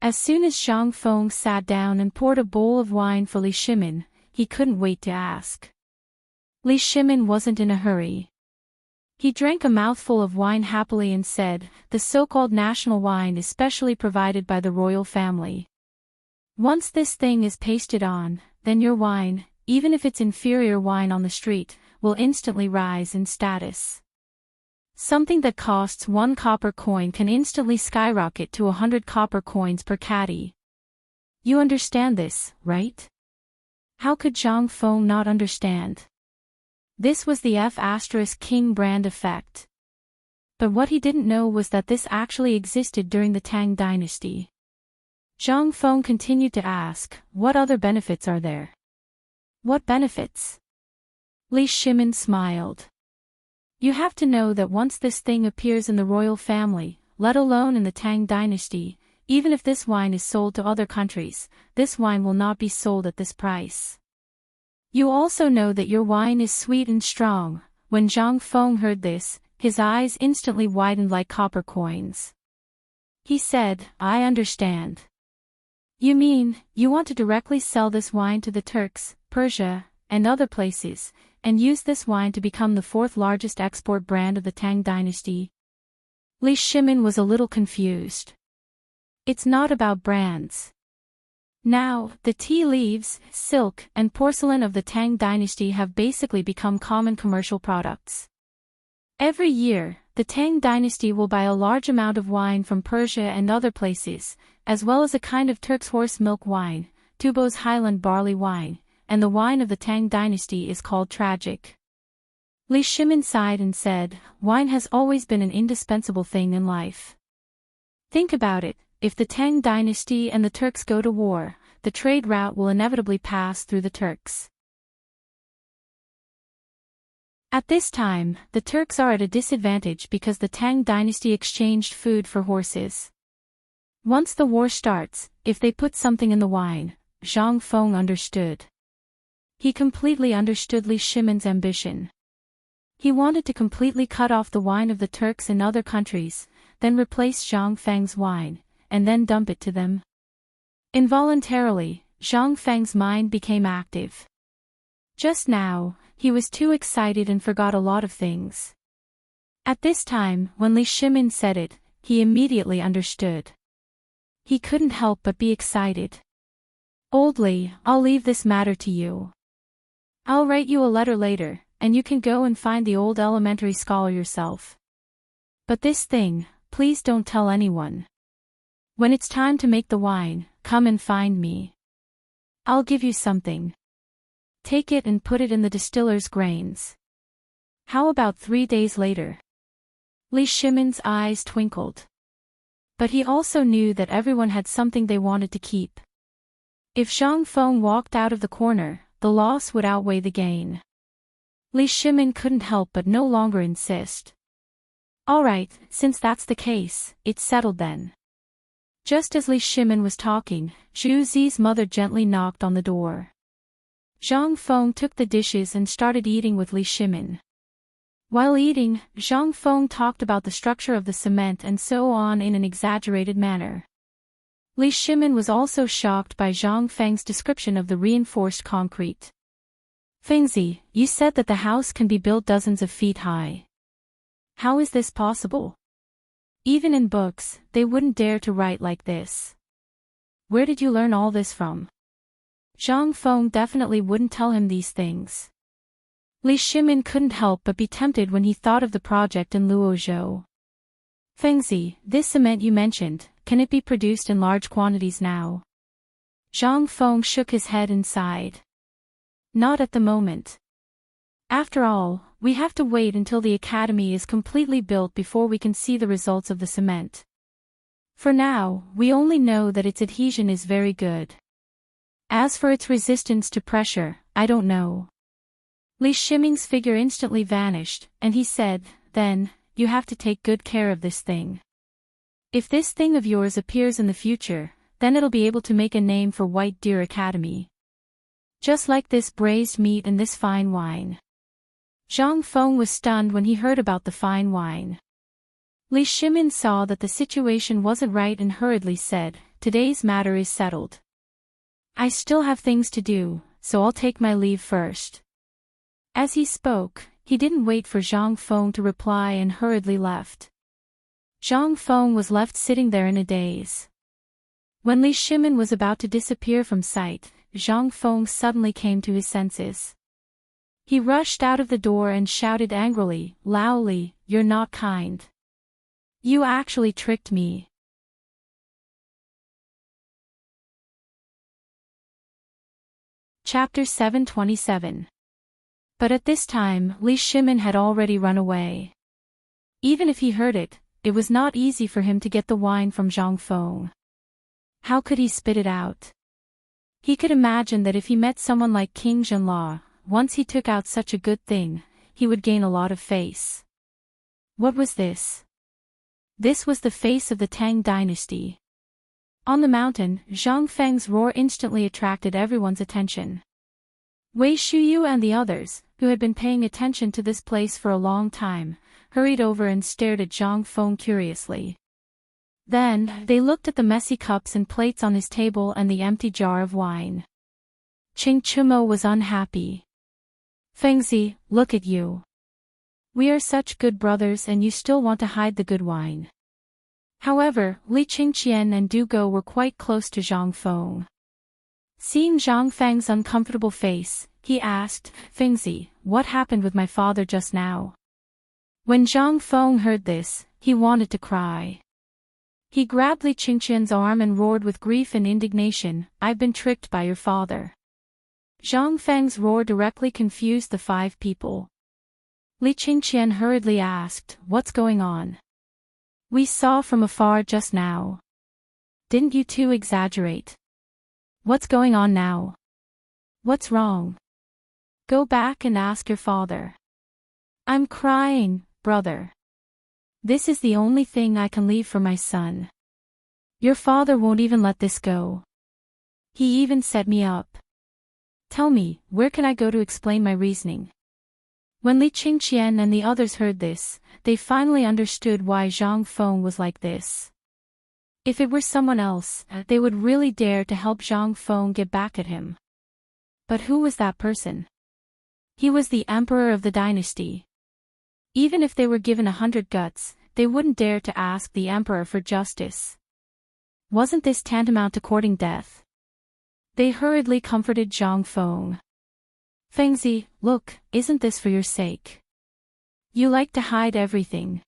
As soon as Zhang Feng sat down and poured a bowl of wine for Li Shimon, he couldn't wait to ask. Li Shimon wasn't in a hurry. He drank a mouthful of wine happily and said, "The so-called national wine is specially provided by the royal family. Once this thing is pasted on, then your wine, even if it's inferior wine on the street, will instantly rise in status. Something that costs 1 copper coin can instantly skyrocket to 100 copper coins per caddy. You understand this, right?" How could Zhang Feng not understand? This was the F*King brand effect. But what he didn't know was that this actually existed during the Tang Dynasty. Zhang Feng continued to ask, what other benefits are there? What benefits? Li Shimin smiled. You have to know that once this thing appears in the royal family, let alone in the Tang Dynasty, even if this wine is sold to other countries, this wine will not be sold at this price. You also know that your wine is sweet and strong. When Zhang Feng heard this, his eyes instantly widened like copper coins. He said, I understand. You mean, you want to directly sell this wine to the Turks, Persia, and other places, and use this wine to become the fourth largest export brand of the Tang Dynasty? Li Shimin was a little confused. It's not about brands. Now, the tea leaves, silk, and porcelain of the Tang Dynasty have basically become common commercial products. Every year, the Tang Dynasty will buy a large amount of wine from Persia and other places, as well as a kind of Turk's horse milk wine, Tubo's Highland barley wine, and the wine of the Tang Dynasty is called tragic. Li Shimin sighed and said, wine has always been an indispensable thing in life. Think about it, if the Tang Dynasty and the Turks go to war, the trade route will inevitably pass through the Turks. At this time, the Turks are at a disadvantage because the Tang Dynasty exchanged food for horses. Once the war starts, if they put something in the wine, Zhang Feng understood. He completely understood Li Shimin's ambition. He wanted to completely cut off the wine of the Turks in other countries, then replace Zhang Feng's wine, and then dump it to them. Involuntarily, Zhang Feng's mind became active. Just now, he was too excited and forgot a lot of things. At this time, when Li Shimin said it, he immediately understood. He couldn't help but be excited. Old Li, I'll leave this matter to you. I'll write you a letter later, and you can go and find the old elementary scholar yourself. But this thing, please don't tell anyone. When it's time to make the wine, come and find me. I'll give you something. Take it and put it in the distiller's grains. How about 3 days later? Li Shimin's eyes twinkled. But he also knew that everyone had something they wanted to keep. If Zhang Feng walked out of the corner, the loss would outweigh the gain. Li Shimin couldn't help but no longer insist. All right, since that's the case, it's settled then. Just as Li Shimin was talking, Zhu Zi's mother gently knocked on the door. Zhang Feng took the dishes and started eating with Li Shimin. While eating, Zhang Feng talked about the structure of the cement and so on in an exaggerated manner. Li Shimin was also shocked by Zhang Feng's description of the reinforced concrete. Fengzi, you said that the house can be built dozens of feet high. How is this possible? Even in books, they wouldn't dare to write like this. Where did you learn all this from? Zhang Feng definitely wouldn't tell him these things. Li Shimin couldn't help but be tempted when he thought of the project in Luozhou. Fengzi, this cement you mentioned, can it be produced in large quantities now? Zhang Feng shook his head and sighed. Not at the moment. After all, we have to wait until the academy is completely built before we can see the results of the cement. For now, we only know that its adhesion is very good. As for its resistance to pressure, I don't know. Li Shimin's figure instantly vanished, and he said, then, you have to take good care of this thing. If this thing of yours appears in the future, then it'll be able to make a name for White Deer Academy. Just like this braised meat and this fine wine. Zhang Feng was stunned when he heard about the fine wine. Li Shimin saw that the situation wasn't right and hurriedly said, today's matter is settled. I still have things to do, so I'll take my leave first. As he spoke, he didn't wait for Zhang Feng to reply and hurriedly left. Zhang Feng was left sitting there in a daze. When Li Shimin was about to disappear from sight, Zhang Feng suddenly came to his senses. He rushed out of the door and shouted angrily, Lao Li, you're not kind. You actually tricked me. Chapter 727. But at this time, Li Shimin had already run away. Even if he heard it, it was not easy for him to get the wine from Zhang Feng. How could he spit it out? He could imagine that if he met someone like King Zhenla, once he took out such a good thing, he would gain a lot of face. What was this? This was the face of the Tang Dynasty. On the mountain, Zhang Feng's roar instantly attracted everyone's attention. Wei Shuyu and the others, who had been paying attention to this place for a long time, hurried over and stared at Zhang Feng curiously. Then, they looked at the messy cups and plates on his table and the empty jar of wine. Qing Chumo was unhappy. Fengzi, look at you. We are such good brothers and you still want to hide the good wine. However, Li Qingqian and Du Go were quite close to Zhang Feng. Seeing Zhang Feng's uncomfortable face, he asked, Fengzi, what happened with my father just now? When Zhang Feng heard this, he wanted to cry. He grabbed Li Qingqian's arm and roared with grief and indignation, I've been tricked by your father. Zhang Feng's roar directly confused the 5 people. Li Qingqian hurriedly asked, what's going on? We saw from afar just now. Didn't you two exaggerate? What's going on now? What's wrong? Go back and ask your father. I'm crying, brother. This is the only thing I can leave for my son. Your father won't even let this go. He even set me up. Tell me, where can I go to explain my reasoning? When Li Qingqian and the others heard this, they finally understood why Zhang Feng was like this. If it were someone else, they would really dare to help Zhang Feng get back at him. But who was that person? He was the emperor of the dynasty. Even if they were given 100 guts, they wouldn't dare to ask the emperor for justice. Wasn't this tantamount to courting death? They hurriedly comforted Zhang Feng. Fengzi, look, isn't this for your sake? You like to hide everything.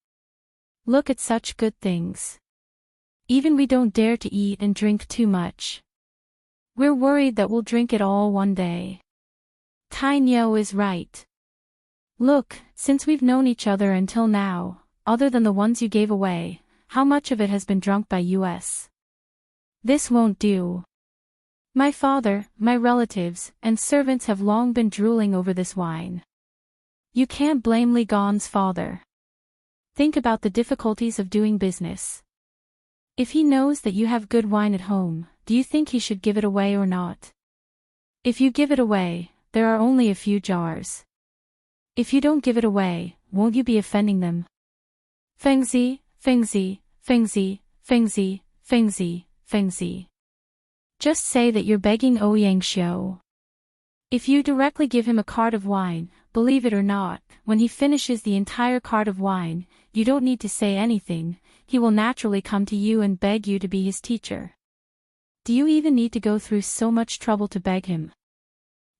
Look at such good things. Even we don't dare to eat and drink too much. We're worried that we'll drink it all one day. Tai Niu is right. Look, since we've known each other until now, other than the ones you gave away, how much of it has been drunk by us? This won't do. My father, my relatives, and servants have long been drooling over this wine. You can't blame Li Gan's father. Think about the difficulties of doing business. If he knows that you have good wine at home, do you think he should give it away or not? If you give it away, there are only a few jars. If you don't give it away, won't you be offending them? Fengzi, Fengzi, Fengzi, Fengzi, Fengzi, Fengzi. Just say that you're begging Ouyang Xiu. If you directly give him a cart of wine, believe it or not, when he finishes the entire cart of wine, you don't need to say anything, he will naturally come to you and beg you to be his teacher. Do you even need to go through so much trouble to beg him?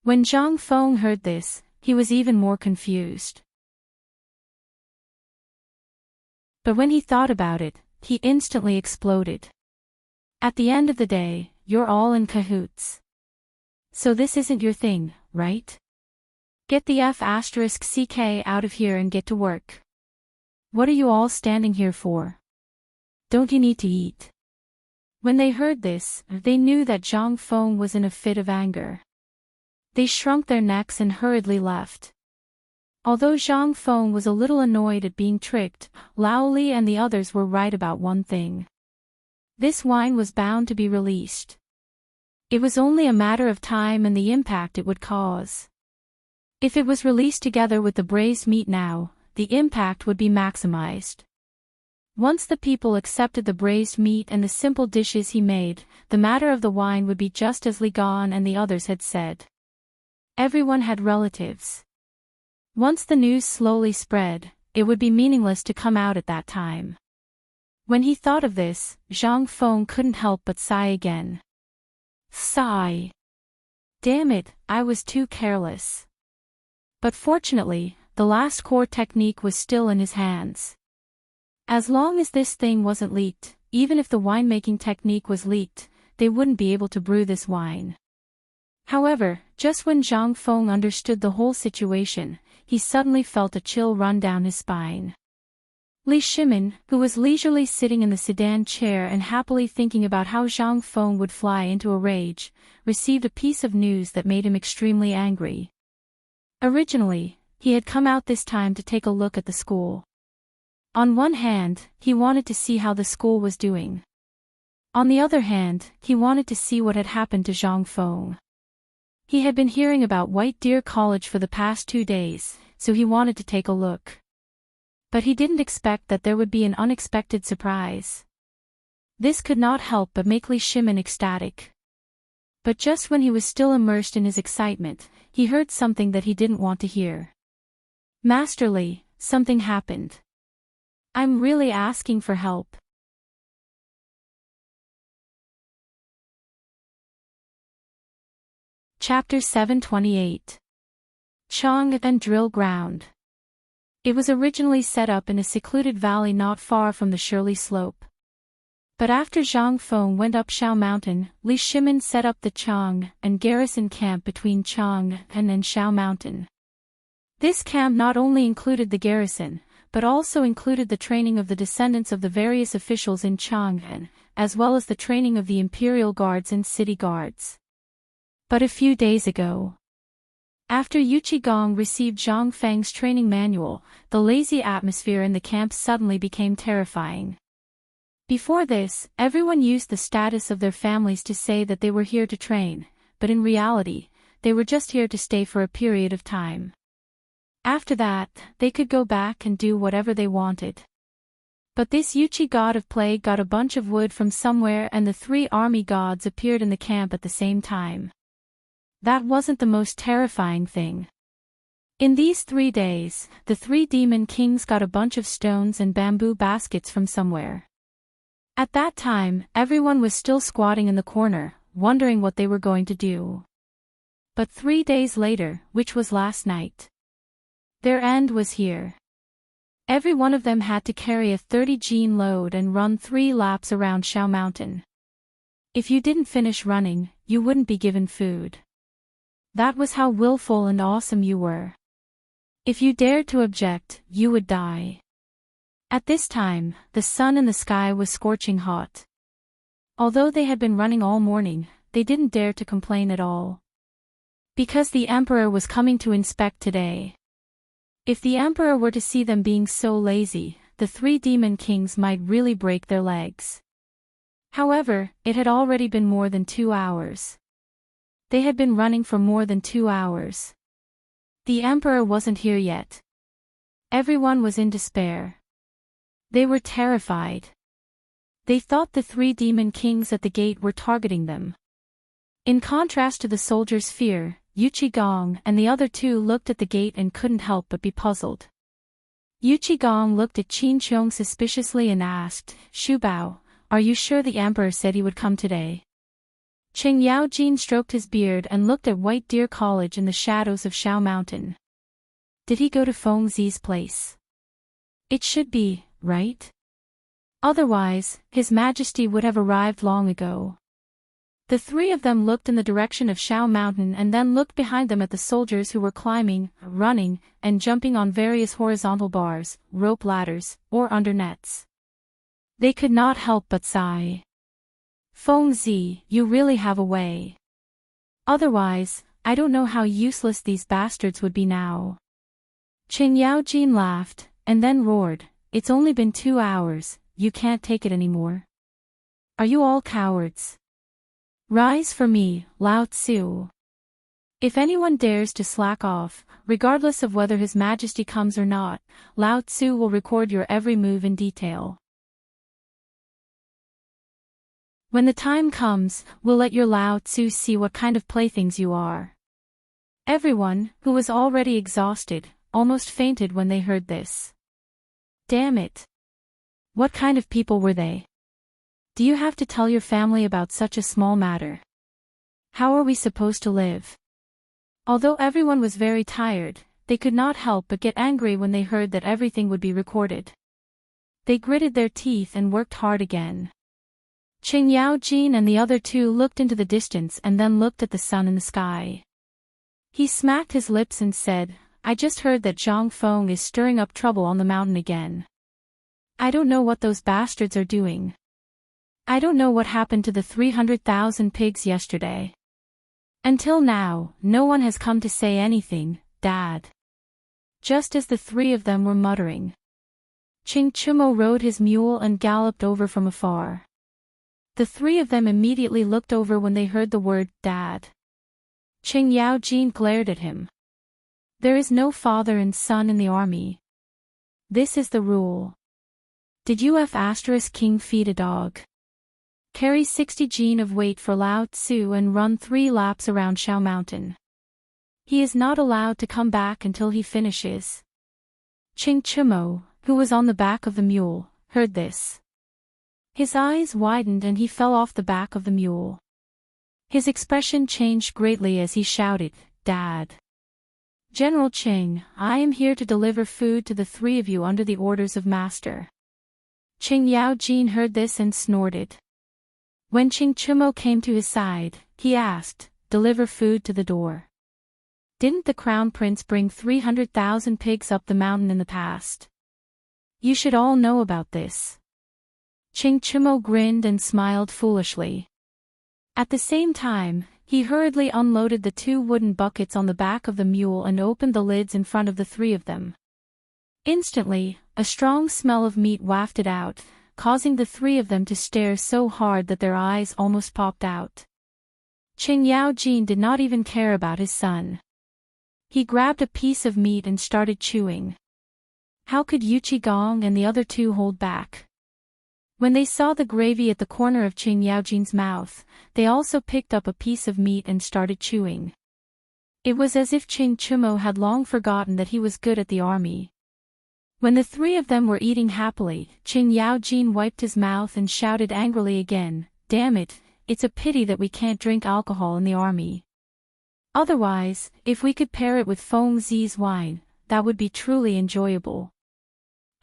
When Zhang Feng heard this, he was even more confused. But when he thought about it, he instantly exploded. At the end of the day, you're all in cahoots. So this isn't your thing, right? Get the F***ck out of here and get to work. What are you all standing here for? Don't you need to eat? When they heard this, they knew that Zhang Feng was in a fit of anger. They shrunk their necks and hurriedly left. Although Zhang Feng was a little annoyed at being tricked, Lao Li and the others were right about one thing. This wine was bound to be released. It was only a matter of time and the impact it would cause. If it was released together with the braised meat now, the impact would be maximized. Once the people accepted the braised meat and the simple dishes he made, the matter of the wine would be just as Li Gan and the others had said. Everyone had relatives. Once the news slowly spread, it would be meaningless to come out at that time. When he thought of this, Zhang Feng couldn't help but sigh again. Sigh. Damn it, I was too careless. But fortunately, the last core technique was still in his hands. As long as this thing wasn't leaked, even if the winemaking technique was leaked, they wouldn't be able to brew this wine. However, just when Zhang Feng understood the whole situation, he suddenly felt a chill run down his spine. Li Shimin, who was leisurely sitting in the sedan chair and happily thinking about how Zhang Feng would fly into a rage, received a piece of news that made him extremely angry. Originally, he had come out this time to take a look at the school. On one hand, he wanted to see how the school was doing. On the other hand, he wanted to see what had happened to Zhang Feng. He had been hearing about White Deer College for the past 2 days, so he wanted to take a look. But he didn't expect that there would be an unexpected surprise. This could not help but make Li Shimin ecstatic. But just when he was still immersed in his excitement, he heard something that he didn't want to hear. "Master Li, something happened. I'm really asking for help." Chapter 728. Chang and Drill Ground. It was originally set up in a secluded valley not far from the Shirley Slope. But after Zhang Feng went up Shao Mountain, Li Shimin set up the Chang and garrison camp between Chang and Shao Mountain. This camp not only included the garrison, but also included the training of the descendants of the various officials in Chang'an, as well as the training of the imperial guards and city guards. But a few days ago, after Yu Qigong received Zhang Feng's training manual, the lazy atmosphere in the camp suddenly became terrifying. Before this, everyone used the status of their families to say that they were here to train, but in reality, they were just here to stay for a period of time. After that, they could go back and do whatever they wanted. But this Yuchi god of plague got a bunch of wood from somewhere and the 3 army gods appeared in the camp at the same time. That wasn't the most terrifying thing. In these 3 days, the 3 demon kings got a bunch of stones and bamboo baskets from somewhere. At that time, everyone was still squatting in the corner, wondering what they were going to do. But 3 days later, which was last night, their end was here. Every one of them had to carry a 30-gene load and run 3 laps around Shao Mountain. If you didn't finish running, you wouldn't be given food. That was how willful and awesome you were. If you dared to object, you would die. At this time, the sun in the sky was scorching hot. Although they had been running all morning, they didn't dare to complain at all. Because the emperor was coming to inspect today. If the emperor were to see them being so lazy, the 3 demon kings might really break their legs. However, it had already been more than 2 hours. They had been running for more than 2 hours. The emperor wasn't here yet. Everyone was in despair. They were terrified. They thought the 3 demon kings at the gate were targeting them. In contrast to the soldiers' fear, Yu Qigong and the other 2 looked at the gate and couldn't help but be puzzled. Yu Qigong looked at Qin Qiong suspiciously and asked, "Shu Bao, are you sure the emperor said he would come today?" Qing Yaojin stroked his beard and looked at White Deer College in the shadows of Shao Mountain. Did he go to Feng Zi's place? It should be, right? Otherwise, His Majesty would have arrived long ago. The 3 of them looked in the direction of Shao Mountain and then looked behind them at the soldiers who were climbing, running, and jumping on various horizontal bars, rope ladders, or under nets. They could not help but sigh. Feng Zi, you really have a way. Otherwise, I don't know how useless these bastards would be now. Qing Yaojin laughed, and then roared, "It's only been 2 hours, you can't take it anymore. Are you all cowards? Rise for me, Lao Tzu. If anyone dares to slack off, regardless of whether His Majesty comes or not, Lao Tzu will record your every move in detail. When the time comes, we'll let your Lao Tzu see what kind of playthings you are." Everyone, who was already exhausted, almost fainted when they heard this. Damn it. What kind of people were they? Do you have to tell your family about such a small matter? How are we supposed to live? Although everyone was very tired, they could not help but get angry when they heard that everything would be recorded. They gritted their teeth and worked hard again. Qing Yaojin and the other two looked into the distance and then looked at the sun in the sky. He smacked his lips and said, I just heard that Zhang Feng is stirring up trouble on the mountain again. I don't know what those bastards are doing. I don't know what happened to the 300,000 pigs yesterday. Until now, no one has come to say anything, Dad. Just as the three of them were muttering, Qing Chumo rode his mule and galloped over from afar. The three of them immediately looked over when they heard the word, Dad. Qing Yaojin glared at him. There is no father and son in the army. This is the rule. Did King feed a dog? Carry 60 jin of weight for Lao Tzu and run 3 laps around Shao Mountain. He is not allowed to come back until he finishes. Qing Chumo, who was on the back of the mule, heard this. His eyes widened and he fell off the back of the mule. His expression changed greatly as he shouted, Dad. General Qing, I am here to deliver food to the 3 of you under the orders of Master. Qing Yaojin heard this and snorted. When Qing Chumo came to his side, he asked, Deliver food to the door. Didn't the Crown Prince bring 300,000 pigs up the mountain in the past? You should all know about this. Qing Chumo grinned and smiled foolishly. At the same time, he hurriedly unloaded the 2 wooden buckets on the back of the mule and opened the lids in front of the 3 of them. Instantly, a strong smell of meat wafted out, causing the 3 of them to stare so hard that their eyes almost popped out. Qing Yaojin did not even care about his son. He grabbed a piece of meat and started chewing. How could Gong and the other 2 hold back? When they saw the gravy at the corner of Qing Yaojin's mouth, they also picked up a piece of meat and started chewing. It was as if Qing Chumo had long forgotten that he was good at the army. When the 3 of them were eating happily, Qing Yaojin wiped his mouth and shouted angrily again, Damn it, it's a pity that we can't drink alcohol in the army. Otherwise, if we could pair it with Feng Zi's wine, that would be truly enjoyable.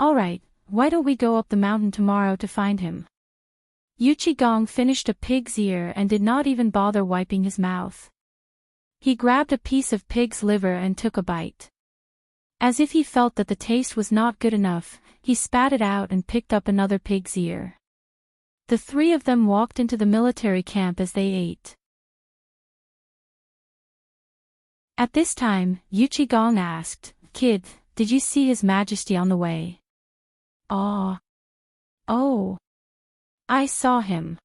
Alright, why don't we go up the mountain tomorrow to find him? Gong finished a pig's ear and did not even bother wiping his mouth. He grabbed a piece of pig's liver and took a bite. As if he felt that the taste was not good enough, he spat it out and picked up another pig's ear. The 3 of them walked into the military camp as they ate. At this time, Gong asked, Kid, did you see His Majesty on the way? Oh, I saw him.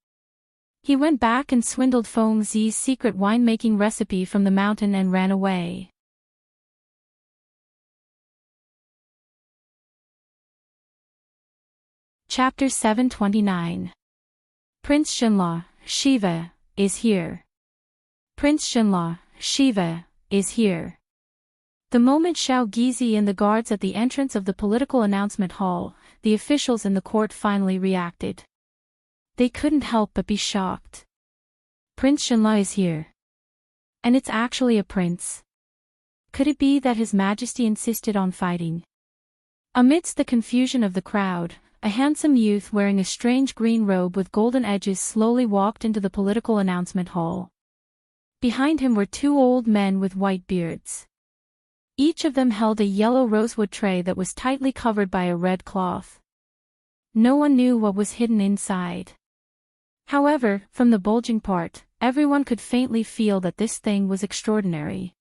He went back and swindled Feng Zi's secret winemaking recipe from the mountain and ran away. Chapter 729. Prince Shenla, Shiva, is here. Prince Shenla, Shiva, is here. The moment Shao Gizi and the guards at the entrance of the political announcement hall, the officials in the court finally reacted. They couldn't help but be shocked. Prince Shenla is here. And it's actually a prince. Could it be that His Majesty insisted on fighting? Amidst the confusion of the crowd, a handsome youth wearing a strange green robe with golden edges slowly walked into the political announcement hall. Behind him were 2 old men with white beards. Each of them held a yellow rosewood tray that was tightly covered by a red cloth. No one knew what was hidden inside. However, from the bulging part, everyone could faintly feel that this thing was extraordinary.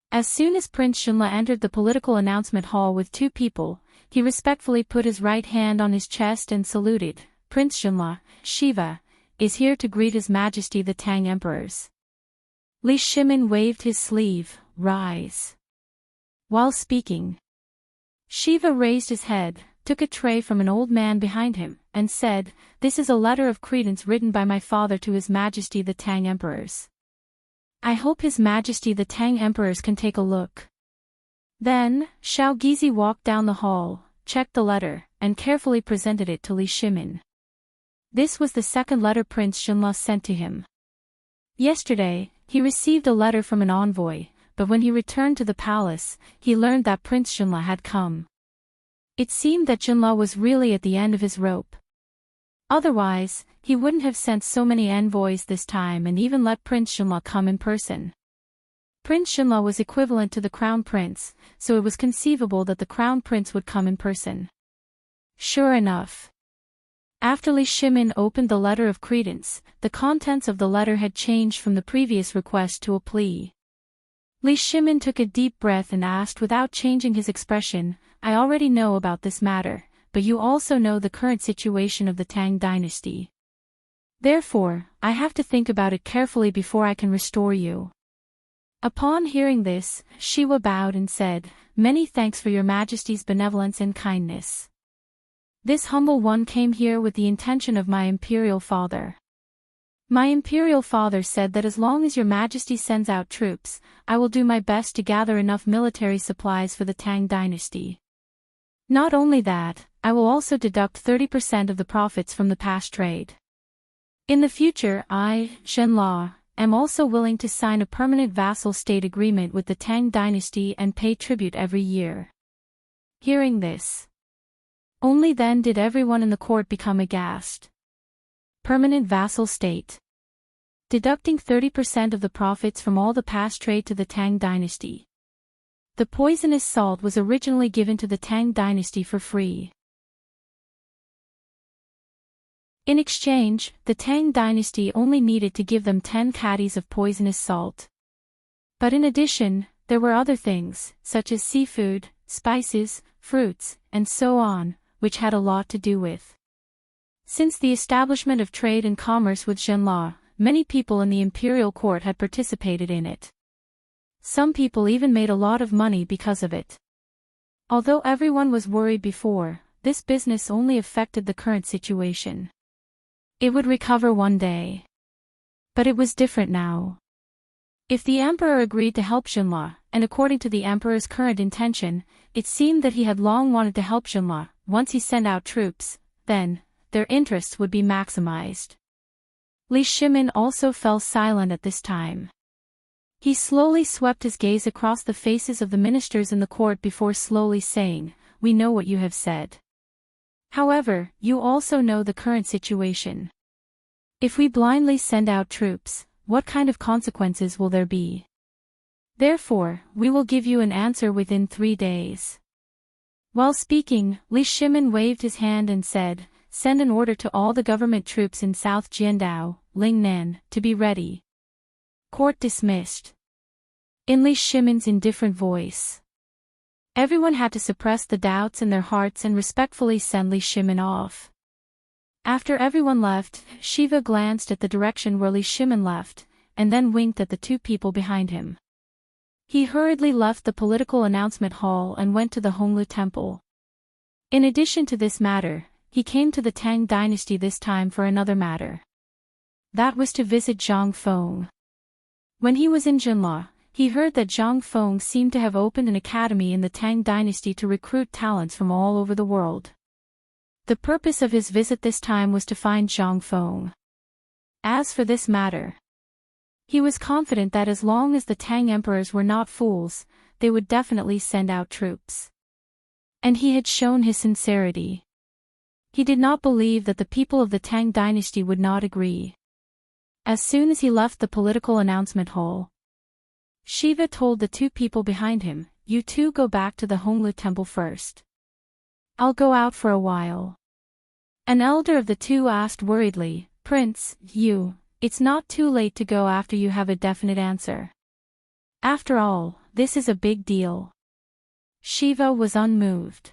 As soon as Prince Shenla entered the political announcement hall with 2 people, he respectfully put his right hand on his chest and saluted. Prince Shenla, Shiva, is here to greet His Majesty the Tang Emperors. Li Shimin waved his sleeve, rise. While speaking, Shiva raised his head, took a tray from an old man behind him, and said, This is a letter of credence written by my father to His Majesty the Tang Emperors. I hope His Majesty the Tang Emperors can take a look. Then, Shao Gizi walked down the hall, checked the letter, and carefully presented it to Li Shimin. This was the second letter Prince Shenla sent to him. Yesterday, he received a letter from an envoy, but when he returned to the palace, he learned that Prince Shenla had come. It seemed that Shenla was really at the end of his rope. Otherwise, he wouldn't have sent so many envoys this time and even let Prince Xinla come in person. Prince Xinla was equivalent to the Crown Prince, so it was conceivable that the Crown Prince would come in person. Sure enough. After Li Shimin opened the letter of credence, the contents of the letter had changed from the previous request to a plea. Li Shimin took a deep breath and asked without changing his expression, "I already know about this matter, but you also know the current situation of the Tang dynasty. Therefore, I have to think about it carefully before I can restore you." Upon hearing this, Shiva bowed and said, "Many thanks for your Majesty's benevolence and kindness. This humble one came here with the intention of my imperial father. My imperial father said that as long as your Majesty sends out troops, I will do my best to gather enough military supplies for the Tang dynasty. Not only that, I will also deduct 30% of the profits from the past trade. In the future I, Xinla, am also willing to sign a permanent vassal state agreement with the Tang dynasty and pay tribute every year." Hearing this, only then did everyone in the court become aghast. Permanent vassal state. Deducting 30% of the profits from all the past trade to the Tang dynasty. The poisonous salt was originally given to the Tang dynasty for free. In exchange, the Tang dynasty only needed to give them 10 caddies of poisonous salt. But in addition, there were other things, such as seafood, spices, fruits, and so on, which had a lot to do with. Since the establishment of trade and commerce with Xinla, many people in the imperial court had participated in it. Some people even made a lot of money because of it. Although everyone was worried before, this business only affected the current situation. It would recover one day. But it was different now. If the emperor agreed to help Xinla, and according to the emperor's current intention, it seemed that he had long wanted to help Xinla, once he sent out troops, then, their interests would be maximized. Li Shimin also fell silent at this time. He slowly swept his gaze across the faces of the ministers in the court before slowly saying, "We know what you have said. However, you also know the current situation. If we blindly send out troops, what kind of consequences will there be? Therefore, we will give you an answer within 3 days." While speaking, Li Shimin waved his hand and said, "Send an order to all the government troops in South Jiandao, Lingnan, to be ready." Court dismissed. In Li Shimin's indifferent voice. Everyone had to suppress the doubts in their hearts and respectfully send Li Shimin off. After everyone left, Shiva glanced at the direction where Li Shimin left, and then winked at the 2 people behind him. He hurriedly left the political announcement hall and went to the Honglu temple. In addition to this matter, he came to the Tang dynasty this time for another matter. That was to visit Zhang Feng. When he was in Jinla, he heard that Zhang Feng seemed to have opened an academy in the Tang dynasty to recruit talents from all over the world. The purpose of his visit this time was to find Zhang Feng. As for this matter, he was confident that as long as the Tang emperors were not fools, they would definitely send out troops. And he had shown his sincerity. He did not believe that the people of the Tang dynasty would not agree. As soon as he left the political announcement hall, Shiva told the 2 people behind him, "You 2 go back to the Honglu temple first. I'll go out for a while." An elder of the 2 asked worriedly, "Prince, it's not too late to go after you have a definite answer. After all, this is a big deal." Shiva was unmoved.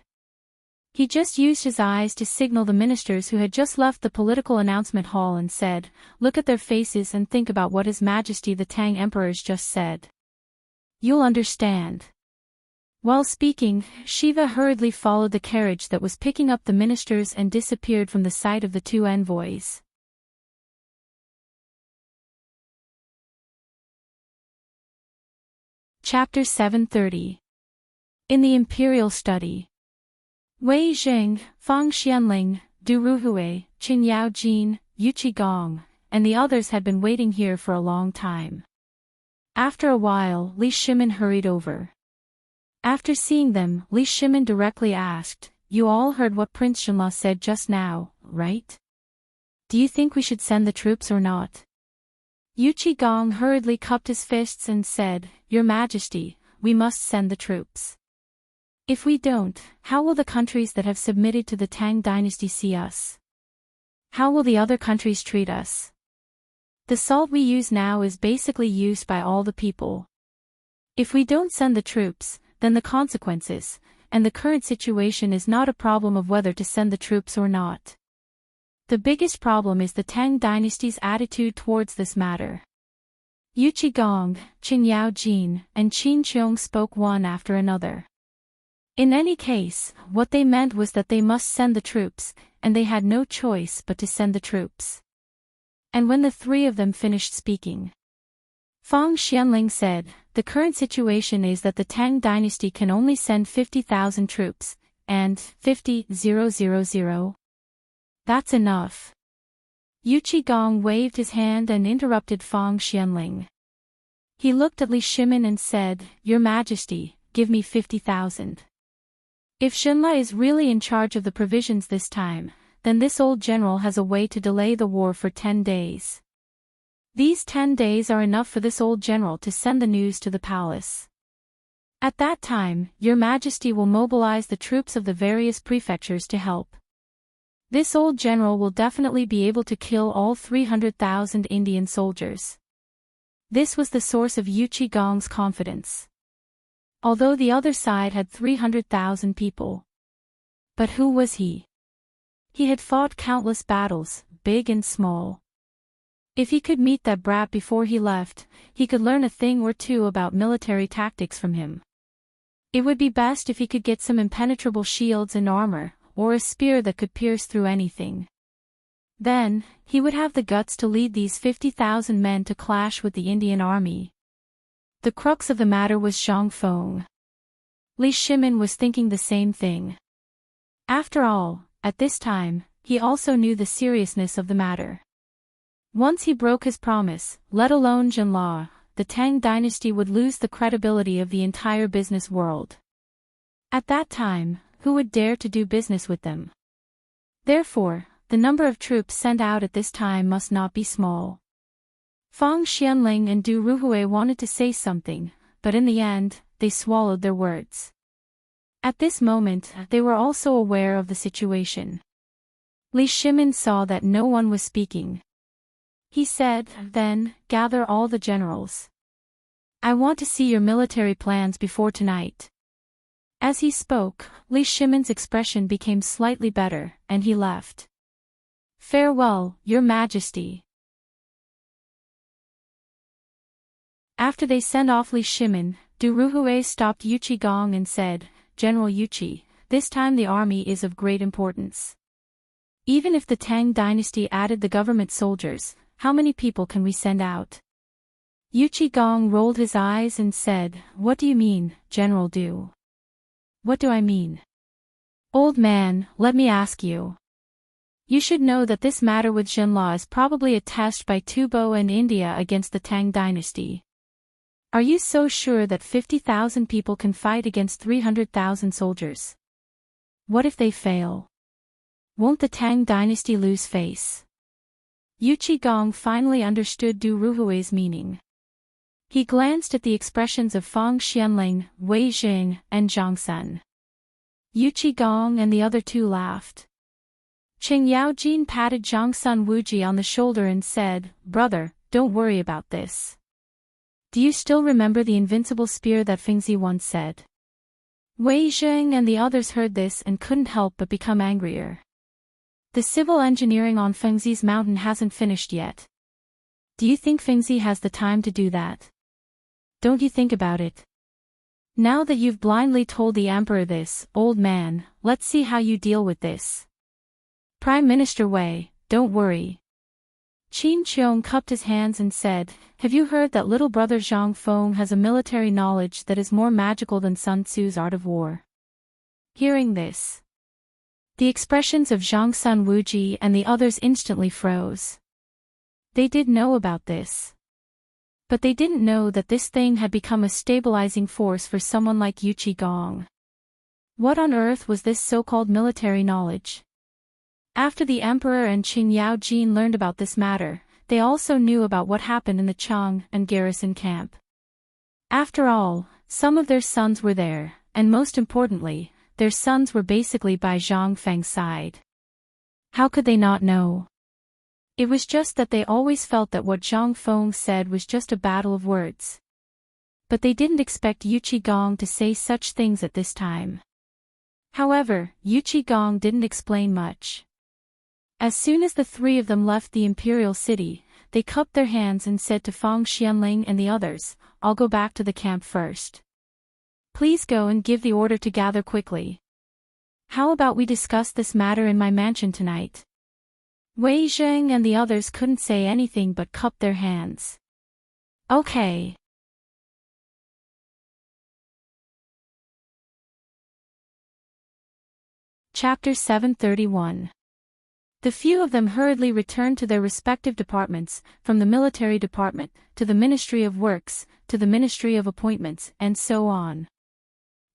He just used his eyes to signal the ministers who had just left the political announcement hall and said, "Look at their faces and think about what His Majesty the Tang Emperors just said. You'll understand." While speaking, Shiva hurriedly followed the carriage that was picking up the ministers and disappeared from the sight of the 2 envoys. Chapter 730. In the Imperial Study. Wei Jing, Fang Xianling, Du Ruhui, Qin Yao Jin, Yu Qigong, and the others had been waiting here for a long time. After a while, Li Shimin hurried over. After seeing them, Li Shimin directly asked, "You all heard what Prince Xinla said just now, right?" do you think we should send the troops or not? Yu Qigong hurriedly cupped his fists and said, Your Majesty, we must send the troops. If we don't, how will the countries that have submitted to the Tang dynasty see us? How will the other countries treat us? The salt we use now is basically used by all the people. If we don't send the troops, then the consequences, and the current situation is not a problem of whether to send the troops or not. The biggest problem is the Tang dynasty's attitude towards this matter. Yu Qigong, Qin Yaojin, and Qin Qiong spoke one after another. In any case, what they meant was that they must send the troops, and they had no choice but to send the troops. And when the three of them finished speaking, Fang Xianling said, The current situation is that the Tang dynasty can only send 50,000 troops, and 50,000. That's enough. Yu Qigong waved his hand and interrupted Fang Xianling. He looked at Li Shimin and said, Your Majesty, give me 50,000. If Xinla is really in charge of the provisions this time, then this old general has a way to delay the war for 10 days. These 10 days are enough for this old general to send the news to the palace. At that time, Your Majesty will mobilize the troops of the various prefectures to help. This old general will definitely be able to kill all 300,000 Indian soldiers. This was the source of Yu Qigong's confidence. Although the other side had 300,000 people. But who was he? He had fought countless battles, big and small. If he could meet that brat before he left, he could learn a thing or two about military tactics from him. It would be best if he could get some impenetrable shields and armor, or a spear that could pierce through anything. Then, he would have the guts to lead these 50,000 men to clash with the Indian army. The crux of the matter was Zhang Feng. Li Shimin was thinking the same thing. After all, at this time, he also knew the seriousness of the matter. Once he broke his promise, let alone Jinla, the Tang dynasty would lose the credibility of the entire business world. At that time, who would dare to do business with them? Therefore, the number of troops sent out at this time must not be small. Fang Xianling and Du Ruhui wanted to say something, but in the end, they swallowed their words. At this moment, they were also aware of the situation. Li Shimin saw that no one was speaking. He said, Then, gather all the generals. I want to see your military plans before tonight. As he spoke, Li Shimin's expression became slightly better, and he left. Farewell, Your Majesty. After they sent off Li Shimin, Du Ruhui stopped Yu Qigong and said, General Yu Qi, this time the army is of great importance. Even if the Tang dynasty added the government soldiers, how many people can we send out? Yu Qigong rolled his eyes and said, What do you mean, General Du? What do I mean? Old man, let me ask you. You should know that this matter with Jinla is probably a test by Tubo and India against the Tang dynasty. Are you so sure that 50,000 people can fight against 300,000 soldiers? What if they fail? Won't the Tang dynasty lose face? Yu Qigong finally understood Du Ruhui's meaning. He glanced at the expressions of Fang Xianling, Wei Jing, and Zhang Sun. Yu Qigong and the other two laughed. Qing Yaojin patted Zhang Sun Wuji on the shoulder and said, Brother, don't worry about this. Do you still remember the invincible spear that Fengzi once said? Wei Jing and the others heard this and couldn't help but become angrier. The civil engineering on Fengzi's mountain hasn't finished yet. Do you think Fengzi has the time to do that? Don't you think about it? Now that you've blindly told the emperor this, old man, let's see how you deal with this. Prime Minister Wei, don't worry. Qin Qiong cupped his hands and said, Have you heard that little brother Zhang Feng has a military knowledge that is more magical than Sun Tzu's art of war? Hearing this, the expressions of Zhang Sun Wuji and the others instantly froze. They did know about this. But they didn't know that this thing had become a stabilizing force for someone like Yu Qigong. What on earth was this so-called military knowledge? After the emperor and Qing Yaojin learned about this matter, they also knew about what happened in the Chang and garrison camp. After all, some of their sons were there, and most importantly, their sons were basically by Zhang Feng's side. How could they not know? It was just that they always felt that what Zhang Feng said was just a battle of words. But they didn't expect Yu Qigong to say such things at this time. However, Yu Qigong didn't explain much. As soon as the three of them left the imperial city, they cupped their hands and said to Fang Xianling and the others, "I'll go back to the camp first. Please go and give the order to gather quickly. How about we discuss this matter in my mansion tonight?" Wei Zheng and the others couldn't say anything but cup their hands. Okay. Chapter 731. The few of them hurriedly returned to their respective departments, from the military department, to the Ministry of Works, to the Ministry of Appointments, and so on.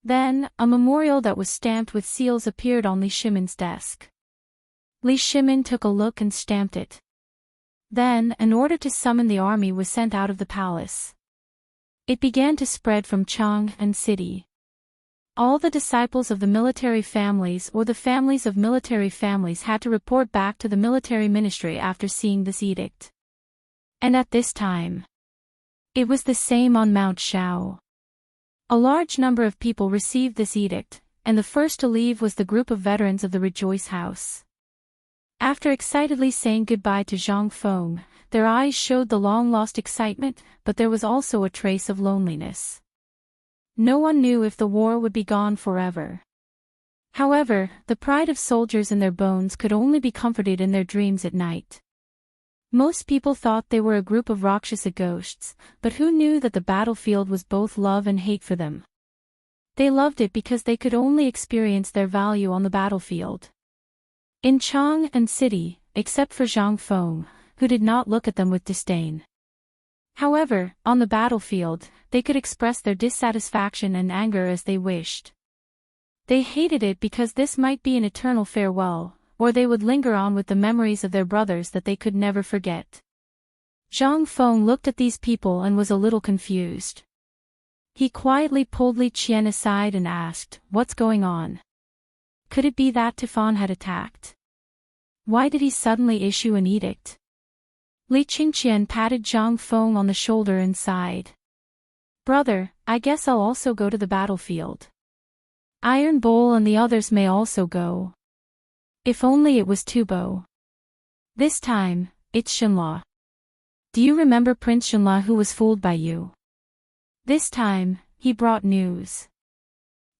Then, a memorial that was stamped with seals appeared on Li Shimin's desk. Li Shimin took a look and stamped it. Then, an order to summon the army was sent out of the palace. It began to spread from Chang and city. All the disciples of the military families or the families of military families had to report back to the military ministry after seeing this edict. And at this time, it was the same on Mount Shao. A large number of people received this edict, and the first to leave was the group of veterans of the Rejoice House. After excitedly saying goodbye to Zhang Feng, their eyes showed the long-lost excitement, but there was also a trace of loneliness. No one knew if the war would be gone forever. However, the pride of soldiers in their bones could only be comforted in their dreams at night. Most people thought they were a group of Rakshasa ghosts, but who knew that the battlefield was both love and hate for them? They loved it because they could only experience their value on the battlefield. In Chang and city, except for Zhang Feng, who did not look at them with disdain. However, on the battlefield, they could express their dissatisfaction and anger as they wished. They hated it because this might be an eternal farewell, or they would linger on with the memories of their brothers that they could never forget. Zhang Feng looked at these people and was a little confused. He quietly pulled Li Qian aside and asked, "What's going on? Could it be that Tufan had attacked? Why did he suddenly issue an edict?" Li Qingqian patted Zhang Feng on the shoulder and sighed. "Brother, I guess I'll also go to the battlefield. Iron Bowl and the others may also go. If only it was Tubo. This time, it's Xinla. Do you remember Prince Xinla who was fooled by you? This time, he brought news.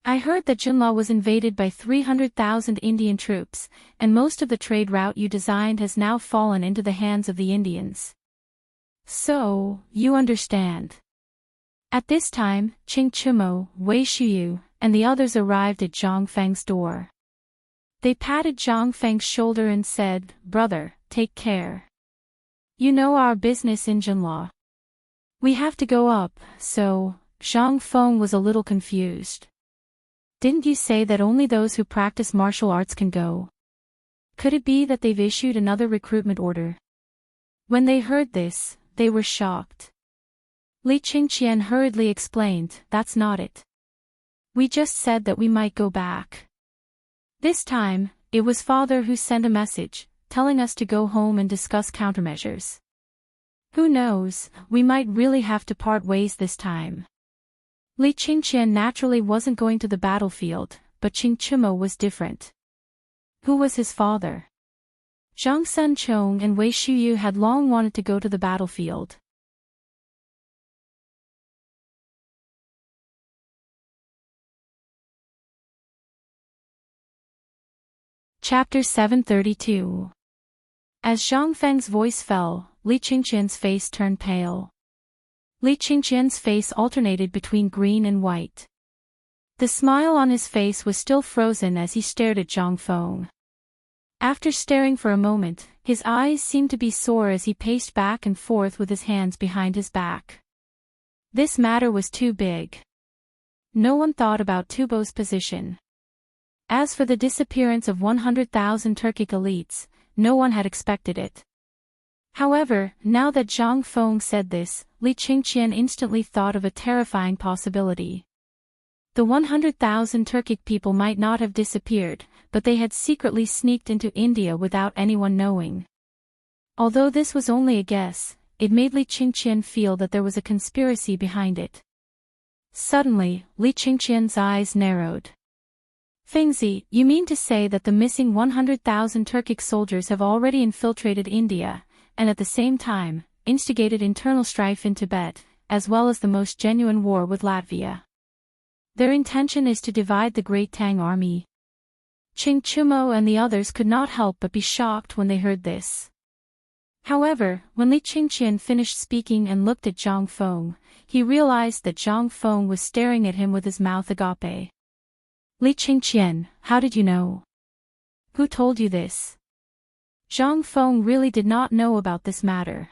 I heard that Xinla was invaded by 300,000 Indian troops, and most of the trade route you designed has now fallen into the hands of the Indians. So, you understand." At this time, Qing Chimo, Wei Shuyu, and the others arrived at Zhang Feng's door. They patted Zhang Feng's shoulder and said, "Brother, take care. You know our business in Xinla. We have to go up, so..." Zhang Feng was a little confused. "Didn't you say that only those who practice martial arts can go? Could it be that they've issued another recruitment order?" When they heard this, they were shocked. Li Qingqian hurriedly explained, "That's not it. We just said that we might go back." This time, it was father who sent a message, telling us to go home and discuss countermeasures. Who knows, we might really have to part ways this time. Li Qingqian naturally wasn't going to the battlefield, but Qing Chimo was different. Who was his father? Zhang Sunchong and Wei Shuyu had long wanted to go to the battlefield. Chapter 732. As Zhang Feng's voice fell, Li Qingqian's face turned pale. Li Qingqian's face alternated between green and white. The smile on his face was still frozen as he stared at Zhang Feng. After staring for a moment, his eyes seemed to be sore as he paced back and forth with his hands behind his back. This matter was too big. No one thought about Tubo's position. As for the disappearance of 100,000 Turkic elites, no one had expected it. However, now that Zhang Feng said this, Li Qingqian instantly thought of a terrifying possibility. The 100,000 Turkic people might not have disappeared, but they had secretly sneaked into India without anyone knowing. Although this was only a guess, it made Li Qingqian feel that there was a conspiracy behind it. Suddenly, Li Qingqian's eyes narrowed. Fengzi, you mean to say that the missing 100,000 Turkic soldiers have already infiltrated India, and at the same time, instigated internal strife in Tibet, as well as the most genuine war with Latvia. Their intention is to divide the great Tang army. Qing Chumo and the others could not help but be shocked when they heard this. However, when Li Qingqian finished speaking and looked at Zhang Feng, he realized that Zhang Feng was staring at him with his mouth agape. Li Qingqian, how did you know? Who told you this? Zhang Feng really did not know about this matter.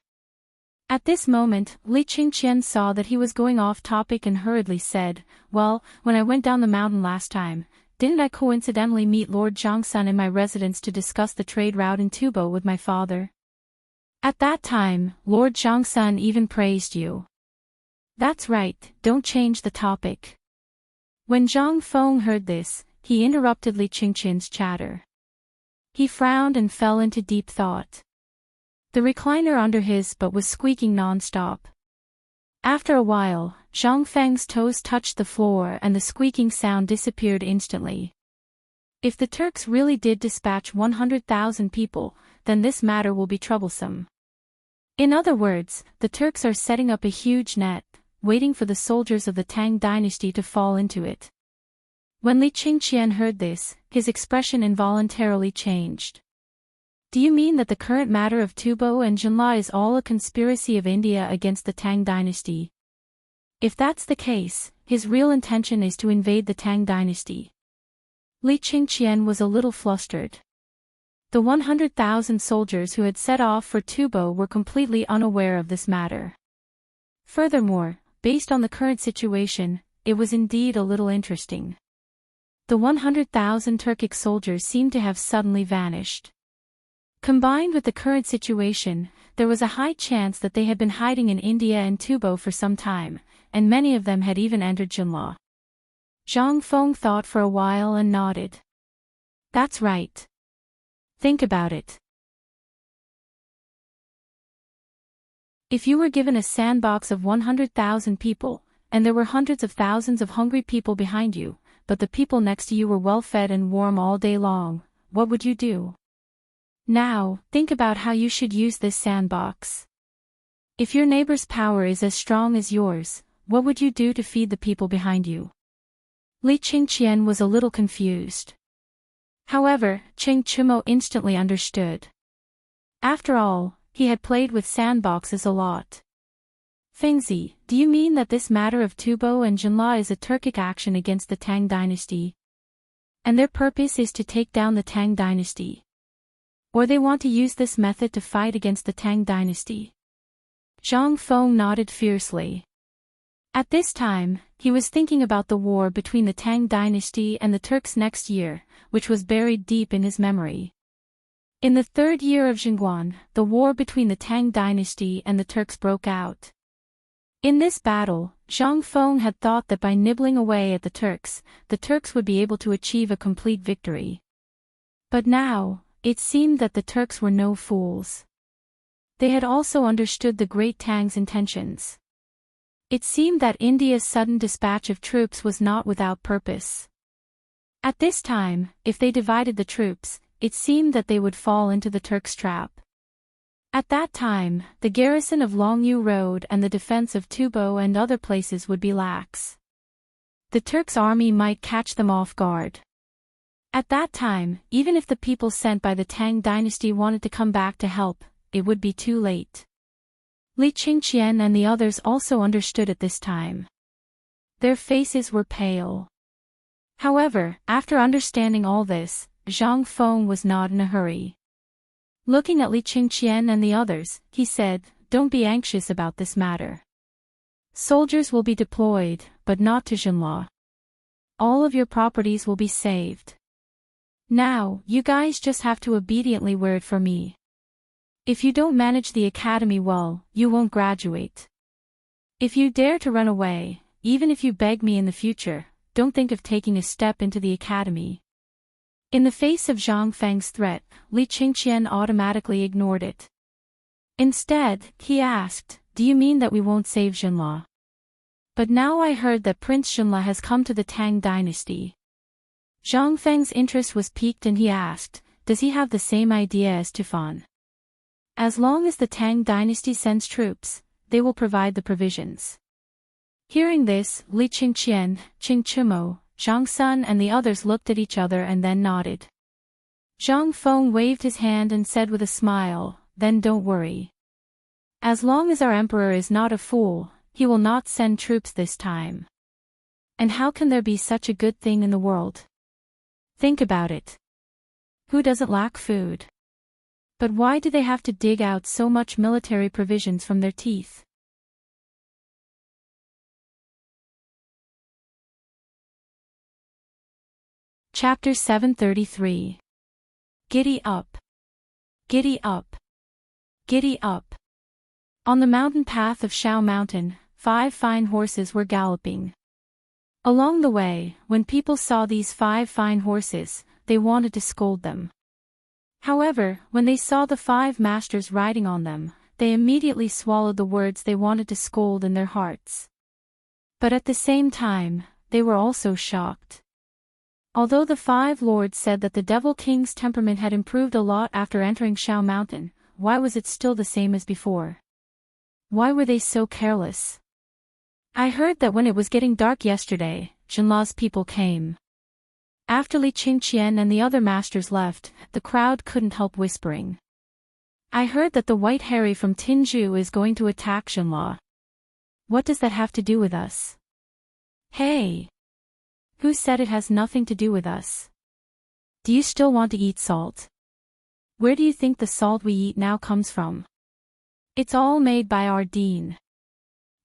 At this moment, Li Qingqian saw that he was going off topic and hurriedly said, well, when I went down the mountain last time, didn't I coincidentally meet Lord Zhangsun in my residence to discuss the trade route in Tubo with my father? At that time, Lord Zhangsun even praised you. That's right, don't change the topic. When Zhang Feng heard this, he interrupted Li Qingqian's chatter. He frowned and fell into deep thought. The recliner under his butt was squeaking non-stop. After a while, Zhang Feng's toes touched the floor and the squeaking sound disappeared instantly. If the Turks really did dispatch 100,000 people, then this matter will be troublesome. In other words, the Turks are setting up a huge net, waiting for the soldiers of the Tang Dynasty to fall into it. When Li Qingqian heard this, his expression involuntarily changed. Do you mean that the current matter of Tubo and Jinla is all a conspiracy of India against the Tang Dynasty? If that's the case, his real intention is to invade the Tang Dynasty. Li Qingqian was a little flustered. The 100,000 soldiers who had set off for Tubo were completely unaware of this matter. Furthermore, based on the current situation, it was indeed a little interesting. The 100,000 Turkic soldiers seemed to have suddenly vanished. Combined with the current situation, there was a high chance that they had been hiding in India and Tubo for some time, and many of them had even entered Jinla. Zhang Feng thought for a while and nodded. That's right. Think about it. If you were given a sandbox of 100,000 people, and there were hundreds of thousands of hungry people behind you, but the people next to you were well fed and warm all day long, what would you do? Now, think about how you should use this sandbox. If your neighbor's power is as strong as yours, what would you do to feed the people behind you? Li Qingqian was a little confused. However, Qing Chumo instantly understood. After all, he had played with sandboxes a lot. Fengzi, do you mean that this matter of Tubo and Jinla is a Turkic action against the Tang Dynasty? And their purpose is to take down the Tang Dynasty? Or they want to use this method to fight against the Tang Dynasty? Zhang Feng nodded fiercely. At this time, he was thinking about the war between the Tang Dynasty and the Turks next year, which was buried deep in his memory. In the third year of Jingguan, the war between the Tang Dynasty and the Turks broke out. In this battle, Zhang Feng had thought that by nibbling away at the Turks would be able to achieve a complete victory. But now, it seemed that the Turks were no fools. They had also understood the great Tang's intentions. It seemed that India's sudden dispatch of troops was not without purpose. At this time, if they divided the troops, it seemed that they would fall into the Turks' trap. At that time, the garrison of Longyu Road and the defense of Tubo and other places would be lax. The Turks' army might catch them off guard. At that time, even if the people sent by the Tang Dynasty wanted to come back to help, it would be too late. Li Qingqian and the others also understood at this time. Their faces were pale. However, after understanding all this, Zhang Feng was not in a hurry. Looking at Li Qingqian and the others, he said, "Don't be anxious about this matter. Soldiers will be deployed, but not to Jinla. All of your properties will be saved. Now, you guys just have to obediently wear it for me. If you don't manage the academy well, you won't graduate. If you dare to run away, even if you beg me in the future, don't think of taking a step into the academy." In the face of Zhang Feng's threat, Li Qingqian automatically ignored it. Instead, he asked, "Do you mean that we won't save Xinla? But now I heard that Prince Xinla has come to the Tang Dynasty." Zhang Feng's interest was piqued and he asked, "Does he have the same idea as Tufan?" "As long as the Tang Dynasty sends troops, they will provide the provisions." Hearing this, Li Qingqian, Qing Chimo, Zhang Sun and the others looked at each other and then nodded. Zhang Feng waved his hand and said with a smile, "Then don't worry. As long as our emperor is not a fool, he will not send troops this time. And how can there be such a good thing in the world? Think about it. Who doesn't lack food? But why do they have to dig out so much military provisions from their teeth?" Chapter 733. Giddy up. Giddy up. Giddy up. On the mountain path of Shao Mountain, 5 fine horses were galloping. Along the way, when people saw these 5 fine horses, they wanted to scold them. However, when they saw the 5 masters riding on them, they immediately swallowed the words they wanted to scold in their hearts. But at the same time, they were also shocked. Although the 5 lords said that the Devil King's temperament had improved a lot after entering Shao Mountain, why was it still the same as before? Why were they so careless? "I heard that when it was getting dark yesterday, Xinla's people came." After Li Qingqian and the other masters left, the crowd couldn't help whispering. "I heard that the White Harry from Tinju is going to attack Xinla. What does that have to do with us?" "Hey! Who said it has nothing to do with us? Do you still want to eat salt? Where do you think the salt we eat now comes from? It's all made by our dean.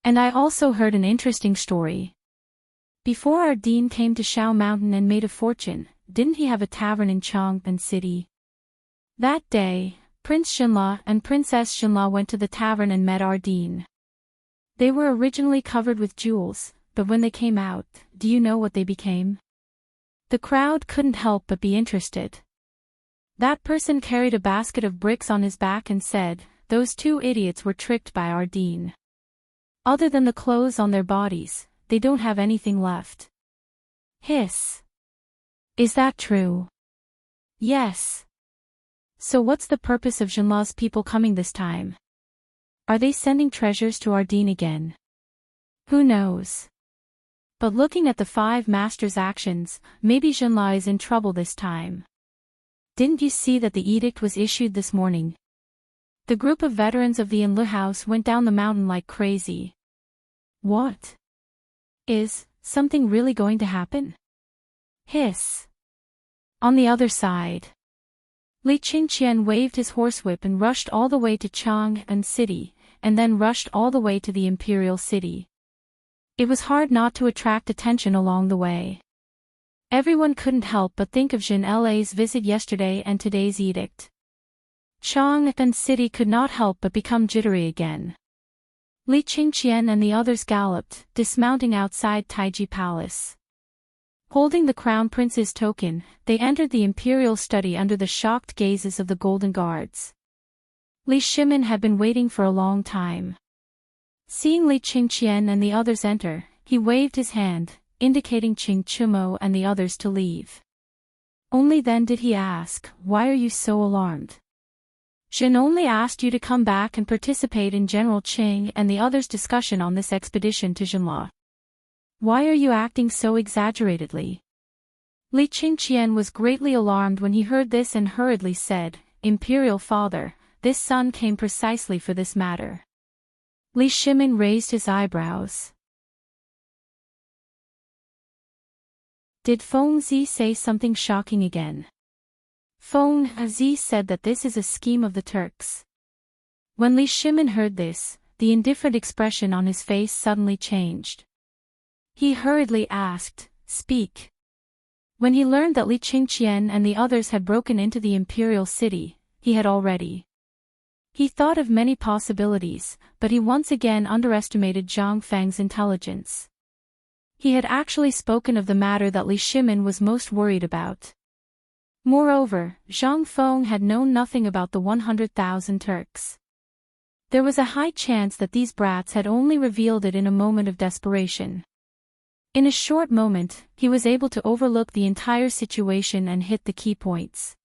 And I also heard an interesting story. Before our dean came to Shao Mountain and made a fortune, didn't he have a tavern in Chang'an City? That day, Prince Xinla and Princess Xinla went to the tavern and met our dean. They were originally covered with jewels, but when they came out, do you know what they became?" The crowd couldn't help but be interested. That person carried a basket of bricks on his back and said, "Those 2 idiots were tricked by our dean. Other than the clothes on their bodies, they don't have anything left." Hiss. "Is that true?" "Yes." "So what's the purpose of Xinla's people coming this time? Are they sending treasures to our dean again? Who knows? But looking at the 5 masters' actions, maybe Xinla is in trouble this time. Didn't you see that the edict was issued this morning? The group of veterans of the Enlu house went down the mountain like crazy." "What? Is something really going to happen?" Hiss. On the other side, Li Qingqian waved his horsewhip and rushed all the way to Chang'an City, and then rushed all the way to the Imperial City. It was hard not to attract attention along the way. Everyone couldn't help but think of Jin La's visit yesterday and today's edict. Chang'an City could not help but become jittery again. Li Qingqian and the others galloped, dismounting outside Taiji Palace. Holding the Crown Prince's token, they entered the imperial study under the shocked gazes of the Golden Guards. Li Shimin had been waiting for a long time. Seeing Li Qingqian and the others enter, he waved his hand, indicating Qing Chimo and the others to leave. Only then did he ask, "Why are you so alarmed? Jin only asked you to come back and participate in General Qing and the others' discussion on this expedition to Xinla. Why are you acting so exaggeratedly?" Li Qingqian was greatly alarmed when he heard this and hurriedly said, "Imperial Father, this son came precisely for this matter." Li Shimin raised his eyebrows. Did Feng Zi say something shocking again? Feng Zi said that this is a scheme of the Turks. When Li Shimin heard this, the indifferent expression on his face suddenly changed. He hurriedly asked, "Speak. When he learned that Li Qingqian and the others had broken into the imperial city, he thought of many possibilities, but he once again underestimated Zhang Feng's intelligence. He had actually spoken of the matter that Li Shimin was most worried about. Moreover, Zhang Feng had known nothing about the 100,000 Turks. There was a high chance that these brats had only revealed it in a moment of desperation. In a short moment, he was able to overlook the entire situation and hit the key points.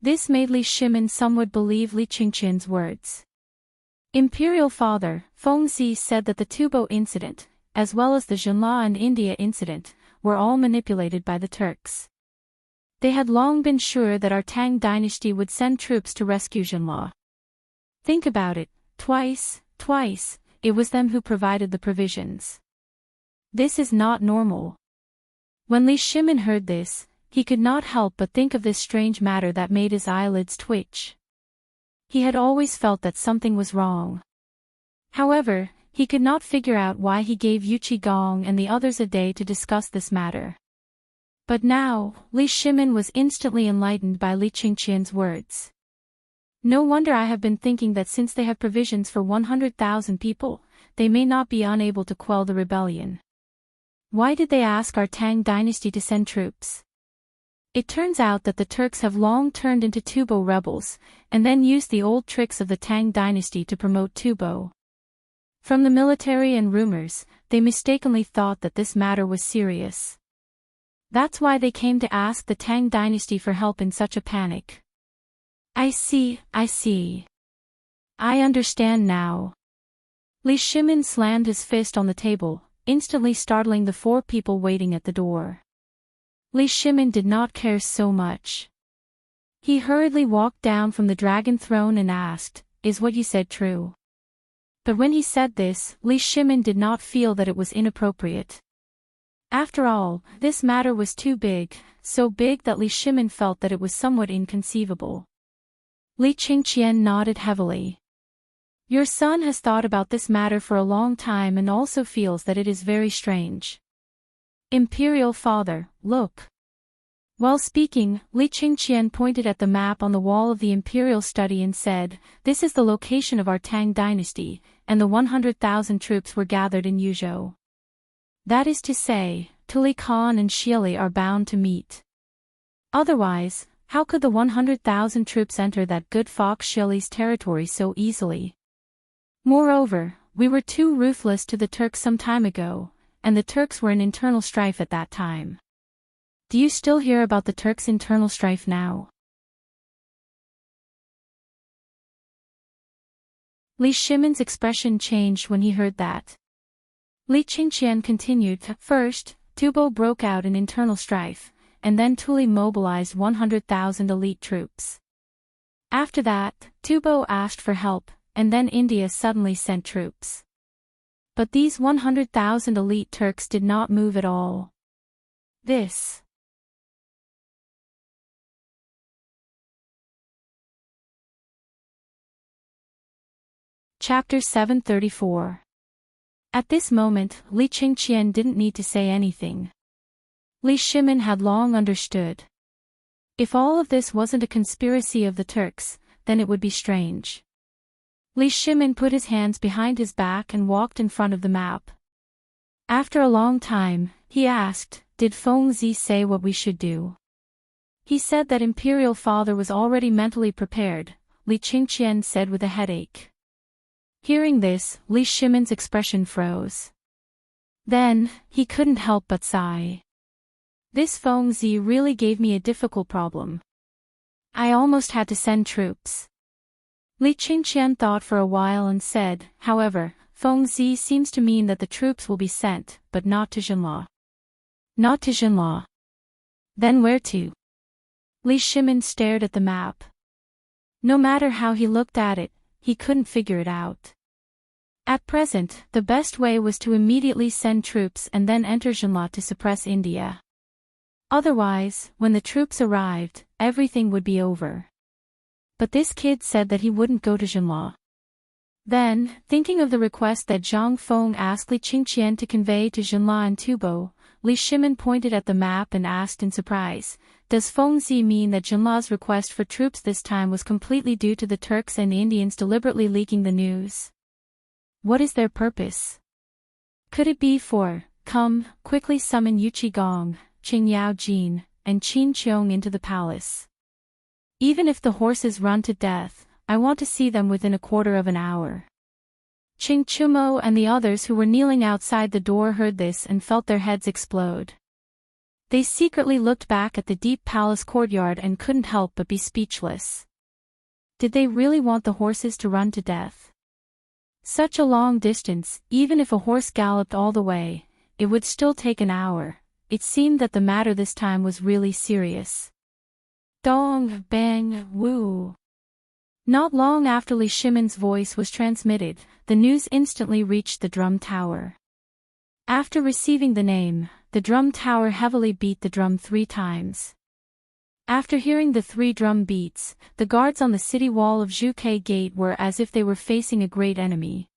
This made Li Shimin somewhat believe Li Qingqian's words. Imperial Father, Feng Zi said that the Tubo incident, as well as the Jinla and India incident, were all manipulated by the Turks. They had long been sure that our Tang dynasty would send troops to rescue Jinla. Think about it, twice, it was them who provided the provisions. This is not normal. When Li Shimin heard this, he could not help but think of this strange matter that made his eyelids twitch. He had always felt that something was wrong. However, he could not figure out why he gave Yu Qigong and the others a day to discuss this matter. But now, Li Shimin was instantly enlightened by Li Qingqian's words. No wonder I have been thinking that since they have provisions for 100,000 people, they may not be unable to quell the rebellion. Why did they ask our Tang dynasty to send troops? It turns out that the Turks have long turned into Tubo rebels, and then used the old tricks of the Tang dynasty to promote Tubo. From the military and rumors, they mistakenly thought that this matter was serious. That's why they came to ask the Tang dynasty for help in such a panic. I see. I understand now. Li Shimin slammed his fist on the table, instantly startling the 4 people waiting at the door. Li Shimin did not care so much. He hurriedly walked down from the dragon throne and asked, "Is what you said true?" But when he said this, Li Shimin did not feel that it was inappropriate. After all, this matter was too big, so big that Li Shimin felt that it was somewhat inconceivable. Li Qingqian nodded heavily. Your son has thought about this matter for a long time and also feels that it is very strange. Imperial Father, look. While speaking, Li Qingqian pointed at the map on the wall of the imperial study and said, "This is the location of our Tang dynasty, and the 100,000 troops were gathered in Yuzhou. That is to say, Tuli Khan and Xieli are bound to meet. Otherwise, how could the 100,000 troops enter that good fox Xieli's territory so easily? Moreover, we were too ruthless to the Turks some time ago, and the Turks were in internal strife at that time. Do you still hear about the Turks' internal strife now?" Li Shimin's expression changed when he heard that. Li Qingqian continued, "First, Tubo broke out in internal strife, and then Tuli mobilized 100,000 elite troops. After that, Tubo asked for help, and then India suddenly sent troops. But these 100,000 elite Turks did not move at all. This." Chapter 734. At this moment, Li Qingqian didn't need to say anything. Li Shimin had long understood. If all of this wasn't a conspiracy of the Turks, then it would be strange. Li Shimin put his hands behind his back and walked in front of the map. After a long time, he asked, "Did Feng Zi say what we should do?" "He said that Imperial Father was already mentally prepared," Li Qingqian said with a headache. Hearing this, Li Shimin's expression froze. Then, he couldn't help but sigh. This Feng Zi really gave me a difficult problem. I almost had to send troops. Li Qingqian thought for a while and said, "However, Feng Zi seems to mean that the troops will be sent, but not to Jinla." "Not to Jinla. Then where to?" Li Shimin stared at the map. No matter how he looked at it, he couldn't figure it out. At present, the best way was to immediately send troops and then enter Jinla to suppress India. Otherwise, when the troops arrived, everything would be over. But this kid said that he wouldn't go to Jinla. Then, thinking of the request that Zhang Feng asked Li Qingqian to convey to Jinla and Tubo, Li Shimin pointed at the map and asked in surprise, "Does Fengzi mean that Jinla's request for troops this time was completely due to the Turks and Indians deliberately leaking the news? What is their purpose? Could it be for, come, quickly summon Yuqi Gong, Qing Yao Jin, and Qin Qiong into the palace? Even if the horses run to death, I want to see them within a quarter of an hour." Qing Chumo and the others who were kneeling outside the door heard this and felt their heads explode. They secretly looked back at the deep palace courtyard and couldn't help but be speechless. Did they really want the horses to run to death? Such a long distance, even if a horse galloped all the way, it would still take an hour. It seemed that the matter this time was really serious. Dong, bang, woo. Not long after Li Shimin's voice was transmitted, the news instantly reached the drum tower. After receiving the name, the drum tower heavily beat the drum 3 times. After hearing the 3 drum beats, the guards on the city wall of Zhuke Gate were as if they were facing a great enemy.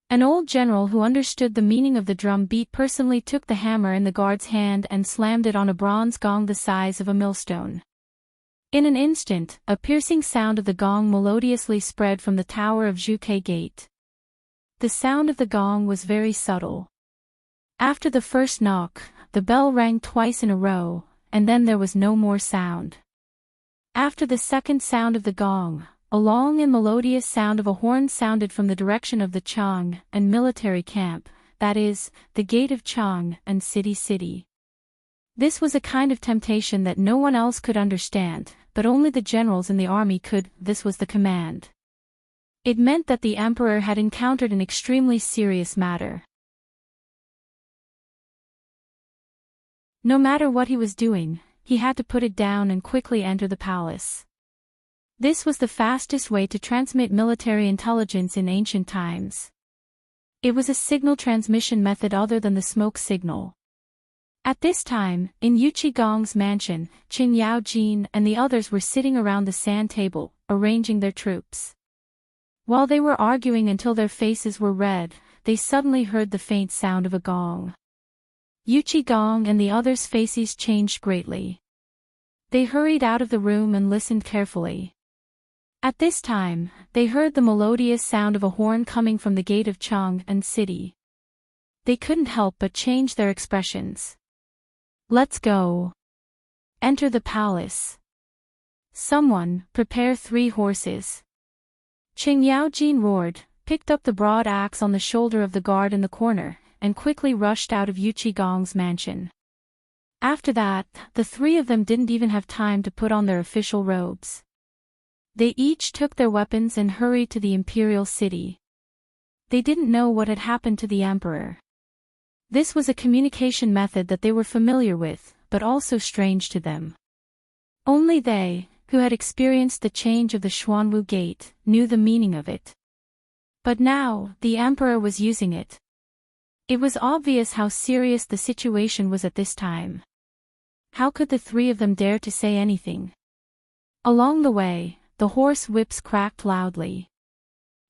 An old general who understood the meaning of the drum beat personally took the hammer in the guard's hand and slammed it on a bronze gong the size of a millstone. In an instant, a piercing sound of the gong melodiously spread from the tower of Zhuke Gate. The sound of the gong was very subtle. After the first knock, the bell rang twice in a row, and then there was no more sound. After the second sound of the gong, a long and melodious sound of a horn sounded from the direction of the Chang and military camp, that is, the gate of Chang and City. This was a kind of temptation that no one else could understand, but only the generals in the army could. This was the command. It meant that the emperor had encountered an extremely serious matter. No matter what he was doing, he had to put it down and quickly enter the palace. This was the fastest way to transmit military intelligence in ancient times. It was a signal transmission method other than the smoke signal. At this time, in Yuqi Gong's mansion, Qing Yao Jin and the others were sitting around the sand table, arranging their troops. While they were arguing until their faces were red, they suddenly heard the faint sound of a gong. Yuqi Gong and the others' faces changed greatly. They hurried out of the room and listened carefully. At this time, they heard the melodious sound of a horn coming from the gate of Chang and City. They couldn't help but change their expressions. "Let's go. Enter the palace. Someone, prepare 3 horses." Qing Yao Jin roared, picked up the broad axe on the shoulder of the guard in the corner, and quickly rushed out of Yuqi Gong's mansion. After that, the 3 of them didn't even have time to put on their official robes. They each took their weapons and hurried to the imperial city. They didn't know what had happened to the emperor. This was a communication method that they were familiar with, but also strange to them. Only they, who had experienced the change of the Xuanwu Gate, knew the meaning of it. But now, the emperor was using it. It was obvious how serious the situation was at this time. How could the 3 of them dare to say anything? Along the way, the horse whips cracked loudly.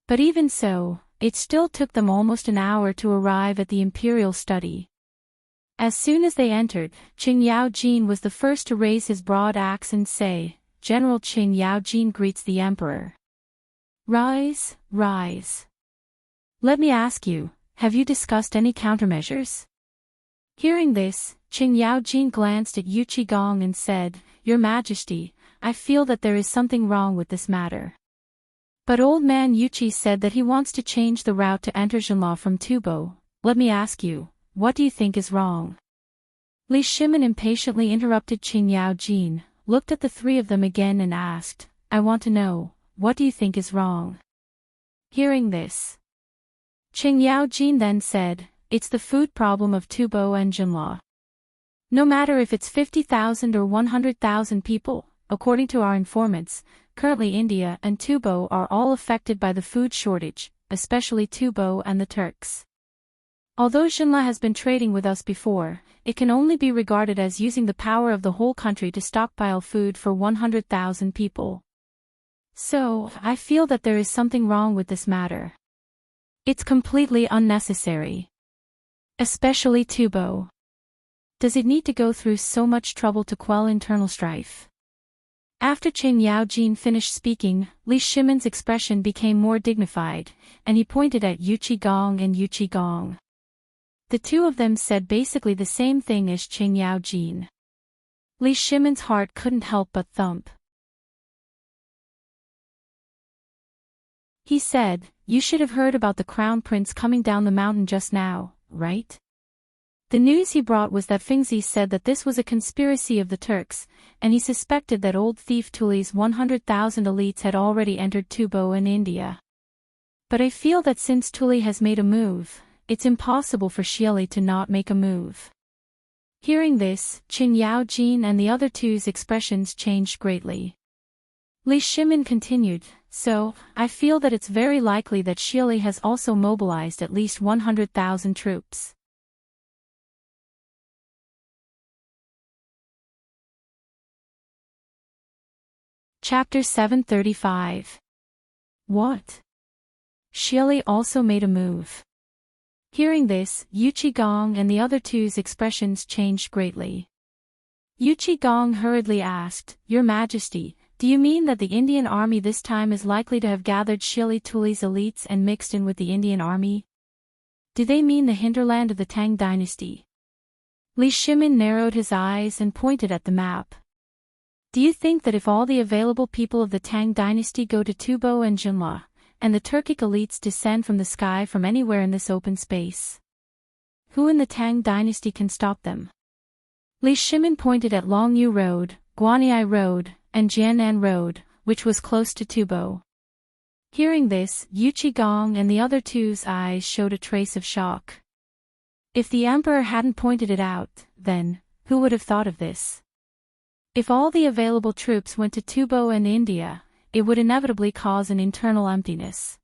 But even so, it still took them almost an hour to arrive at the imperial study. As soon as they entered, Qing Yao Jin was the first to raise his broad axe and say, "General Qing Yao Jin greets the emperor." "Rise, rise. Let me ask you, have you discussed any countermeasures?" Hearing this, Qing Yao Jin glanced at Yuqi Gong and said, "Your Majesty, I feel that there is something wrong with this matter. But old man Yuqi said that he wants to change the route to enter Jinla from Tubo. Let me ask you, what do you think is wrong?" Li Shimin impatiently interrupted Qing Yao Jin, looked at the 3 of them again and asked, "I want to know, what do you think is wrong?" Hearing this, Qing Yao Jin then said, "It's the food problem of Tubo and Jinla. No matter if it's 50,000 or 100,000 people, according to our informants, currently India and Tubo are all affected by the food shortage, especially Tubo and the Turks. Although Jinla has been trading with us before, it can only be regarded as using the power of the whole country to stockpile food for 100,000 people. So, I feel that there is something wrong with this matter. It's completely unnecessary. Especially Tubo. Does it need to go through so much trouble to quell internal strife? After Chen Yaojin finished speaking, Li Shimon's expression became more dignified, and he pointed at Yu Qigong and Yu Qigong. The two of them said basically the same thing as Chen Yaojin. Li Shimon's heart couldn't help but thump. He said, "You should have heard about the crown prince coming down the mountain just now, right?" The news he brought was that Fingzi said that this was a conspiracy of the Turks, and he suspected that old thief Tuli's 100,000 elites had already entered Tubo in India. But I feel that since Tuli has made a move, it's impossible for Xieli to not make a move. Hearing this, Qin Yaojin and the other two's expressions changed greatly. Li Shimon continued, "So, I feel that it's very likely that Xieli has also mobilized at least 100,000 troops." Chapter 735. What? Xieli also made a move. Hearing this, Yu Qigong and the other two's expressions changed greatly. Yu Qigong hurriedly asked, "Your Majesty, do you mean that the Indian army this time is likely to have gathered Xieli Tuli's elites and mixed in with the Indian army? Do they mean the hinterland of the Tang Dynasty?" Li Shimon narrowed his eyes and pointed at the map. "Do you think that if all the available people of the Tang Dynasty go to Tubo and Jinla, and the Turkic elites descend from the sky from anywhere in this open space, who in the Tang Dynasty can stop them?" Li Shimon pointed at Longyu Road, Guanyi Road, and Jianan Road, which was close to Tubo. Hearing this, Yu Qigong and the other two's eyes showed a trace of shock. If the emperor hadn't pointed it out, then, who would have thought of this? If all the available troops went to Tubo and India, it would inevitably cause an internal emptiness.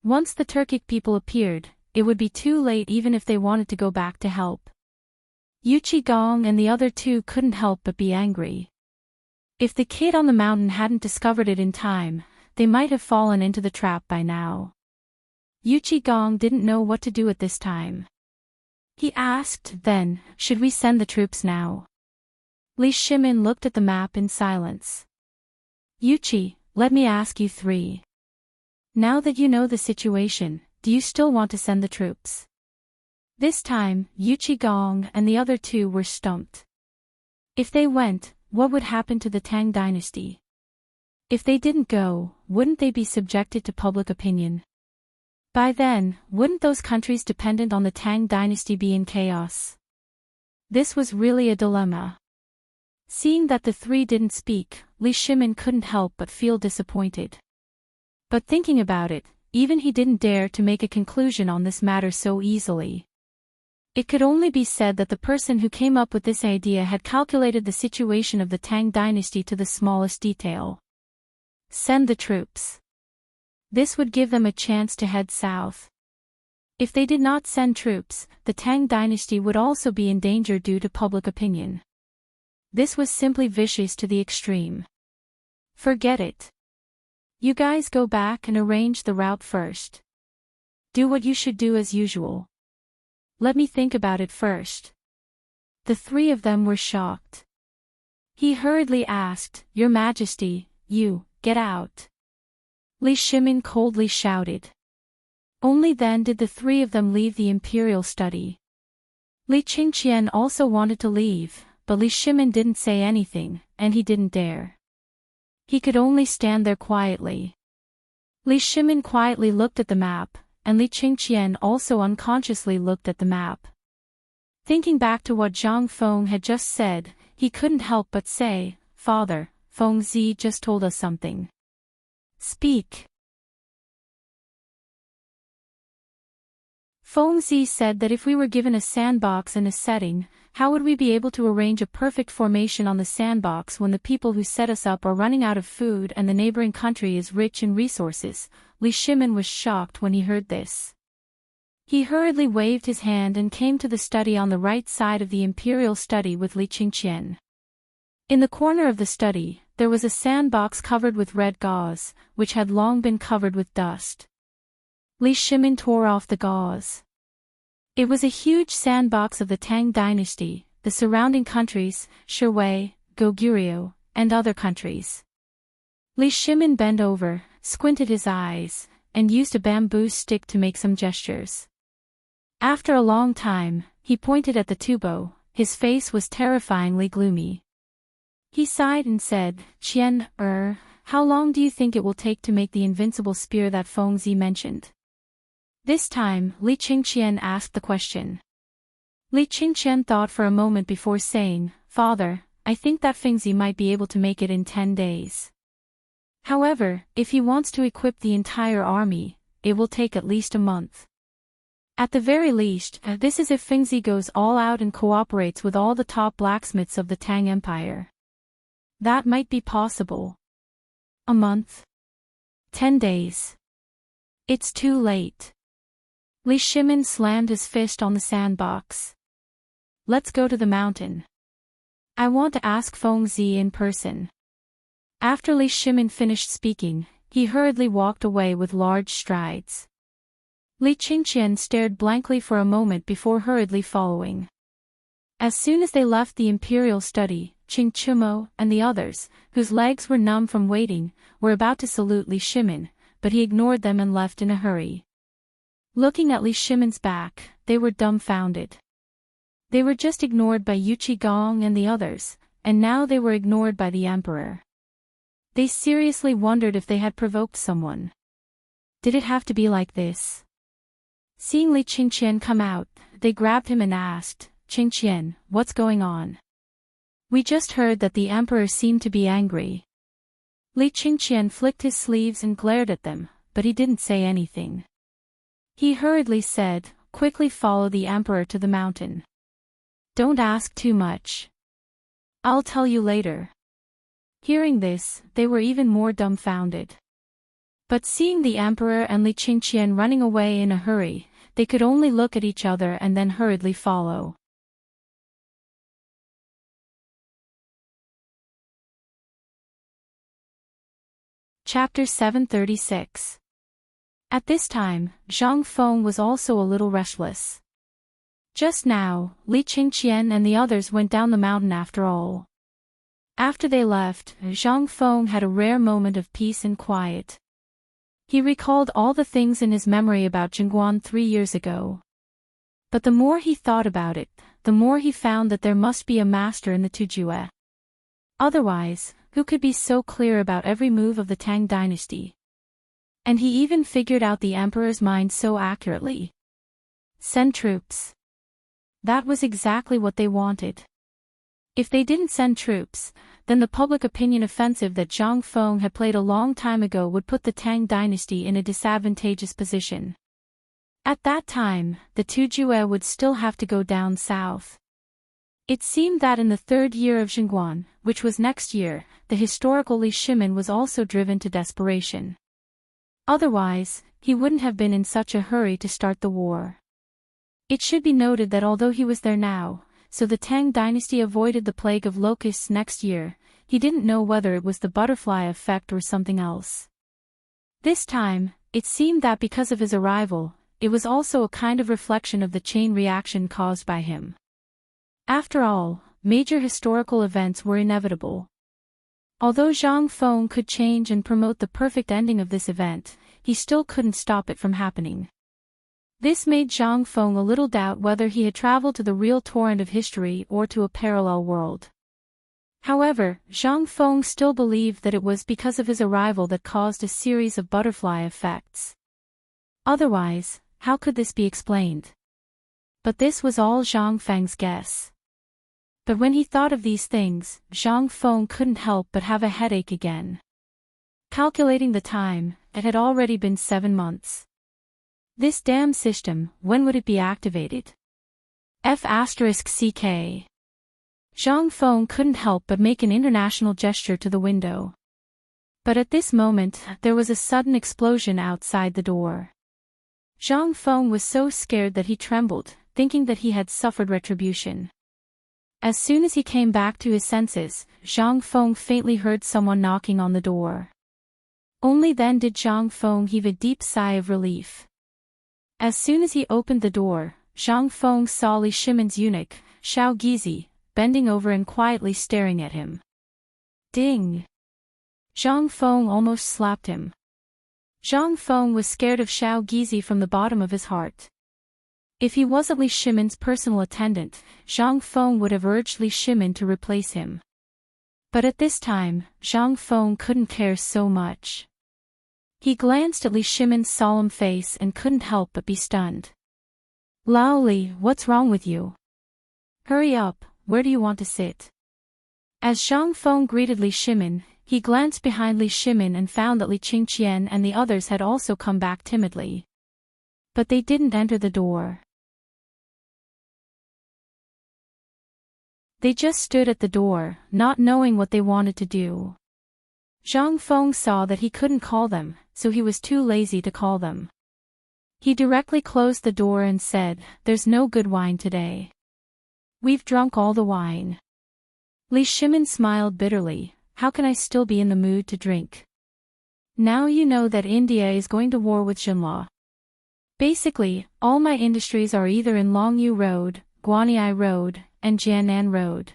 Once the Turkic people appeared, it would be too late even if they wanted to go back to help. Yu Qigong and the other two couldn't help but be angry. If the kid on the mountain hadn't discovered it in time, they might have fallen into the trap by now. Yu Qigong didn't know what to do at this time. He asked, "Then, should we send the troops now?" Li Shimon looked at the map in silence. "Yuqi, let me ask you three. Now that you know the situation, do you still want to send the troops?" This time, Yu Qigong and the other two were stumped. If they went, what would happen to the Tang Dynasty? If they didn't go, wouldn't they be subjected to public opinion? By then, wouldn't those countries dependent on the Tang Dynasty be in chaos? This was really a dilemma. Seeing that the three didn't speak, Li Shimon couldn't help but feel disappointed. But thinking about it, even he didn't dare to make a conclusion on this matter so easily. It could only be said that the person who came up with this idea had calculated the situation of the Tang Dynasty to the smallest detail. Send the troops. This would give them a chance to head south. If they did not send troops, the Tang Dynasty would also be in danger due to public opinion. This was simply vicious to the extreme. Forget it. You guys go back and arrange the route first. Do what you should do as usual. Let me think about it first. The three of them were shocked. He hurriedly asked, "Your Majesty, you, get out." Li Shimon coldly shouted. Only then did the three of them leave the imperial study. Li Qingqian also wanted to leave, but Li Shimon didn't say anything, and he didn't dare. He could only stand there quietly. Li Shimon quietly looked at the map, and Li Qingqian also unconsciously looked at the map. Thinking back to what Zhang Feng had just said, he couldn't help but say, "Father, Feng Zi just told us something." "Speak." Feng Zi said that if we were given a sandbox and a setting, how would we be able to arrange a perfect formation on the sandbox when the people who set us up are running out of food and the neighboring country is rich in resources? Li Shimon was shocked when he heard this. He hurriedly waved his hand and came to the study on the right side of the imperial study with Li Qingqian. In the corner of the study, there was a sandbox covered with red gauze, which had long been covered with dust. Li Shimon tore off the gauze. It was a huge sandbox of the Tang Dynasty, the surrounding countries, Shui, Goguryeo, and other countries. Li Shimin bent over, squinted his eyes, and used a bamboo stick to make some gestures. After a long time, he pointed at the tubo. His face was terrifyingly gloomy. He sighed and said, "Qian, how long do you think it will take to make the invincible spear that Fengzi mentioned?" This time, Li Qingqian asked the question. Li Qingqian thought for a moment before saying, "Father, I think that Fengzi might be able to make it in 10 days. However, if he wants to equip the entire army, it will take at least a month. At the very least, this is if Fengzi goes all out and cooperates with all the top blacksmiths of the Tang Empire. That might be possible. A month? 10 days. It's too late." Li Shimin slammed his fist on the sandbox. "Let's go to the mountain. I want to ask Fengzi in person." After Li Shimin finished speaking, he hurriedly walked away with large strides. Li Qingqian stared blankly for a moment before hurriedly following. As soon as they left the imperial study, Qing Chumo and the others, whose legs were numb from waiting, were about to salute Li Shimin, but he ignored them and left in a hurry. Looking at Li Shimin's back, they were dumbfounded. They were just ignored by Yu Qigong and the others, and now they were ignored by the emperor. They seriously wondered if they had provoked someone. Did it have to be like this? Seeing Li Qingqian come out, they grabbed him and asked, "Qingqian, what's going on? We just heard that the emperor seemed to be angry." Li Qingqian flicked his sleeves and glared at them, but he didn't say anything. He hurriedly said, "Quickly follow the emperor to the mountain. Don't ask too much. I'll tell you later." Hearing this, they were even more dumbfounded. But seeing the emperor and Li Qingqian running away in a hurry, they could only look at each other and then hurriedly follow. Chapter 736. At this time, Zhang Feng was also a little restless. Just now, Li Qingqian and the others went down the mountain after all. After they left, Zhang Feng had a rare moment of peace and quiet. He recalled all the things in his memory about Jingguan 3 years ago. But the more he thought about it, the more he found that there must be a master in the Tujue. Otherwise, who could be so clear about every move of the Tang Dynasty? And he even figured out the emperor's mind so accurately. Send troops. That was exactly what they wanted. If they didn't send troops, then the public opinion offensive that Zhang Feng had played a long time ago would put the Tang Dynasty in a disadvantageous position. At that time, the Tujue would still have to go down south. It seemed that in the 3rd year of Jingguan, which was next year, the historical Li Shimin was also driven to desperation. Otherwise, he wouldn't have been in such a hurry to start the war. It should be noted that although he was there now, so the Tang Dynasty avoided the plague of locusts next year, he didn't know whether it was the butterfly effect or something else. This time, it seemed that because of his arrival, it was also a kind of reflection of the chain reaction caused by him. After all, major historical events were inevitable. Although Zhang Feng could change and promote the perfect ending of this event, he still couldn't stop it from happening. This made Zhang Feng a little doubt whether he had traveled to the real torrent of history or to a parallel world. However, Zhang Feng still believed that it was because of his arrival that caused a series of butterfly effects. Otherwise, how could this be explained? But this was all Zhang Feng's guess. But when he thought of these things, Zhang Feng couldn't help but have a headache again. Calculating the time, it had already been 7 months. This damn system, when would it be activated? F***CK. Zhang Feng couldn't help but make an international gesture to the window. But at this moment, there was a sudden explosion outside the door. Zhang Feng was so scared that he trembled, thinking that he had suffered retribution. As soon as he came back to his senses, Zhang Feng faintly heard someone knocking on the door. Only then did Zhang Feng heave a deep sigh of relief. As soon as he opened the door, Zhang Feng saw Li Shimin's eunuch, Xiao Gizi, bending over and quietly staring at him. Ding! Zhang Feng almost slapped him. Zhang Feng was scared of Xiao Gizi from the bottom of his heart. If he wasn't Li Shimin's personal attendant, Zhang Feng would have urged Li Shimin to replace him. But at this time, Zhang Feng couldn't care so much. He glanced at Li Shimin's solemn face and couldn't help but be stunned. Lao Li, what's wrong with you? Hurry up, where do you want to sit? As Zhang Feng greeted Li Shimin, he glanced behind Li Shimin and found that Li Qingqian and the others had also come back timidly. But they didn't enter the door. They just stood at the door, not knowing what they wanted to do. Zhang Feng saw that he couldn't call them, so he was too lazy to call them. He directly closed the door and said, "There's no good wine today. We've drunk all the wine." Li Shimin smiled bitterly. How can I still be in the mood to drink? Now you know that India is going to war with Jinla. Basically, all my industries are either in Longyu Road, Guanyi Road, and Jianan Road.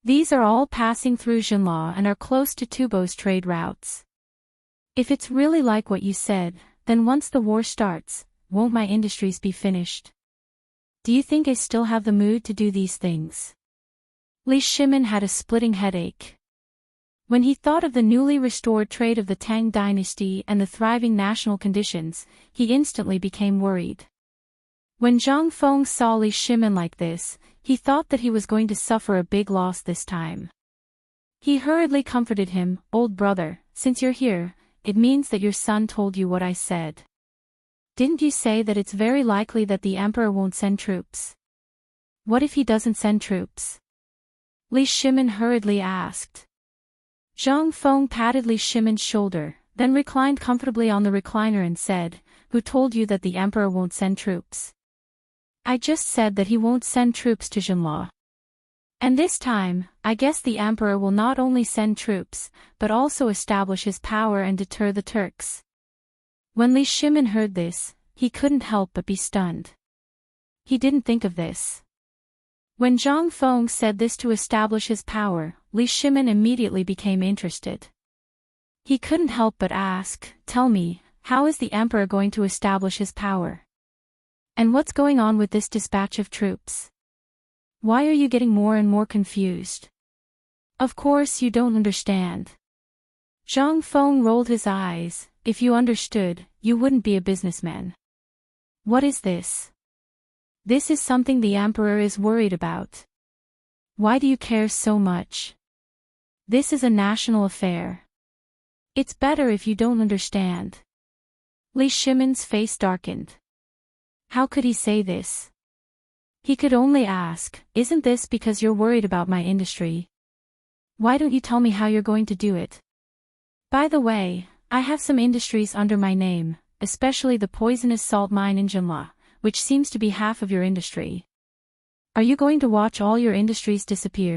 These are all passing through Jinla and are close to Tubo's trade routes. If it's really like what you said, then once the war starts, won't my industries be finished? Do you think I still have the mood to do these things? Li Shimin had a splitting headache. When he thought of the newly restored trade of the Tang Dynasty and the thriving national conditions, he instantly became worried. When Zhang Feng saw Li Shimin like this, he thought that he was going to suffer a big loss this time. He hurriedly comforted him, "Old brother, since you're here, it means that your son told you what I said. Didn't you say that it's very likely that the emperor won't send troops? What if he doesn't send troops?" Li Shimin hurriedly asked. Zhang Feng patted Li Shimin's shoulder, then reclined comfortably on the recliner and said, "Who told you that the emperor won't send troops?" "I just said that he won't send troops to Jinla. And this time, I guess the emperor will not only send troops, but also establish his power and deter the Turks." When Li Shimin heard this, he couldn't help but be stunned. He didn't think of this. When Zhang Feng said this to establish his power, Li Shimin immediately became interested. He couldn't help but ask, "Tell me, how is the emperor going to establish his power? And what's going on with this dispatch of troops? Why are you getting more and more confused? Of course you don't understand." Zhang Feng rolled his eyes. "If you understood, you wouldn't be a businessman." "What is this?" "This is something the emperor is worried about." "Why do you care so much?" "This is a national affair. It's better if you don't understand." Li Shimin's face darkened. How could he say this? He could only ask, "Isn't this because you're worried about my industry? Why don't you tell me how you're going to do it? By the way, I have some industries under my name, especially the poisonous salt mine in Jinla, which seems to be half of your industry. Are you going to watch all your industries disappear?"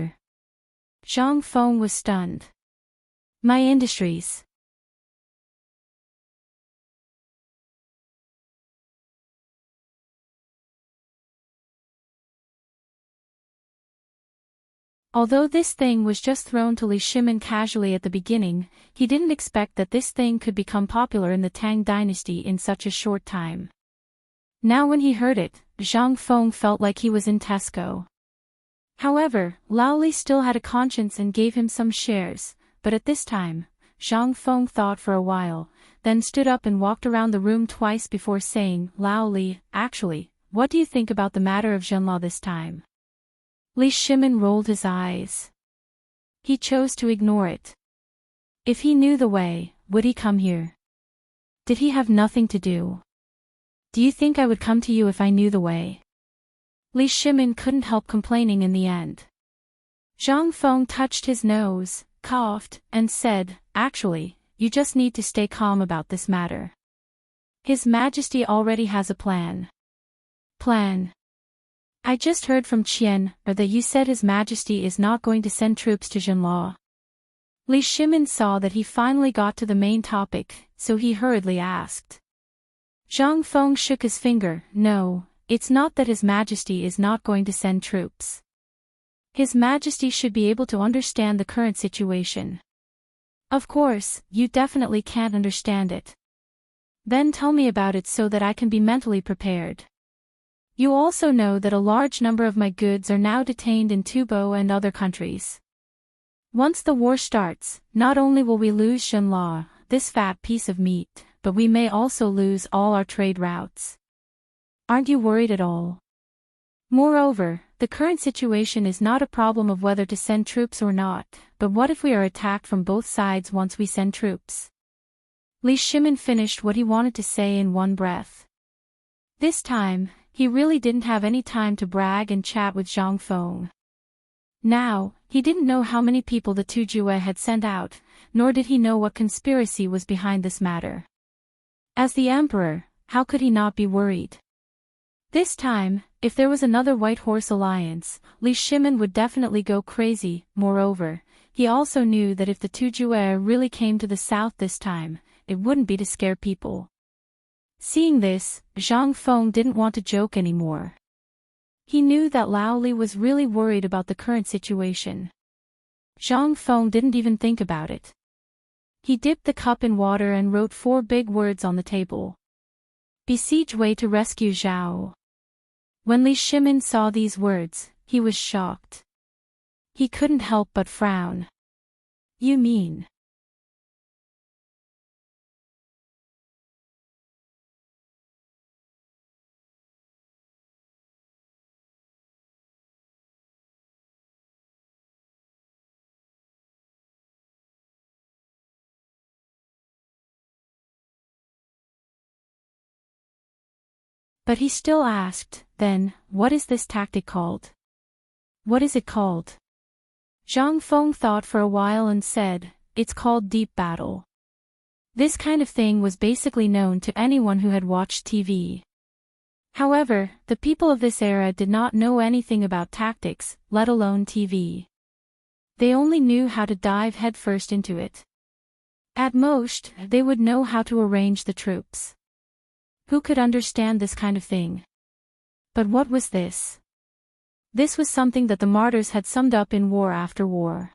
Zhang Feng was stunned. "My industries?" Although this thing was just thrown to Li Shimin casually at the beginning, he didn't expect that this thing could become popular in the Tang Dynasty in such a short time. Now when he heard it, Zhang Feng felt like he was in Tesco. However, Lao Li still had a conscience and gave him some shares, but at this time, Zhang Feng thought for a while, then stood up and walked around the room twice before saying, "Lao Li, actually, what do you think about the matter of Jinla this time?" Li Shimin rolled his eyes. He chose to ignore it. If he knew the way, would he come here? Did he have nothing to do? Do you think I would come to you if I knew the way? Li Shimin couldn't help complaining in the end. Zhang Feng touched his nose, coughed, and said, "Actually, you just need to stay calm about this matter. His Majesty already has a plan." "Plan? I just heard from Qian, that you said His Majesty is not going to send troops to Jinla." Li Shimin saw that he finally got to the main topic, so he hurriedly asked. Zhang Feng shook his finger. "No, it's not that His Majesty is not going to send troops. His Majesty should be able to understand the current situation. Of course, you definitely can't understand it. Then tell me about it so that I can be mentally prepared. You also know that a large number of my goods are now detained in Tubo and other countries. Once the war starts, not only will we lose Shenla, this fat piece of meat, but we may also lose all our trade routes. Aren't you worried at all? Moreover, the current situation is not a problem of whether to send troops or not, but what if we are attacked from both sides once we send troops? Li Shimin finished what he wanted to say in one breath. This time, he really didn't have any time to brag and chat with Zhang Feng. Now, he didn't know how many people the Tujue had sent out, nor did he know what conspiracy was behind this matter. As the emperor, how could he not be worried? This time, if there was another White Horse Alliance, Li Shimin would definitely go crazy. Moreover, he also knew that if the Tujue really came to the south this time, it wouldn't be to scare people. Seeing this, Zhang Feng didn't want to joke anymore. He knew that Lao Li was really worried about the current situation. Zhang Feng didn't even think about it. He dipped the cup in water and wrote 4 big words on the table. Besiege Wei to rescue Zhao. When Li Shimin saw these words, he was shocked. He couldn't help but frown. You mean? But he still asked, then, what is this tactic called? What is it called? Zhang Feng thought for a while and said, it's called deep battle. This kind of thing was basically known to anyone who had watched TV. However, the people of this era did not know anything about tactics, let alone TV. They only knew how to dive headfirst into it. At most, they would know how to arrange the troops. Who could understand this kind of thing? But what was this? This was something that the martyrs had summed up in War After War.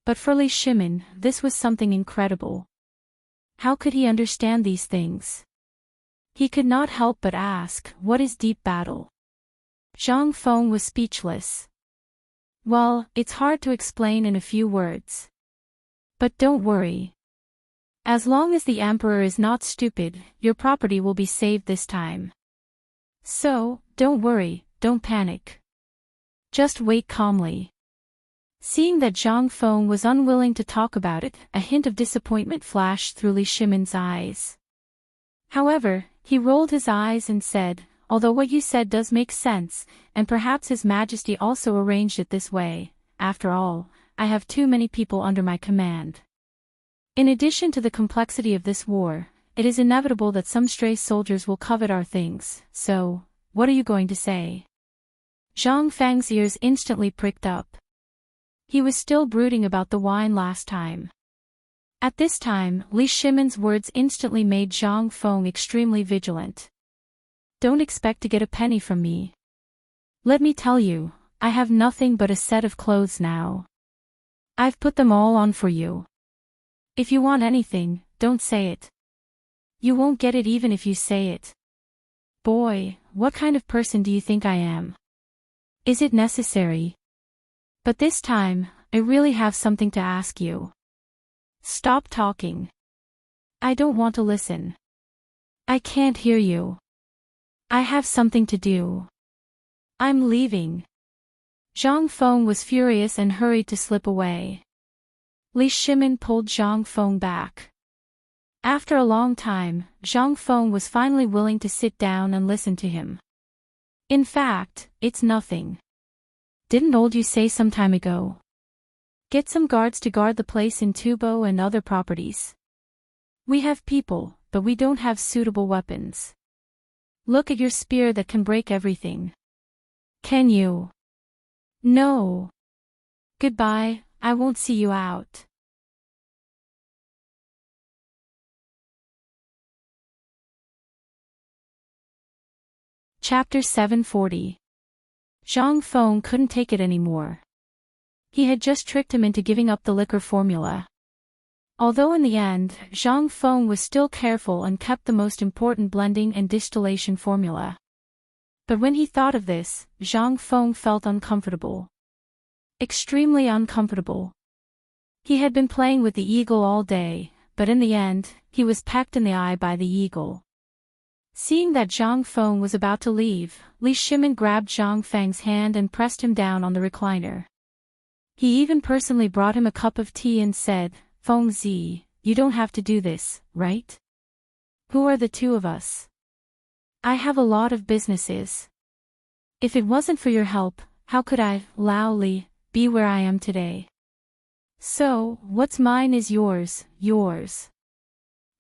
But for Li Shimin, this was something incredible. How could he understand these things? He could not help but ask, what is deep battle? Zhang Feng was speechless. Well, it's hard to explain in a few words. But don't worry. As long as the emperor is not stupid, your property will be saved this time. So, don't worry, don't panic. Just wait calmly. Seeing that Zhang Feng was unwilling to talk about it, a hint of disappointment flashed through Li Shimin's eyes. However, he rolled his eyes and said, although what you said does make sense, and perhaps His Majesty also arranged it this way, after all, I have too many people under my command. In addition to the complexity of this war, it is inevitable that some stray soldiers will covet our things, so, what are you going to say? Zhang Feng's ears instantly pricked up. He was still brooding about the wine last time. At this time, Li Shimin's words instantly made Zhang Feng extremely vigilant. Don't expect to get a penny from me. Let me tell you, I have nothing but a set of clothes now. I've put them all on for you. If you want anything, don't say it. You won't get it even if you say it. Boy, what kind of person do you think I am? Is it necessary? But this time, I really have something to ask you. Stop talking. I don't want to listen. I can't hear you. I have something to do. I'm leaving. Zhang Feng was furious and hurried to slip away. Li Shimin pulled Zhang Feng back. After a long time, Zhang Feng was finally willing to sit down and listen to him. In fact, it's nothing. Didn't old you say some time ago? Get some guards to guard the place in Tubo and other properties. We have people, but we don't have suitable weapons. Look at your spear that can break everything. Can you? No. Goodbye, I won't see you out. Chapter 740. Zhang Feng couldn't take it anymore. He had just tricked him into giving up the liquor formula. Although in the end, Zhang Feng was still careful and kept the most important blending and distillation formula. But when he thought of this, Zhang Feng felt uncomfortable. Extremely uncomfortable. He had been playing with the eagle all day, but in the end, he was pecked in the eye by the eagle. Seeing that Zhang Feng was about to leave, Li Shimin grabbed Zhang Feng's hand and pressed him down on the recliner. He even personally brought him a cup of tea and said, "Feng Zi, you don't have to do this, right? Who are the two of us? I have a lot of businesses. If it wasn't for your help, how could I, Lao Li, be where I am today? So, what's mine is yours, yours.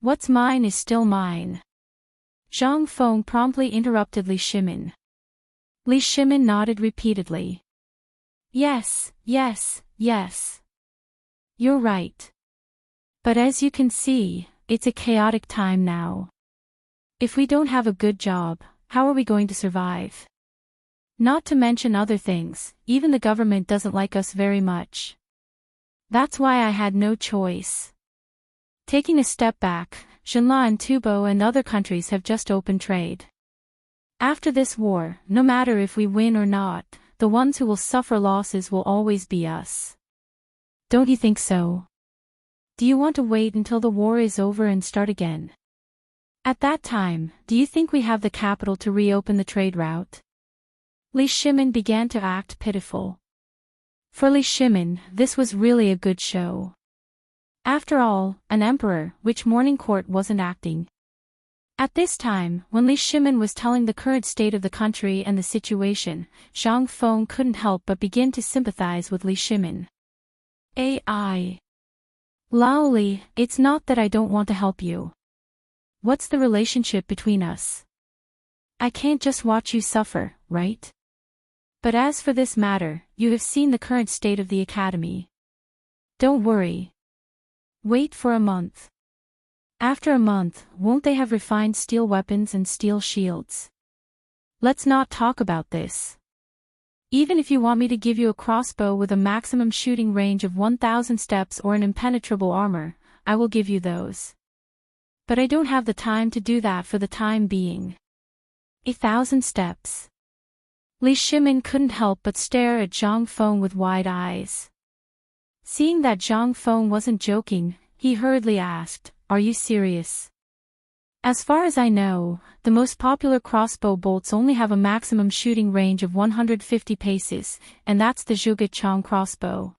What's mine is still mine." Zhang Feng promptly interrupted Li Shimin. Li Shimin nodded repeatedly. "Yes, yes, yes. You're right. But as you can see, it's a chaotic time now. If we don't have a good job, how are we going to survive? Not to mention other things, even the government doesn't like us very much. That's why I had no choice." Taking a step back, Shenla and Tubo and other countries have just opened trade. After this war, no matter if we win or not, the ones who will suffer losses will always be us. Don't you think so? Do you want to wait until the war is over and start again? At that time, do you think we have the capital to reopen the trade route? Li Shimin began to act pitiful. For Li Shimin, this was really a good show. After all, an emperor, which morning court wasn't acting. At this time, when Li Shimin was telling the current state of the country and the situation, Zhang Feng couldn't help but begin to sympathize with Li Shimin. "AI. Lao Li, it's not that I don't want to help you. What's the relationship between us? I can't just watch you suffer, right? But as for this matter, you have seen the current state of the academy. Don't worry. Wait for a month. After a month, won't they have refined steel weapons and steel shields? Let's not talk about this. Even if you want me to give you a crossbow with a maximum shooting range of 1,000 steps or an impenetrable armor, I will give you those. But I don't have the time to do that for the time being." 1,000 steps. Li Shimin couldn't help but stare at Zhang Feng with wide eyes. Seeing that Zhang Feng wasn't joking, he hurriedly asked, "Are you serious?" "As far as I know, the most popular crossbow bolts only have a maximum shooting range of 150 paces, and that's the Zhuge Chang crossbow.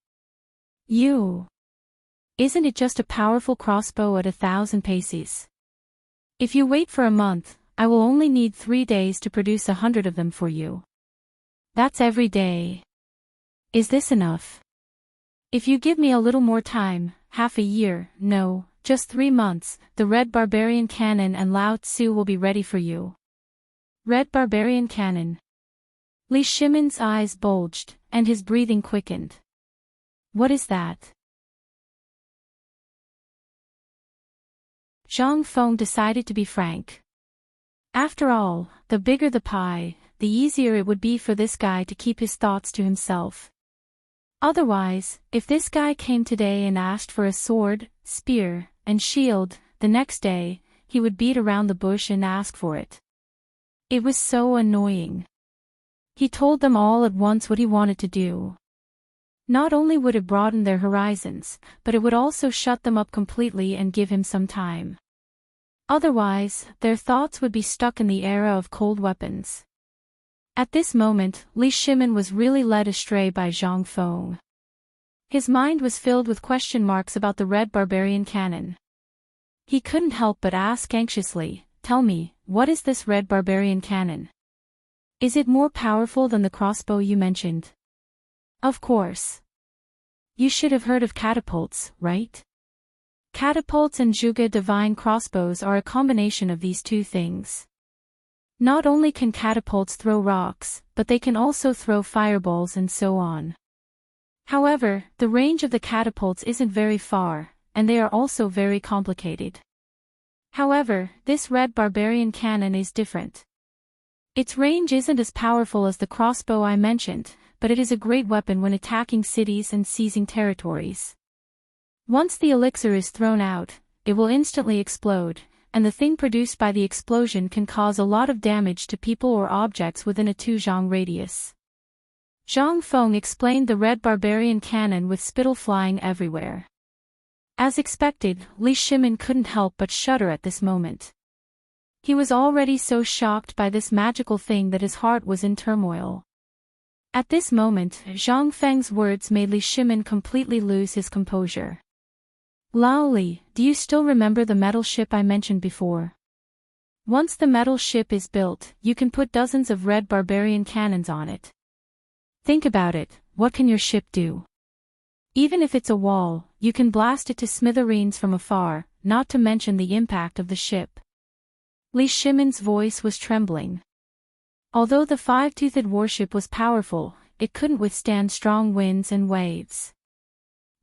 Isn't it just a powerful crossbow at 1,000 paces? If you wait for a month, I will only need 3 days to produce 100 of them for you. That's every day. Is this enough? If you give me a little more time, half a year, no, just 3 months, the Red Barbarian Cannon and Lao Tzu will be ready for you." Red Barbarian Cannon. Li Shimin's eyes bulged, and his breathing quickened. What is that? Zhang Feng decided to be frank. After all, the bigger the pie, the easier it would be for this guy to keep his thoughts to himself. Otherwise, if this guy came today and asked for a sword, spear, and shield, the next day, he would beat around the bush and ask for it. It was so annoying. He told them all at once what he wanted to do. Not only would it broaden their horizons, but it would also shut them up completely and give him some time. Otherwise, their thoughts would be stuck in the era of cold weapons. At this moment, Li Shimin was really led astray by Zhang Feng. His mind was filled with question marks about the Red Barbarian Cannon. He couldn't help but ask anxiously, "Tell me, what is this Red Barbarian Cannon? Is it more powerful than the crossbow you mentioned?" "Of course. You should have heard of catapults, right? Catapults and Zhuge divine crossbows are a combination of these two things. Not only can catapults throw rocks, but they can also throw fireballs and so on. However, the range of the catapults isn't very far, and they are also very complicated. However, this Red Barbarian Cannon is different. Its range isn't as powerful as the crossbow I mentioned, but it is a great weapon when attacking cities and seizing territories. Once the elixir is thrown out, it will instantly explode, and the thing produced by the explosion can cause a lot of damage to people or objects within a 2-zhang radius. Zhang Feng explained the red barbarian cannon with spittle flying everywhere. As expected, Li Shimin couldn't help but shudder at this moment. He was already so shocked by this magical thing that his heart was in turmoil. At this moment, Zhang Feng's words made Li Shimin completely lose his composure. Lao Li, do you still remember the metal ship I mentioned before? Once the metal ship is built, you can put dozens of red barbarian cannons on it. Think about it, what can your ship do? Even if it's a wall, you can blast it to smithereens from afar, not to mention the impact of the ship. Li Shimin's voice was trembling. Although the five-toothed warship was powerful, it couldn't withstand strong winds and waves.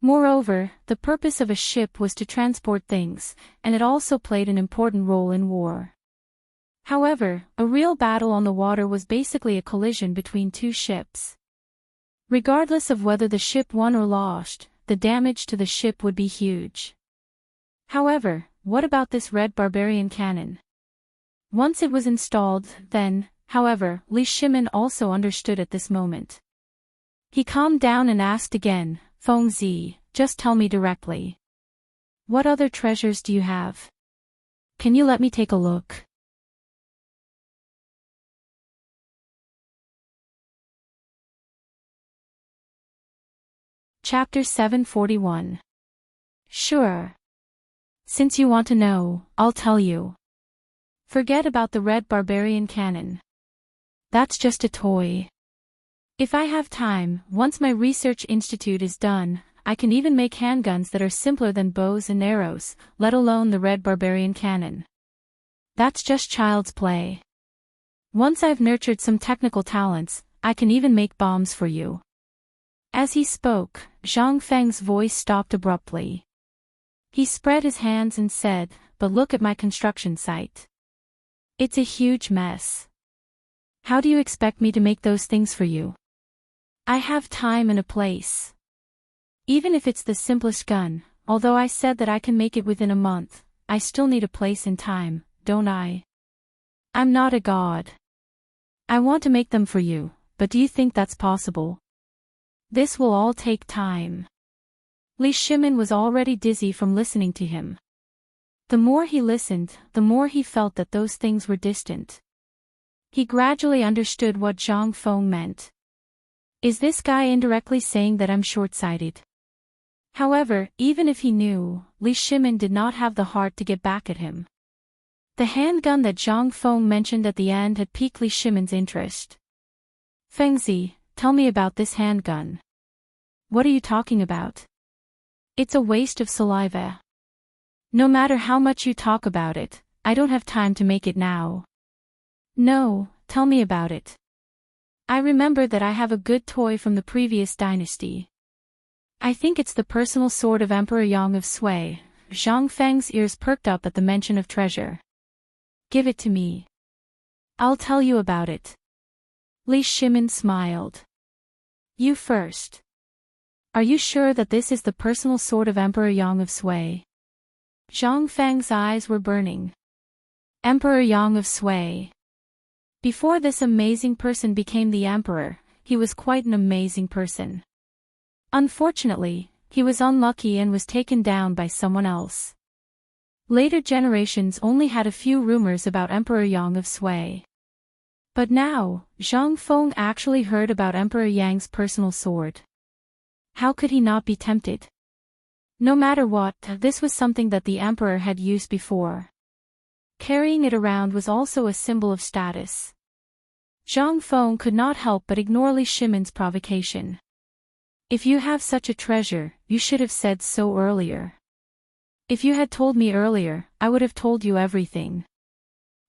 Moreover, the purpose of a ship was to transport things, and it also played an important role in war. However, a real battle on the water was basically a collision between two ships. Regardless of whether the ship won or lost, the damage to the ship would be huge. However, what about this red barbarian cannon? Once it was installed, then, however, Li Shimin also understood at this moment. He calmed down and asked again, Feng Zi, just tell me directly. What other treasures do you have? Can you let me take a look? Chapter 741. Sure. Since you want to know, I'll tell you. Forget about the red barbarian cannon. That's just a toy. If I have time, once my research institute is done, I can even make handguns that are simpler than bows and arrows, let alone the red barbarian cannon. That's just child's play. Once I've nurtured some technical talents, I can even make bombs for you. As he spoke, Zhang Feng's voice stopped abruptly. He spread his hands and said, but look at my construction site. It's a huge mess. How do you expect me to make those things for you? I have time and a place. Even if it's the simplest gun, although I said that I can make it within a month, I still need a place and time, don't I? I'm not a god. I want to make them for you, but do you think that's possible? This will all take time. Li Shimin was already dizzy from listening to him. The more he listened, the more he felt that those things were distant. He gradually understood what Zhang Feng meant. Is this guy indirectly saying that I'm short-sighted? However, even if he knew, Li Shimin did not have the heart to get back at him. The handgun that Zhang Feng mentioned at the end had piqued Li Shimin's interest. Fengzi, tell me about this handgun. What are you talking about? It's a waste of saliva. No matter how much you talk about it, I don't have time to make it now. No, tell me about it. I remember that I have a good toy from the previous dynasty. I think it's the personal sword of Emperor Yang of Sui. Zhang Feng's ears perked up at the mention of treasure. Give it to me. I'll tell you about it. Li Shimin smiled. You first. Are you sure that this is the personal sword of Emperor Yang of Sui? Zhang Feng's eyes were burning. Emperor Yang of Sui. Before this amazing person became the emperor, he was quite an amazing person. Unfortunately, he was unlucky and was taken down by someone else. Later generations only had a few rumors about Emperor Yang of Sui. But now, Zhang Feng actually heard about Emperor Yang's personal sword. How could he not be tempted? No matter what, this was something that the emperor had used before. Carrying it around was also a symbol of status. Zhang Feng could not help but ignore Li Shimin's provocation. If you have such a treasure, you should have said so earlier. If you had told me earlier, I would have told you everything.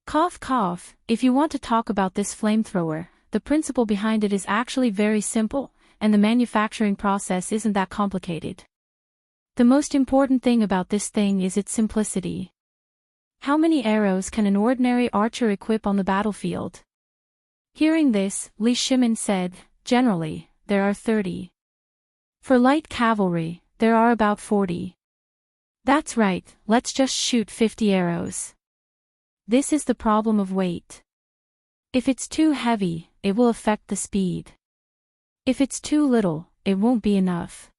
Cough cough, if you want to talk about this flamethrower, the principle behind it is actually very simple, and the manufacturing process isn't that complicated. The most important thing about this thing is its simplicity. How many arrows can an ordinary archer equip on the battlefield? Hearing this, Li Shimin said, "Generally, there are 30. For light cavalry, there are about 40. That's right, let's just shoot 50 arrows. This is the problem of weight. If it's too heavy, it will affect the speed. If it's too little, it won't be enough.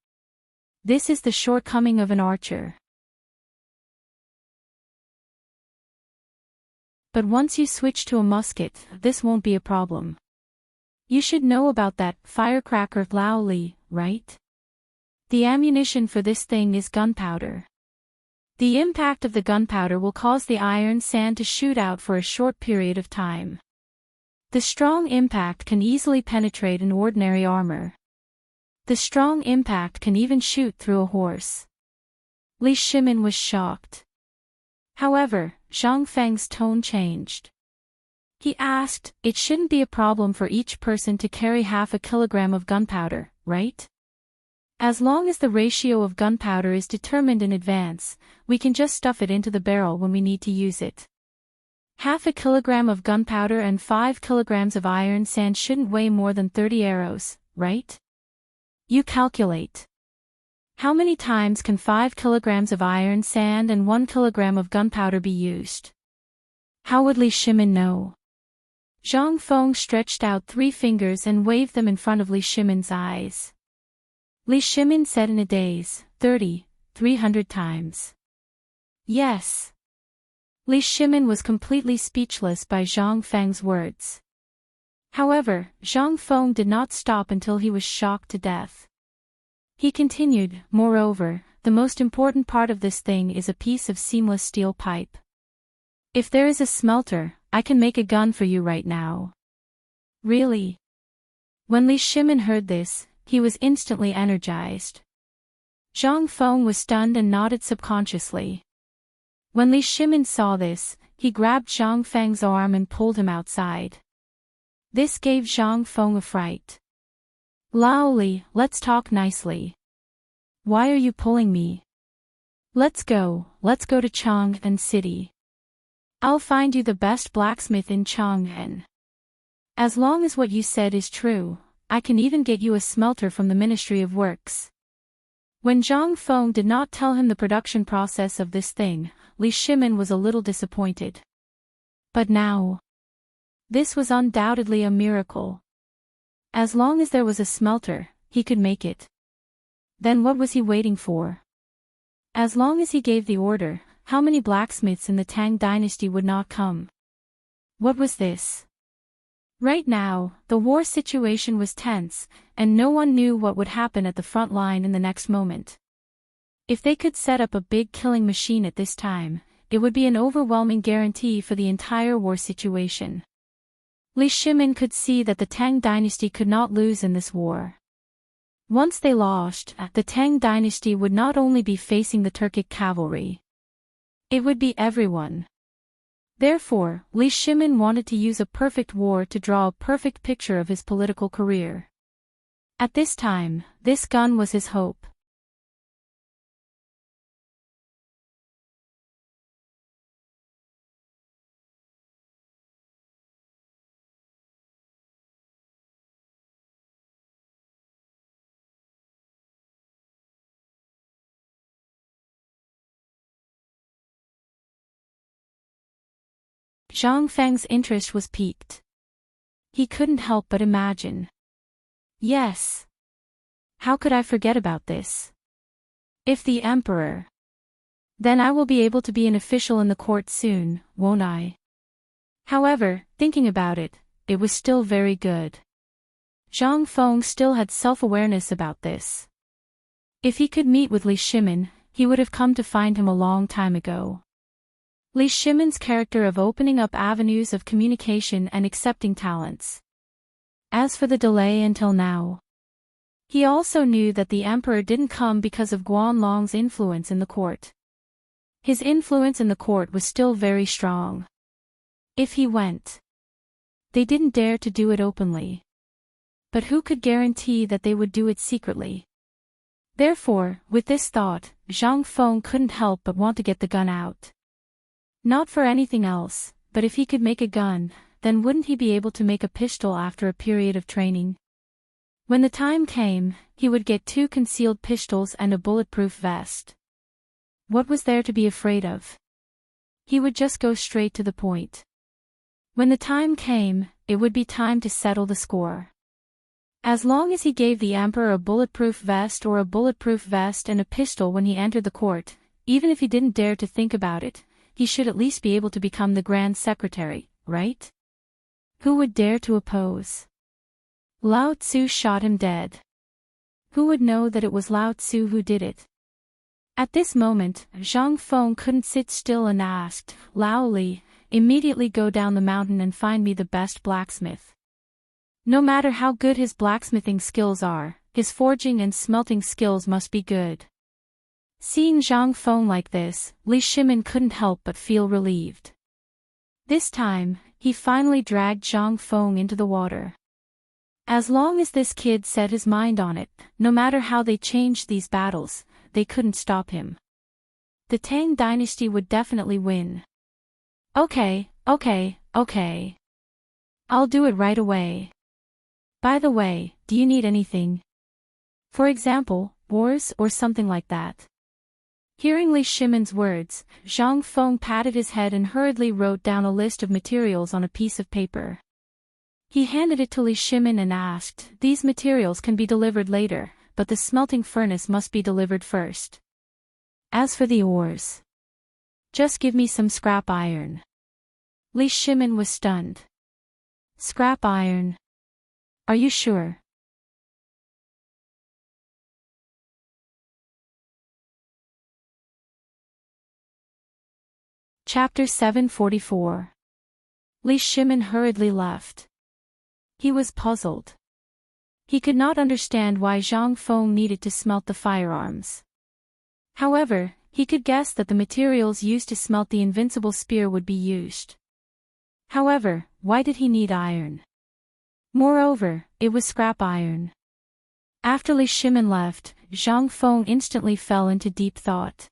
This is the shortcoming of an archer. But once you switch to a musket, this won't be a problem. You should know about that firecracker Lao Li, right? The ammunition for this thing is gunpowder. The impact of the gunpowder will cause the iron sand to shoot out for a short period of time. The strong impact can easily penetrate an ordinary armor. The strong impact can even shoot through a horse." Li Shimin was shocked. However, Zhang Feng's tone changed. He asked, "It shouldn't be a problem for each person to carry half a kilogram of gunpowder, right? As long as the ratio of gunpowder is determined in advance, we can just stuff it into the barrel when we need to use it. Half a kilogram of gunpowder and 5 kilograms of iron sand shouldn't weigh more than 30 arrows, right? You calculate. How many times can 5 kilograms of iron sand and 1 kilogram of gunpowder be used?" How would Li Shimin know? Zhang Feng stretched out 3 fingers and waved them in front of Li Shimin's eyes. Li Shimin said in a daze, 300 times. Yes. Li Shimin was completely speechless by Zhang Feng's words. However, Zhang Feng did not stop until he was shocked to death. He continued, "Moreover, the most important part of this thing is a piece of seamless steel pipe. If there is a smelter, I can make a gun for you right now." Really? When Li Shimin heard this, he was instantly energized. Zhang Feng was stunned and nodded subconsciously. When Li Shimin saw this, he grabbed Zhang Feng's arm and pulled him outside. This gave Zhang Feng a fright. "Lao Li, let's talk nicely. Why are you pulling me? Let's go to Chang'an City. I'll find you the best blacksmith in Chang'an. As long as what you said is true, I can even get you a smelter from the Ministry of Works." When Zhang Feng did not tell him the production process of this thing, Li Shimin was a little disappointed. But now, this was undoubtedly a miracle. As long as there was a smelter, he could make it. Then what was he waiting for? As long as he gave the order, how many blacksmiths in the Tang Dynasty would not come? What was this? Right now, the war situation was tense, and no one knew what would happen at the front line in the next moment. If they could set up a big killing machine at this time, it would be an overwhelming guarantee for the entire war situation. Li Shimin could see that the Tang Dynasty could not lose in this war. Once they lost, the Tang Dynasty would not only be facing the Turkic cavalry. It would be everyone. Therefore, Li Shimin wanted to use a perfect war to draw a perfect picture of his political career. At this time, this gun was his hope. Zhang Feng's interest was piqued. He couldn't help but imagine. Yes. How could I forget about this? If the emperor. Then I will be able to be an official in the court soon, won't I? However, thinking about it, it was still very good. Zhang Feng still had self-awareness about this. If he could meet with Li Shimin, he would have come to find him a long time ago. Li Shimin's character of opening up avenues of communication and accepting talents. As for the delay until now, he also knew that the emperor didn't come because of Guanlong's influence in the court. His influence in the court was still very strong. If he went, they didn't dare to do it openly. But who could guarantee that they would do it secretly? Therefore, with this thought, Zhang Feng couldn't help but want to get the gun out. Not for anything else, but if he could make a gun, then wouldn't he be able to make a pistol after a period of training? When the time came, he would get 2 concealed pistols and a bulletproof vest. What was there to be afraid of? He would just go straight to the point. When the time came, it would be time to settle the score. As long as he gave the Emperor a bulletproof vest or a bulletproof vest and a pistol when he entered the court, even if he didn't dare to think about it, he should at least be able to become the Grand Secretary, right? Who would dare to oppose? Lao Tzu shot him dead. Who would know that it was Lao Tzu who did it? At this moment, Zhang Feng couldn't sit still and asked, Lao Li, immediately go down the mountain and find me the best blacksmith. No matter how good his blacksmithing skills are, his forging and smelting skills must be good. Seeing Zhang Feng like this, Li Shimin couldn't help but feel relieved. This time, he finally dragged Zhang Feng into the water. As long as this kid set his mind on it, no matter how they changed these battles, they couldn't stop him. The Tang Dynasty would definitely win. Okay. I'll do it right away. By the way, do you need anything? For example, wars or something like that. Hearing Li Shimin's words, Zhang Feng patted his head and hurriedly wrote down a list of materials on a piece of paper. He handed it to Li Shimin and asked, these materials can be delivered later, but the smelting furnace must be delivered first. As for the ores, just give me some scrap iron. Li Shimin was stunned. Scrap iron? Are you sure? Chapter 744. Li Shimin hurriedly left. He was puzzled. He could not understand why Zhang Feng needed to smelt the firearms. However, he could guess that the materials used to smelt the invincible spear would be used. However, why did he need iron? Moreover, it was scrap iron. After Li Shimin left, Zhang Feng instantly fell into deep thought.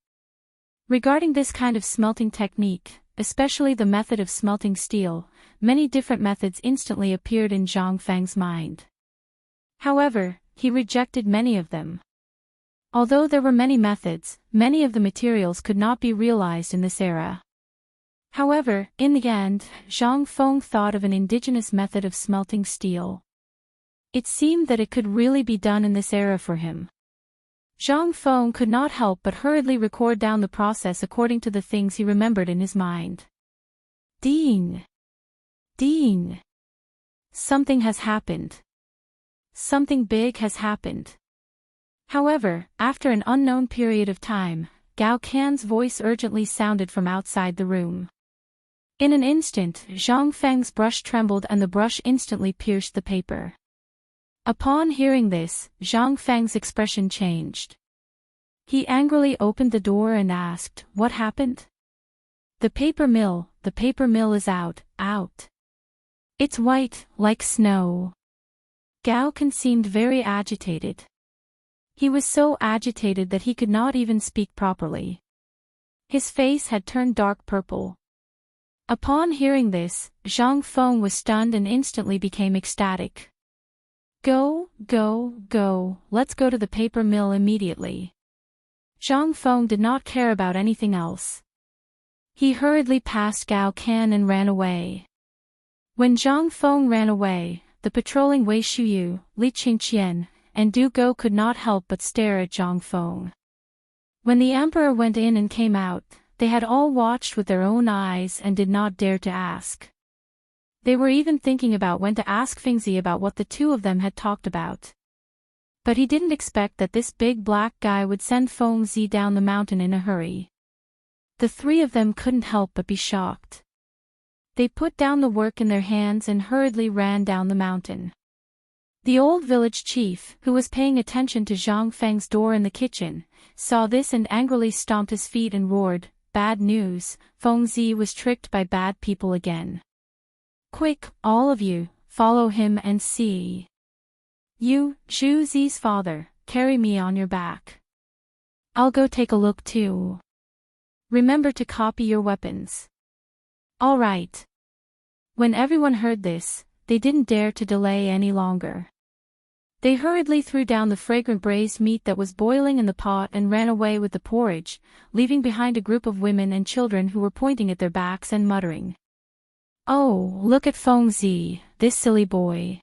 Regarding this kind of smelting technique, especially the method of smelting steel, many different methods instantly appeared in Zhang Feng's mind. However, he rejected many of them. Although there were many methods, many of the materials could not be realized in this era. However, in the end, Zhang Feng thought of an indigenous method of smelting steel. It seemed that it could really be done in this era for him. Zhang Feng could not help but hurriedly record down the process according to the things he remembered in his mind. Ding! Ding! Something has happened. Something big has happened. However, after an unknown period of time, Gao Can's voice urgently sounded from outside the room. In an instant, Zhang Feng's brush trembled and the brush instantly pierced the paper. Upon hearing this, Zhang Feng's expression changed. He angrily opened the door and asked, "What happened?" The paper mill is out. It's white, like snow." Gao Can seemed very agitated. He was so agitated that he could not even speak properly. His face had turned dark purple. Upon hearing this, Zhang Feng was stunned and instantly became ecstatic. Go, let's go to the paper mill immediately." Zhang Feng did not care about anything else. He hurriedly passed Gao Can and ran away. When Zhang Feng ran away, the patrolling Wei Shuyu, Li Qingqian, and Du Go could not help but stare at Zhang Feng. When the emperor went in and came out, they had all watched with their own eyes and did not dare to ask. They were even thinking about when to ask Fengzi about what the two of them had talked about. But he didn't expect that this big black guy would send Fengzi down the mountain in a hurry. The three of them couldn't help but be shocked. They put down the work in their hands and hurriedly ran down the mountain. The old village chief, who was paying attention to Zhang Feng's door in the kitchen, saw this and angrily stomped his feet and roared, "Bad news, Fengzi was tricked by bad people again. Quick, all of you, follow him and see. You, Zhu Zi's father, carry me on your back. I'll go take a look too. Remember to copy your weapons." "All right." When everyone heard this, they didn't dare to delay any longer. They hurriedly threw down the fragrant braised meat that was boiling in the pot and ran away with the porridge, leaving behind a group of women and children who were pointing at their backs and muttering, "Oh, look at Feng Zi, this silly boy.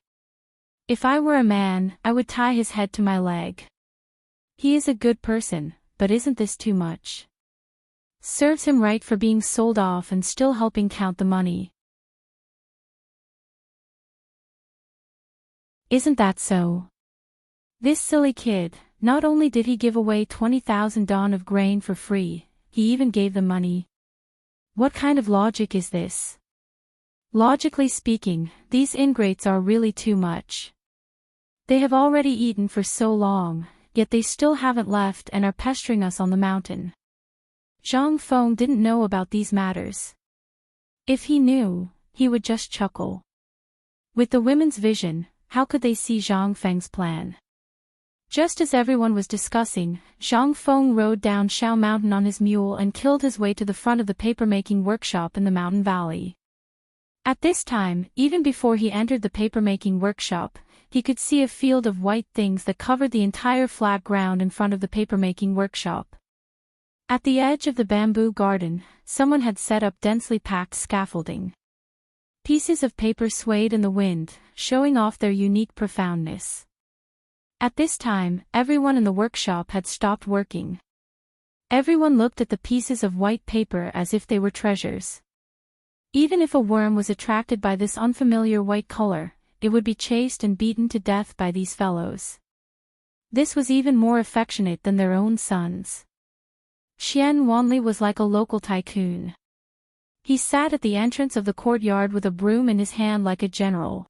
If I were a man, I would tie his head to my leg. He is a good person, but isn't this too much? Serves him right for being sold off and still helping count the money. Isn't that so? This silly kid, not only did he give away 20,000 don of grain for free, he even gave them money. What kind of logic is this? Logically speaking, these ingrates are really too much. They have already eaten for so long, yet they still haven't left and are pestering us on the mountain." Zhang Feng didn't know about these matters. If he knew, he would just chuckle. With the women's vision, how could they see Zhang Feng's plan? Just as everyone was discussing, Zhang Feng rode down Shao Mountain on his mule and killed his way to the front of the papermaking workshop in the mountain valley. At this time, even before he entered the papermaking workshop, he could see a field of white things that covered the entire flat ground in front of the papermaking workshop. At the edge of the bamboo garden, someone had set up densely packed scaffolding. Pieces of paper swayed in the wind, showing off their unique profoundness. At this time, everyone in the workshop had stopped working. Everyone looked at the pieces of white paper as if they were treasures. Even if a worm was attracted by this unfamiliar white color, it would be chased and beaten to death by these fellows. This was even more affectionate than their own sons. Qian Wanli was like a local tycoon. He sat at the entrance of the courtyard with a broom in his hand like a general.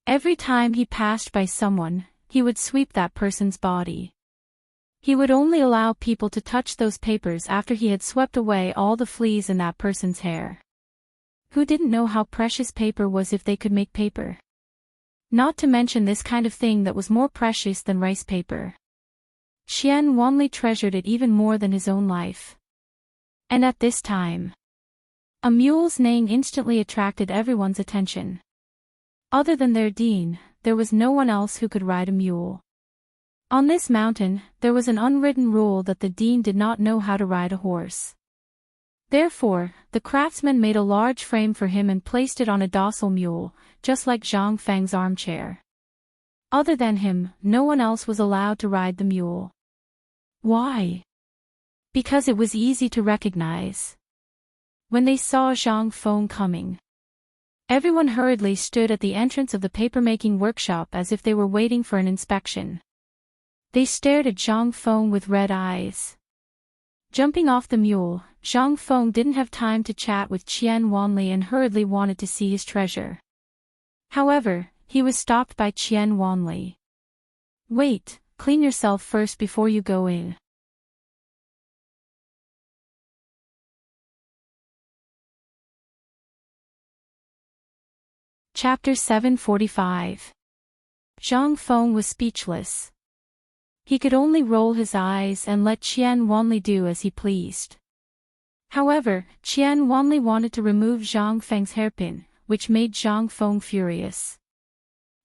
Every time he passed by someone, he would sweep that person's body. He would only allow people to touch those papers after he had swept away all the fleas in that person's hair. Who didn't know how precious paper was if they could make paper? Not to mention this kind of thing that was more precious than rice paper. Qian Wanli treasured it even more than his own life. And at this time, a mule's neighing instantly attracted everyone's attention. Other than their dean, there was no one else who could ride a mule. On this mountain, there was an unwritten rule that the dean did not know how to ride a horse. Therefore, the craftsman made a large frame for him and placed it on a docile mule, just like Zhang Feng's armchair. Other than him, no one else was allowed to ride the mule. Why? Because it was easy to recognize. When they saw Zhang Feng coming, everyone hurriedly stood at the entrance of the papermaking workshop as if they were waiting for an inspection. They stared at Zhang Feng with red eyes. Jumping off the mule, Zhang Feng didn't have time to chat with Qian Wanli and hurriedly wanted to see his treasure. However, he was stopped by Qian Wanli. "Wait, clean yourself first before you go in." Chapter 745. Zhang Feng was speechless. He could only roll his eyes and let Qian Wanli do as he pleased. However, Qian Wanli wanted to remove Zhang Feng's hairpin, which made Zhang Feng furious.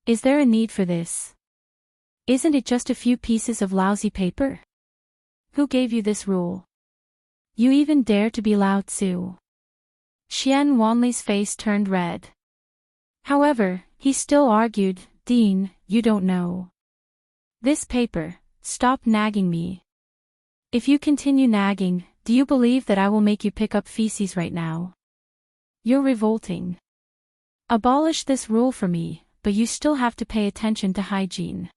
"Is there a need for this? Isn't it just a few pieces of lousy paper? Who gave you this rule? You even dare to be Lao Tzu?" Qian Wanli's face turned red. However, he still argued, "Dean, you don't know. This paper, stop nagging me. If you continue nagging, do you believe that I will make you pick up feces right now? You're revolting. Abolish this rule for me, but you still have to pay attention to hygiene.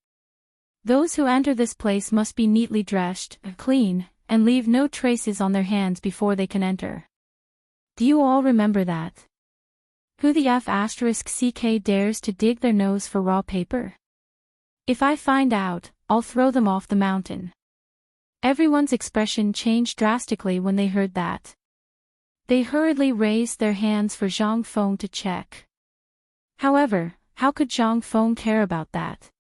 Those who enter this place must be neatly dressed, clean, and leave no traces on their hands before they can enter. Do you all remember that? Who the F***ck dares to dig their nose for raw paper? If I find out, I'll throw them off the mountain." Everyone's expression changed drastically when they heard that. They hurriedly raised their hands for Zhang Feng to check. However, how could Zhang Feng care about that?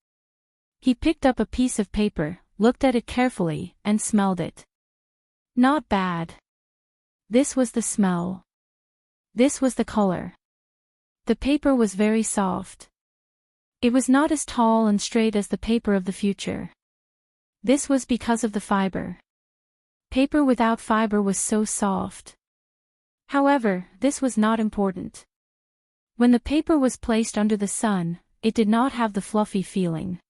He picked up a piece of paper, looked at it carefully, and smelled it. Not bad. This was the smell. This was the color. The paper was very soft. It was not as tall and straight as the paper of the future. This was because of the fiber. Paper without fiber was so soft. However, this was not important. When the paper was placed under the sun, it did not have the fluffy feeling.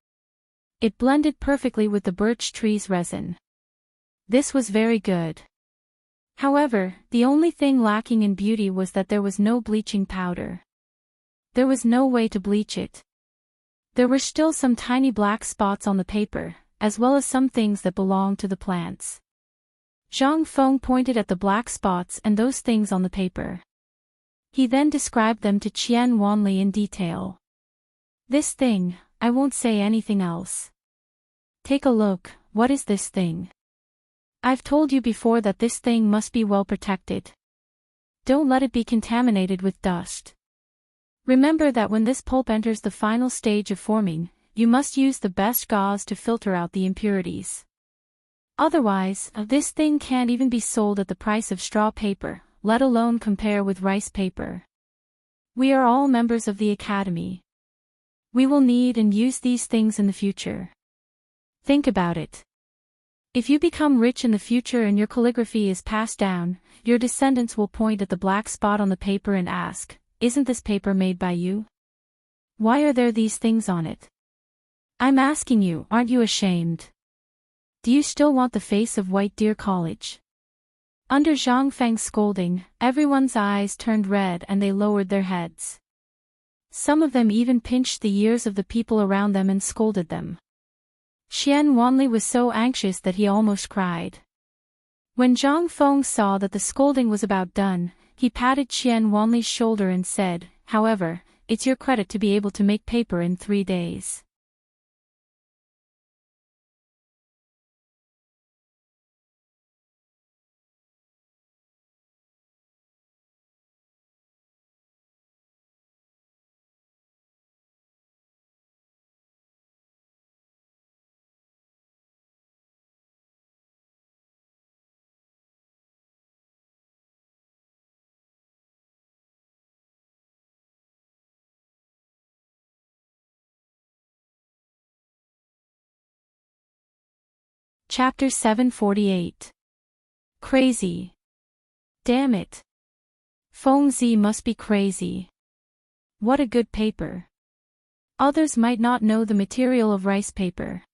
It blended perfectly with the birch tree's resin. This was very good. However, the only thing lacking in beauty was that there was no bleaching powder. There was no way to bleach it. There were still some tiny black spots on the paper, as well as some things that belonged to the plants. Zhang Feng pointed at the black spots and those things on the paper. He then described them to Qian Wanli in detail. This thing, I won't say anything else. Take a look, what is this thing? I've told you before that this thing must be well protected. Don't let it be contaminated with dust. Remember that when this pulp enters the final stage of forming, you must use the best gauze to filter out the impurities. Otherwise, this thing can't even be sold at the price of straw paper, let alone compare with rice paper. We are all members of the Academy. We will need and use these things in the future. Think about it. If you become rich in the future and your calligraphy is passed down, your descendants will point at the black spot on the paper and ask, "Isn't this paper made by you? Why are there these things on it?" I'm asking you, aren't you ashamed? Do you still want the face of White Deer College? Under Zhang Feng's scolding, everyone's eyes turned red and they lowered their heads. Some of them even pinched the ears of the people around them and scolded them. Qian Wanli was so anxious that he almost cried. When Zhang Feng saw that the scolding was about done, he patted Qian Wanli's shoulder and said, "However, it's your credit to be able to make paper in 3 days. Chapter 748. Crazy. Damn it. Feng Zi must be crazy. What a good paper. Others might not know the material of rice paper.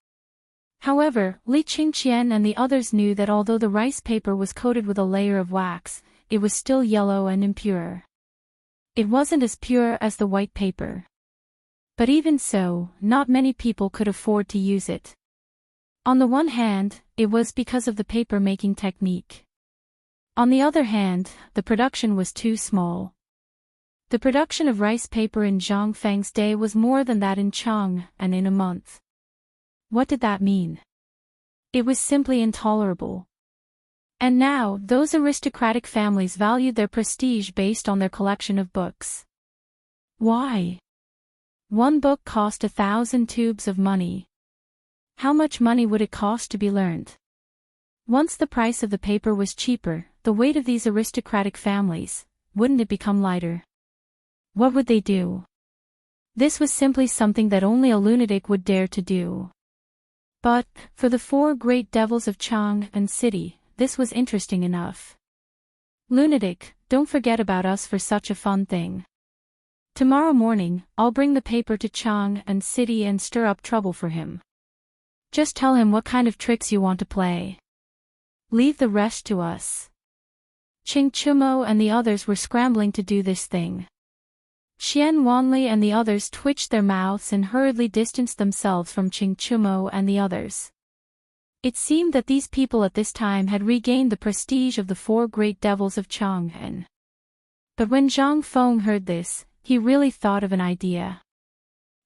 However, Li Qingqian and the others knew that although the rice paper was coated with a layer of wax, it was still yellow and impure. It wasn't as pure as the white paper. But even so, not many people could afford to use it. On the one hand, it was because of the paper-making technique. On the other hand, the production was too small. The production of rice paper in Zhang Feng's day was more than that in Chang, and in a month. What did that mean? It was simply intolerable. And now, those aristocratic families valued their prestige based on their collection of books. Why? One book cost 1,000 tubes of money. How much money would it cost to be learned? Once the price of the paper was cheaper, the weight of these aristocratic families, wouldn't it become lighter? What would they do? This was simply something that only a lunatic would dare to do. But, for the 4 great devils of Chang and City, this was interesting enough. Lunatic, don't forget about us for such a fun thing. Tomorrow morning, I'll bring the paper to Chang and City and stir up trouble for him. Just tell him what kind of tricks you want to play. Leave the rest to us. Qing Chumo and the others were scrambling to do this thing. Qian Wanli and the others twitched their mouths and hurriedly distanced themselves from Qing Chumo and the others. It seemed that these people at this time had regained the prestige of the 4 great devils of Chang'an. But when Zhang Feng heard this, he really thought of an idea.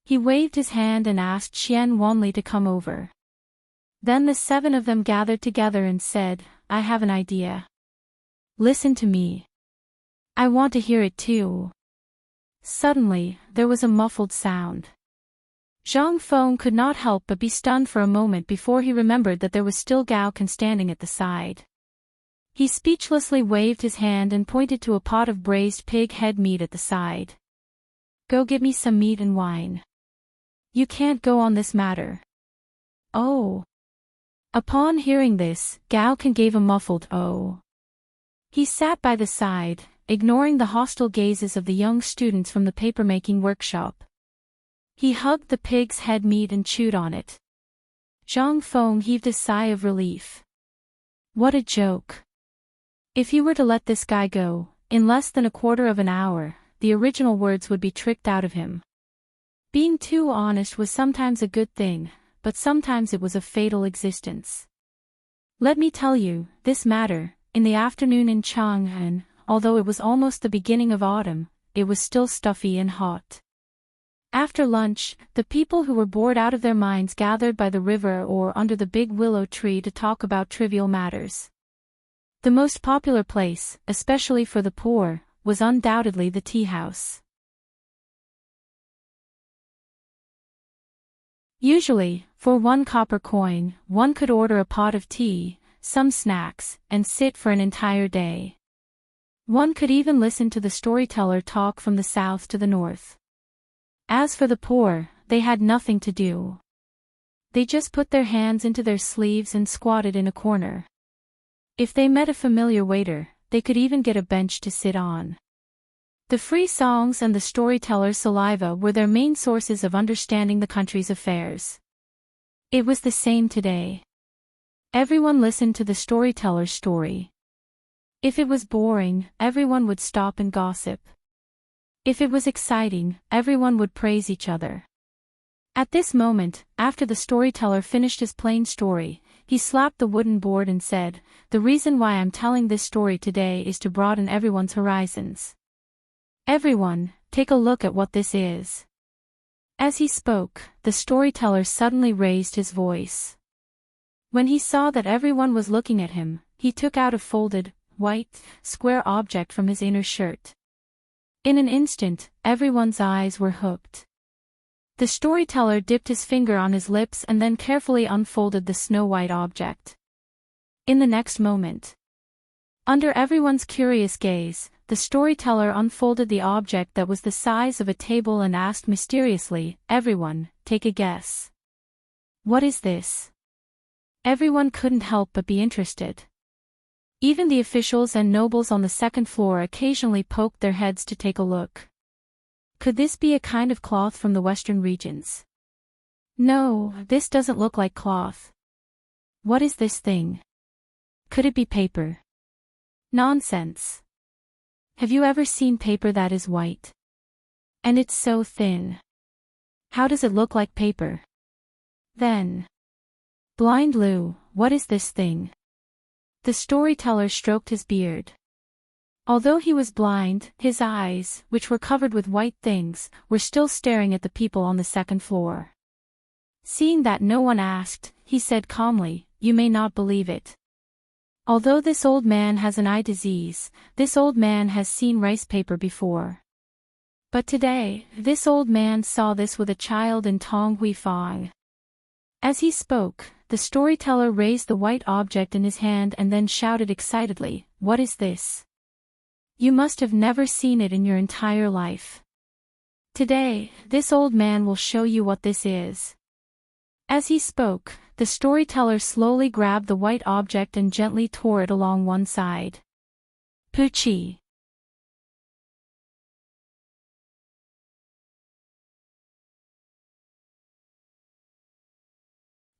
He waved his hand and asked Qian Wanli to come over. Then the 7 of them gathered together and said, "I have an idea. Listen to me. I want to hear it too." Suddenly, there was a muffled sound. Zhang Feng could not help but be stunned for a moment before he remembered that there was still Gao Can standing at the side. He speechlessly waved his hand and pointed to a pot of braised pig head meat at the side. Go get me some meat and wine. You can't go on this matter. Oh. Upon hearing this, Gao Kan gave a muffled oh. He sat by the side, ignoring the hostile gazes of the young students from the papermaking workshop. He hugged the pig's head meat and chewed on it. Zhang Feng heaved a sigh of relief. What a joke. If you were to let this guy go, in less than a quarter of an hour, the original words would be tricked out of him. Being too honest was sometimes a good thing, but sometimes it was a fatal existence. Let me tell you, this matter, in the afternoon in Chang'an, although it was almost the beginning of autumn, it was still stuffy and hot. After lunch, the people who were bored out of their minds gathered by the river or under the big willow tree to talk about trivial matters. The most popular place, especially for the poor, was undoubtedly the tea house. Usually, for 1 copper coin, one could order a pot of tea, some snacks, and sit for an entire day. One could even listen to the storyteller talk from the south to the north. As for the poor, they had nothing to do. They just put their hands into their sleeves and squatted in a corner. If they met a familiar waiter, they could even get a bench to sit on. The free songs and the storyteller's saliva were their main sources of understanding the country's affairs. It was the same today. Everyone listened to the storyteller's story. If it was boring, everyone would stop and gossip. If it was exciting, everyone would praise each other. At this moment, after the storyteller finished his plain story, he slapped the wooden board and said, "The reason why I'm telling this story today is to broaden everyone's horizons. Everyone, take a look at what this is." As he spoke, the storyteller suddenly raised his voice. When he saw that everyone was looking at him, he took out a folded, white, square object from his inner shirt. In an instant, everyone's eyes were hooked. The storyteller dipped his finger on his lips and then carefully unfolded the snow-white object. In the next moment, under everyone's curious gaze, the storyteller unfolded the object that was the size of a table and asked mysteriously, "Everyone, take a guess. What is this?" Everyone couldn't help but be interested. Even the officials and nobles on the second floor occasionally poked their heads to take a look. Could this be a kind of cloth from the western regions? No, this doesn't look like cloth. What is this thing? Could it be paper? Nonsense. Have you ever seen paper that is white? And it's so thin. How does it look like paper? Then. Blind Lou, what is this thing? The storyteller stroked his beard. Although he was blind, his eyes, which were covered with white things, were still staring at the people on the second floor. Seeing that no one asked, he said calmly, "You may not believe it. Although this old man has an eye disease, this old man has seen rice paper before. But today, this old man saw this with a child in Tong Hui Fang." As he spoke, the storyteller raised the white object in his hand and then shouted excitedly, "What is this? You must have never seen it in your entire life. Today, this old man will show you what this is." As he spoke, the storyteller slowly grabbed the white object and gently tore it along one side. Poochie.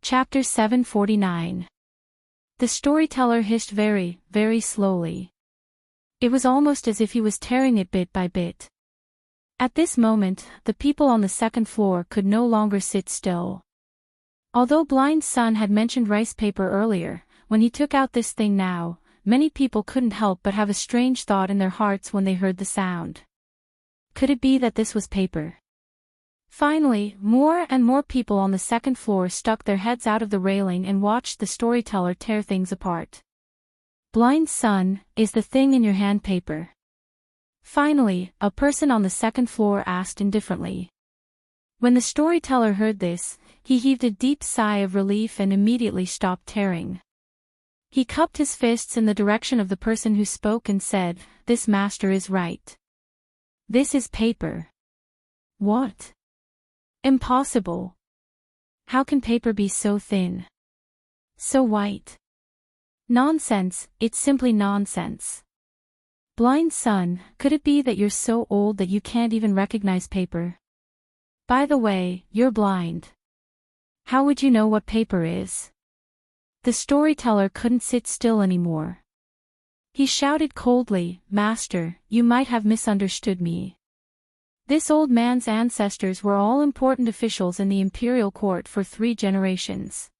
Chapter 749. The storyteller hissed very, very slowly. It was almost as if he was tearing it bit by bit. At this moment, the people on the second floor could no longer sit still. Although Blind Sun had mentioned rice paper earlier, when he took out this thing now, many people couldn't help but have a strange thought in their hearts when they heard the sound. Could it be that this was paper? Finally, more and more people on the second floor stuck their heads out of the railing and watched the storyteller tear things apart. "Blind Sun, is the thing in your hand paper?" Finally, a person on the second floor asked indifferently. When the storyteller heard this, he heaved a deep sigh of relief and immediately stopped tearing. He cupped his fists in the direction of the person who spoke and said, "This master is right. This is paper." What? Impossible. How can paper be so thin? So white? Nonsense, it's simply nonsense. Blind son, could it be that you're so old that you can't even recognize paper? By the way, you're blind. How would you know what paper is? The storyteller couldn't sit still anymore. He shouted coldly, Master, you might have misunderstood me. This old man's ancestors were all important officials in the imperial court for 3 generations.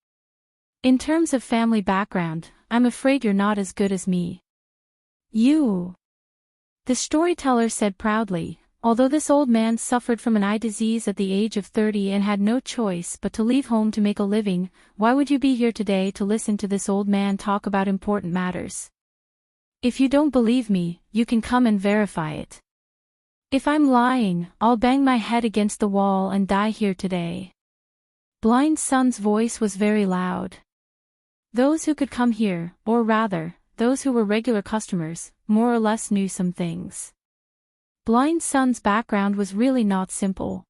In terms of family background, I'm afraid you're not as good as me. You. The storyteller said proudly, although this old man suffered from an eye disease at the age of 30 and had no choice but to leave home to make a living, why would you be here today to listen to this old man talk about important matters? If you don't believe me, you can come and verify it. If I'm lying, I'll bang my head against the wall and die here today. Blind Son's voice was very loud. Those who could come here, or rather, those who were regular customers, more or less knew some things. Blind Son's background was really not simple.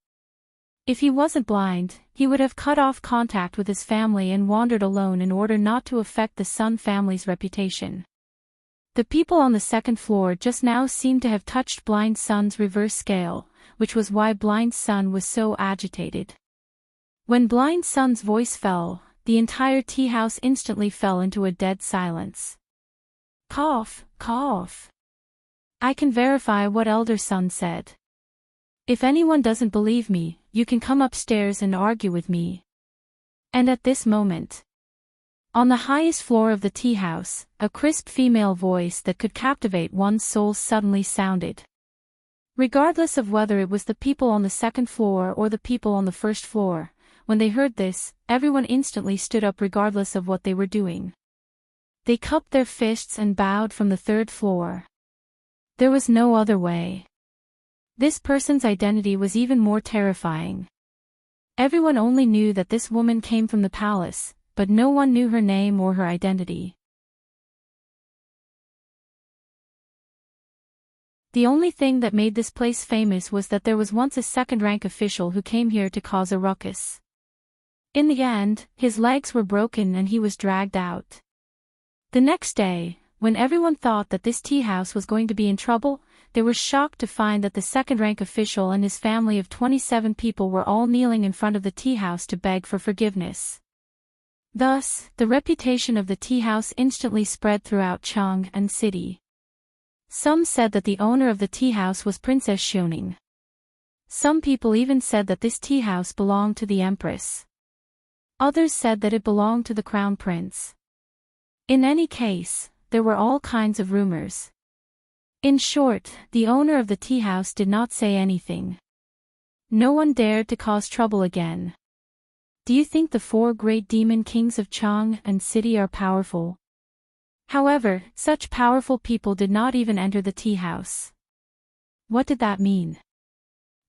If he wasn't blind, he would have cut off contact with his family and wandered alone in order not to affect the Sun family's reputation. The people on the 2nd floor just now seemed to have touched Blind Son's reverse scale, which was why Blind Son was so agitated. When Blind Son's voice fell, the entire tea house instantly fell into a dead silence. Cough, cough. I can verify what Elder Son said. If anyone doesn't believe me, you can come upstairs and argue with me. And at this moment, on the highest floor of the tea house, a crisp female voice that could captivate one's soul suddenly sounded. Regardless of whether it was the people on the 2nd floor or the people on the 1st floor, when they heard this, everyone instantly stood up regardless of what they were doing. They cupped their fists and bowed from the 3rd floor. There was no other way. This person's identity was even more terrifying. Everyone only knew that this woman came from the palace, but no one knew her name or her identity. The only thing that made this place famous was that there was once a 2nd-rank official who came here to cause a ruckus. In the end, his legs were broken and he was dragged out. The next day, when everyone thought that this tea house was going to be in trouble, they were shocked to find that the 2nd-rank official and his family of 27 people were all kneeling in front of the tea house to beg for forgiveness. Thus, the reputation of the tea house instantly spread throughout Chang and city. Some said that the owner of the tea house was Princess Shoning. Some people even said that this tea house belonged to the Empress. Others said that it belonged to the Crown Prince. In any case, there were all kinds of rumors. In short, the owner of the tea house did not say anything. No one dared to cause trouble again. Do you think the 4 great demon kings of Chang and city are powerful? However, such powerful people did not even enter the tea house. What did that mean?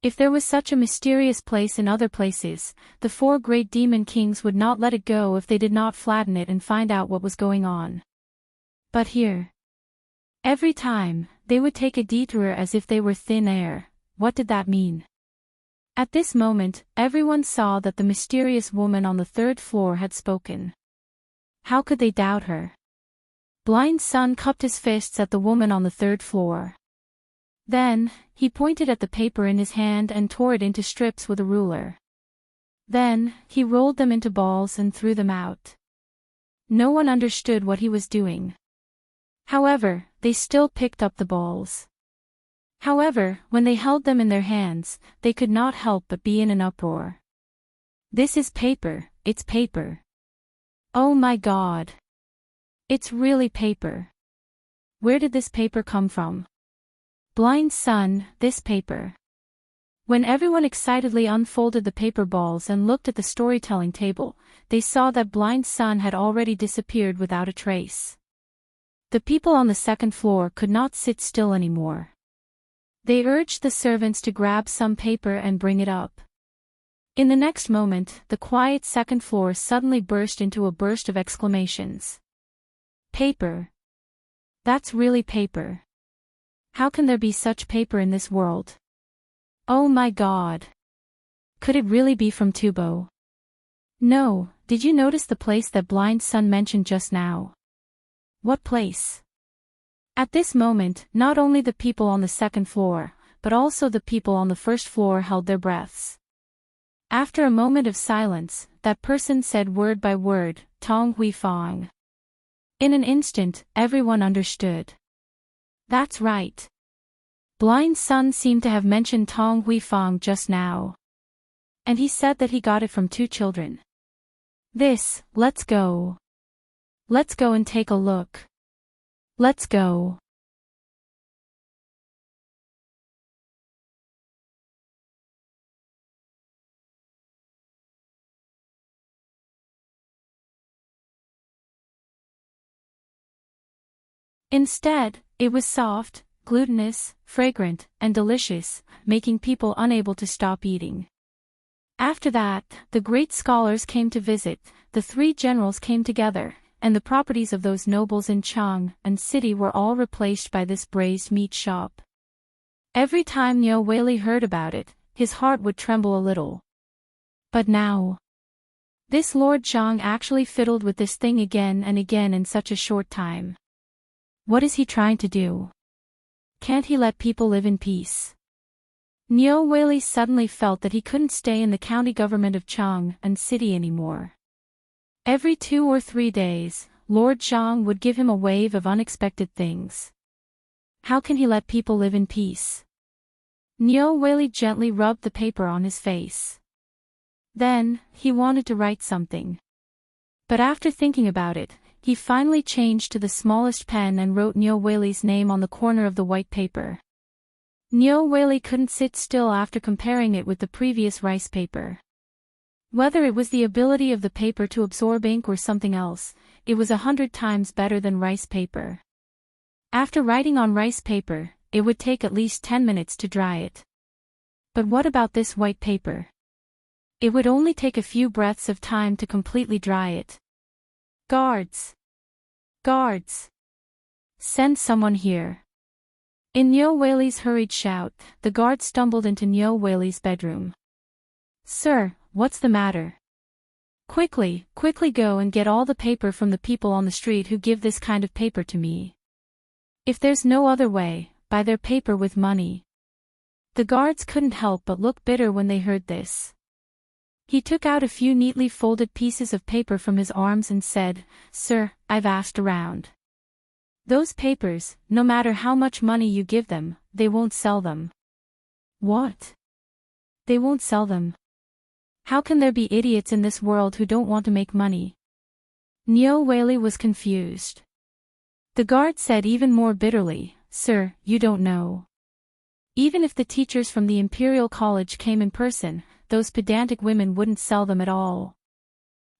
If there was such a mysterious place in other places, the 4 great demon kings would not let it go if they did not flatten it and find out what was going on. But here, every time, they would take a detour as if they were thin air. What did that mean? At this moment, everyone saw that the mysterious woman on the 3rd floor had spoken. How could they doubt her? Blind Son cupped his fists at the woman on the 3rd floor. Then, he pointed at the paper in his hand and tore it into strips with a ruler. Then, he rolled them into balls and threw them out. No one understood what he was doing. However, they still picked up the balls. However, when they held them in their hands, they could not help but be in an uproar. This is paper, it's paper. Oh my God! It's really paper. Where did this paper come from? Blind Son, this paper. When everyone excitedly unfolded the paper balls and looked at the storytelling table, they saw that Blind Son had already disappeared without a trace. The people on the 2nd floor could not sit still anymore. They urged the servants to grab some paper and bring it up. In the next moment, the quiet 2nd floor suddenly burst into a burst of exclamations. Paper. That's really paper. How can there be such paper in this world? Oh my god. Could it really be from Tubo? No, did you notice the place that Blind Sun mentioned just now? What place? At this moment, not only the people on the second floor, but also the people on the first floor held their breaths. After a moment of silence, that person said word by word, Tong Hui Fong. In an instant, everyone understood. That's right. Blind Sun seemed to have mentioned Tong Hui Fong just now. And he said that he got it from two children. Let's go. Let's go and take a look. Let's go. Instead, it was soft, glutinous, fragrant, and delicious, making people unable to stop eating. After that, the great scholars came to visit, the three generals came together, and the properties of those nobles in Chang and city were all replaced by this braised meat shop. Every time Niu Weili heard about it, his heart would tremble a little. But now, this Lord Zhang actually fiddled with this thing again and again in such a short time. What is he trying to do? Can't he let people live in peace? Niu Weili suddenly felt that he couldn't stay in the county government of Chang and city anymore. Every 2 or 3 days, Lord Zhang would give him a wave of unexpected things. How can he let people live in peace? Niu Weili gently rubbed the paper on his face. Then, he wanted to write something. But after thinking about it, he finally changed to the smallest pen and wrote Niu Weili's name on the corner of the white paper. Niu Weili couldn't sit still after comparing it with the previous rice paper. Whether it was the ability of the paper to absorb ink or something else, it was 100 times better than rice paper. After writing on rice paper, it would take at least 10 minutes to dry it. But what about this white paper? It would only take a few breaths of time to completely dry it. Guards! Guards! Send someone here. In Niu Weili's hurried shout, the guard stumbled into Niu Weili's bedroom. Sir, what's the matter? Quickly go and get all the paper from the people on the street who give this kind of paper to me. If there's no other way, buy their paper with money. The guards couldn't help but look bitter when they heard this. He took out a few neatly folded pieces of paper from his arms and said, Sir, I've asked around. Those papers, no matter how much money you give them, they won't sell them. What? They won't sell them? How can there be idiots in this world who don't want to make money? Niu Weili was confused. The guard said even more bitterly, Sir, you don't know. Even if the teachers from the Imperial College came in person, those pedantic women wouldn't sell them at all.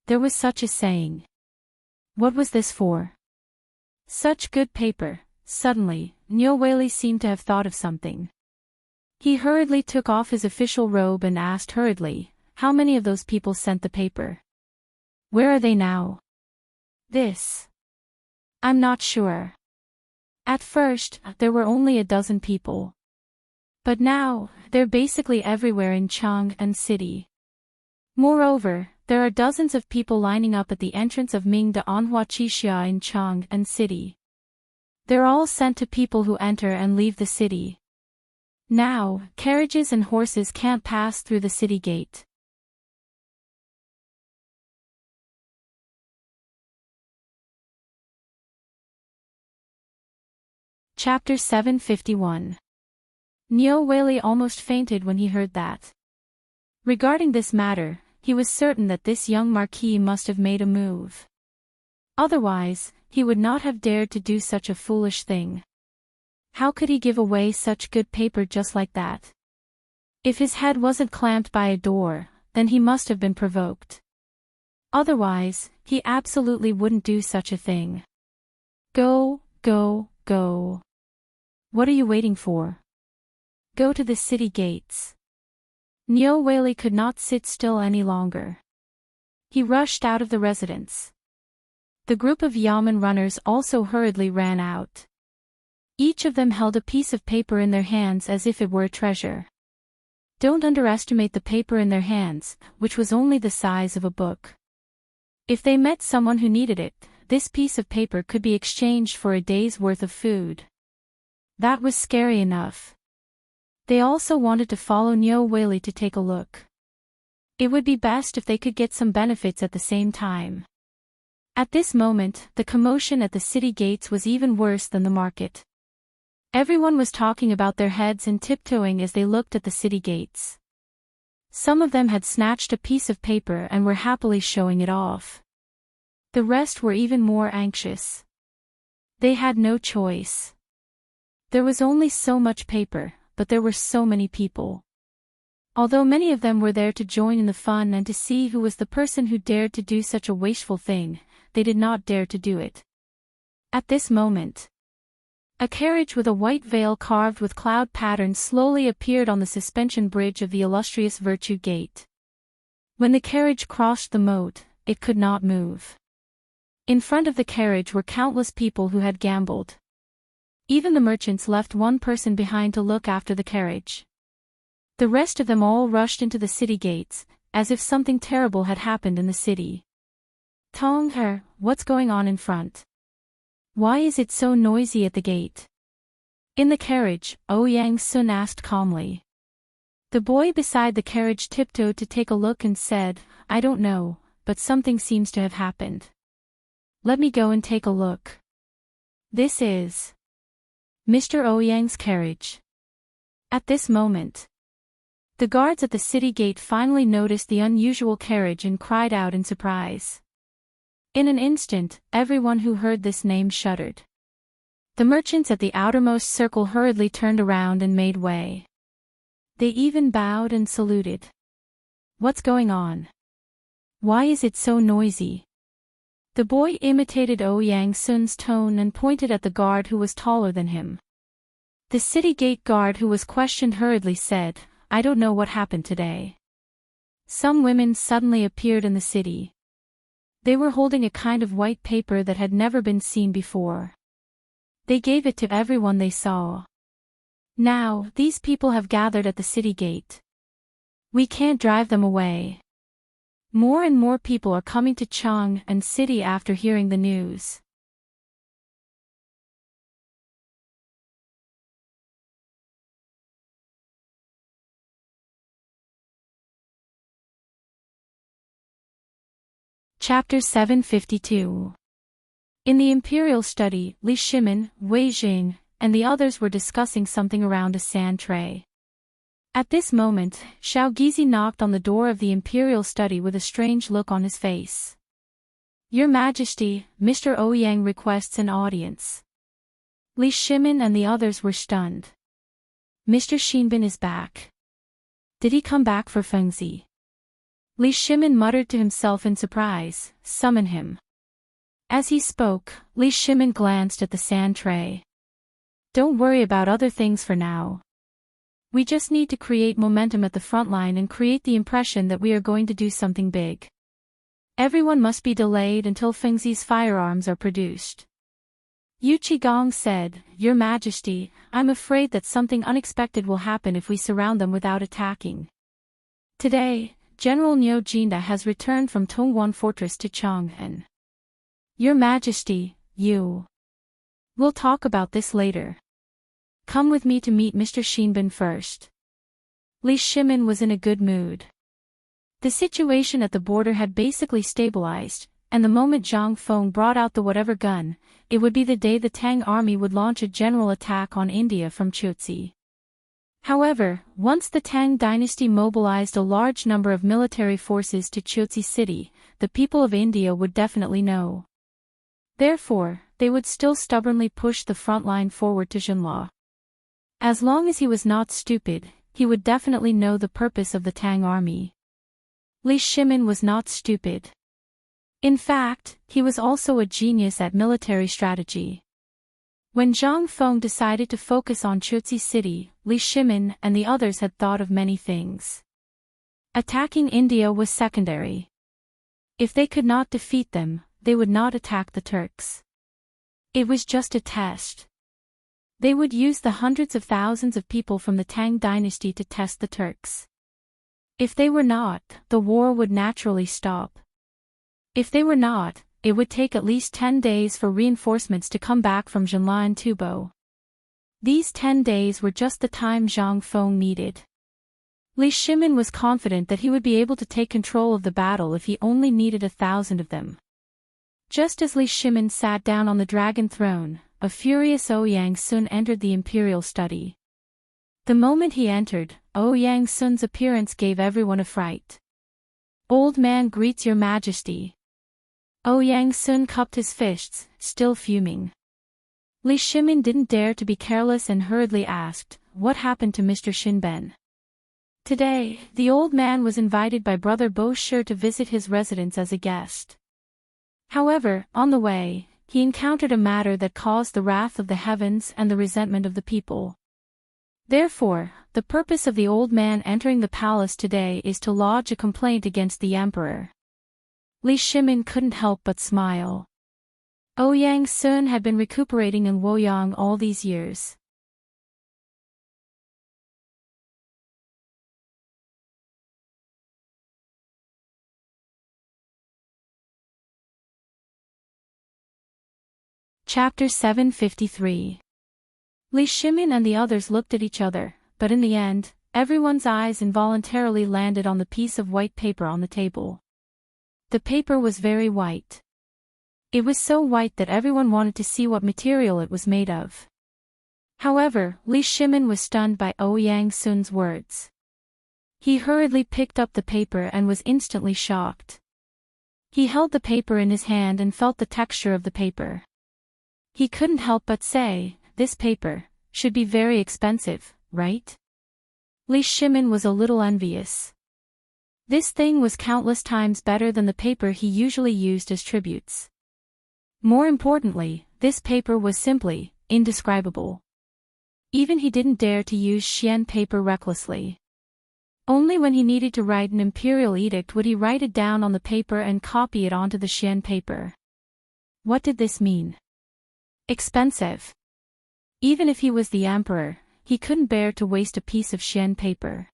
There was such a saying. What was this for? Such good paper. Suddenly, Niu Weili seemed to have thought of something. He hurriedly took off his official robe and asked hurriedly, how many of those people sent the paper? Where are they now? I'm not sure. At first, there were only a dozen people. But now, they're basically everywhere in Chang and city. Moreover, there are dozens of people lining up at the entrance of Ming de Anhua Qixia in Chang and city. They're all sent to people who enter and leave the city. Now, carriages and horses can't pass through the city gate. Chapter 751. Niu Weili almost fainted when he heard that. Regarding this matter, he was certain that this young marquis must have made a move. Otherwise, he would not have dared to do such a foolish thing. How could he give away such good paper just like that? If his head wasn't clamped by a door, then he must have been provoked. Otherwise, he absolutely wouldn't do such a thing. Go. What are you waiting for? Go to the city gates. Niu Weili could not sit still any longer. He rushed out of the residence. The group of yamen runners also hurriedly ran out. Each of them held a piece of paper in their hands as if it were a treasure. Don't underestimate the paper in their hands, which was only the size of a book. If they met someone who needed it, this piece of paper could be exchanged for a day's worth of food. That was scary enough. They also wanted to follow Nyo Whaley to take a look. It would be best if they could get some benefits at the same time. At this moment, the commotion at the city gates was even worse than the market. Everyone was talking about their heads and tiptoeing as they looked at the city gates. Some of them had snatched a piece of paper and were happily showing it off. The rest were even more anxious. They had no choice. There was only so much paper, but there were so many people. Although many of them were there to join in the fun and to see who was the person who dared to do such a wasteful thing, they did not dare to do it. At this moment, a carriage with a white veil carved with cloud patterns slowly appeared on the suspension bridge of the illustrious Virtue Gate. When the carriage crossed the moat, it could not move. In front of the carriage were countless people who had gambled. Even the merchants left one person behind to look after the carriage. The rest of them all rushed into the city gates, as if something terrible had happened in the city. Tang, what's going on in front? Why is it so noisy at the gate? In the carriage, Yang Sun asked calmly. The boy beside the carriage tiptoed to take a look and said, I don't know, but something seems to have happened. Let me go and take a look. This is Mr. Ouyang's carriage. At this moment, the guards at the city gate finally noticed the unusual carriage and cried out in surprise. In an instant, everyone who heard this name shuddered. The merchants at the outermost circle hurriedly turned around and made way. They even bowed and saluted. What's going on? Why is it so noisy? The boy imitated Yang Sun's tone and pointed at the guard who was taller than him. The city gate guard who was questioned hurriedly said, I don't know what happened today. Some women suddenly appeared in the city. They were holding a kind of white paper that had never been seen before. They gave it to everyone they saw. Now, these people have gathered at the city gate. We can't drive them away. More and more people are coming to Chang and city after hearing the news. Chapter 752. In the imperial study, Li Shimin, Wei Jing, and the others were discussing something around a sand tray. At this moment, Xiao Gizi knocked on the door of the imperial study with a strange look on his face. Your Majesty, Mr. Ouyang requests an audience. Li Shimin and the others were stunned. Mr. Xinbin is back. Did he come back for Fengzi? Li Shimin muttered to himself in surprise, summon him. As he spoke, Li Shimin glanced at the sand tray. Don't worry about other things for now. We just need to create momentum at the front line and create the impression that we are going to do something big. Everyone must be delayed until Fengzi's firearms are produced. Yu Qigong said, Your Majesty, I'm afraid that something unexpected will happen if we surround them without attacking. Today, General Niu Jinda has returned from Tongguan Fortress to Chang'an. Your Majesty, you. We'll talk about this later. Come with me to meet Mr. Xinbin first. Li Shimin was in a good mood. The situation at the border had basically stabilized, and the moment Zhang Feng brought out the whatever gun, it would be the day the Tang army would launch a general attack on India from Chotzi. However, once the Tang dynasty mobilized a large number of military forces to Chotzi city, the people of India would definitely know. Therefore, they would still stubbornly push the front line forward to Jinla. As long as he was not stupid, he would definitely know the purpose of the Tang army. Li Shimin was not stupid. In fact, he was also a genius at military strategy. When Zhang Feng decided to focus on Chotzi city, Li Shimin and the others had thought of many things. Attacking India was secondary. If they could not defeat them, they would not attack the Turks. It was just a test. They would use the hundreds of thousands of people from the Tang dynasty to test the Turks. If they were not, the war would naturally stop. If they were not, it would take at least 10 days for reinforcements to come back from Jinla and Tubo. These 10 days were just the time Zhang Feng needed. Li Shimin was confident that he would be able to take control of the battle if he only needed 1,000 of them. Just as Li Shimin sat down on the dragon throne, a furious Ouyang Sun entered the imperial study. The moment he entered, Ouyang Sun's appearance gave everyone a fright. "Old man greets your majesty." Ouyang Sun cupped his fists, still fuming. Li Shimin didn't dare to be careless and hurriedly asked, "What happened to Mr. Shinben?" Today, the old man was invited by brother Bo Shi to visit his residence as a guest. However, on the way, he encountered a matter that caused the wrath of the heavens and the resentment of the people. Therefore, the purpose of the old man entering the palace today is to lodge a complaint against the emperor. Li Shimin couldn't help but smile. Ouyang Sun had been recuperating in Luoyang all these years. Chapter 753. Li Shimin and the others looked at each other, but in the end, everyone's eyes involuntarily landed on the piece of white paper on the table. The paper was very white. It was so white that everyone wanted to see what material it was made of. However, Li Shimin was stunned by Ouyang Sun's words. He hurriedly picked up the paper and was instantly shocked. He held the paper in his hand and felt the texture of the paper. He couldn't help but say, "This paper should be very expensive, right?" Li Shimin was a little envious. This thing was countless times better than the paper he usually used as tributes. More importantly, this paper was simply indescribable. Even he didn't dare to use Xian paper recklessly. Only when he needed to write an imperial edict would he write it down on the paper and copy it onto the Xian paper. What did this mean? Expensive. Even if he was the emperor, he couldn't bear to waste a piece of Xian paper.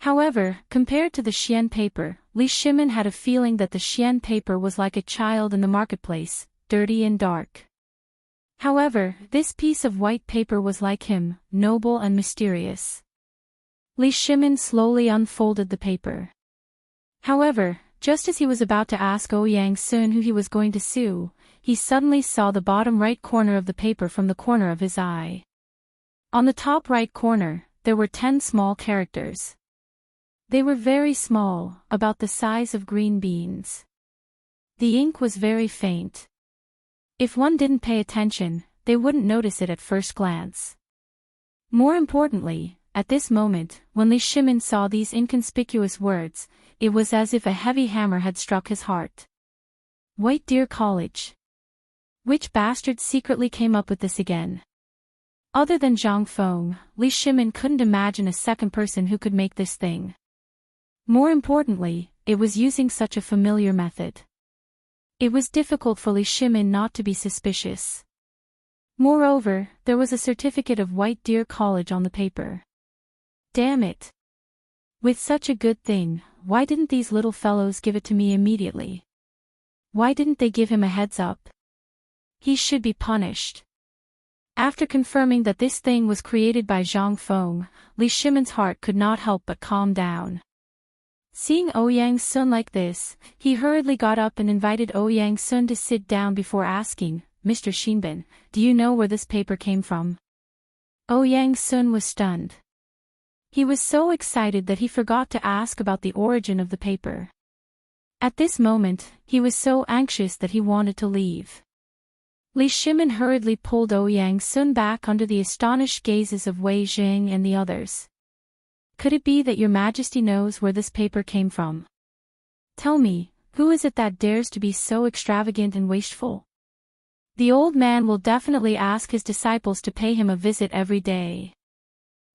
However, compared to the Xian paper, Li Shimin had a feeling that the Xian paper was like a child in the marketplace, dirty and dark. However, this piece of white paper was like him, noble and mysterious. Li Shimin slowly unfolded the paper. However, just as he was about to ask Ouyang Sun who he was going to sue, he suddenly saw the bottom right corner of the paper from the corner of his eye. On the top right corner, there were 10 small characters. They were very small, about the size of green beans. The ink was very faint. If one didn't pay attention, they wouldn't notice it at first glance. More importantly, at this moment, when Li Shimin saw these inconspicuous words, it was as if a heavy hammer had struck his heart. White Deer College. Which bastard secretly came up with this again? Other than Zhang Feng, Li Shimin couldn't imagine a second person who could make this thing. More importantly, it was using such a familiar method. It was difficult for Li Shimin not to be suspicious. Moreover, there was a certificate of White Deer College on the paper. Damn it! With such a good thing, why didn't these little fellows give it to me immediately? Why didn't they give him a heads up? He should be punished. After confirming that this thing was created by Zhang Feng, Li Shimin's heart could not help but calm down. Seeing Ouyang Sun like this, he hurriedly got up and invited Ouyang Sun to sit down before asking, "Mr. Shinben, do you know where this paper came from?" Ouyang Sun was stunned. He was so excited that he forgot to ask about the origin of the paper. At this moment, he was so anxious that he wanted to leave. Li Shimin hurriedly pulled Ouyang Sun back under the astonished gazes of Wei Jing and the others. "Could it be that your majesty knows where this paper came from? Tell me, who is it that dares to be so extravagant and wasteful? The old man will definitely ask his disciples to pay him a visit every day."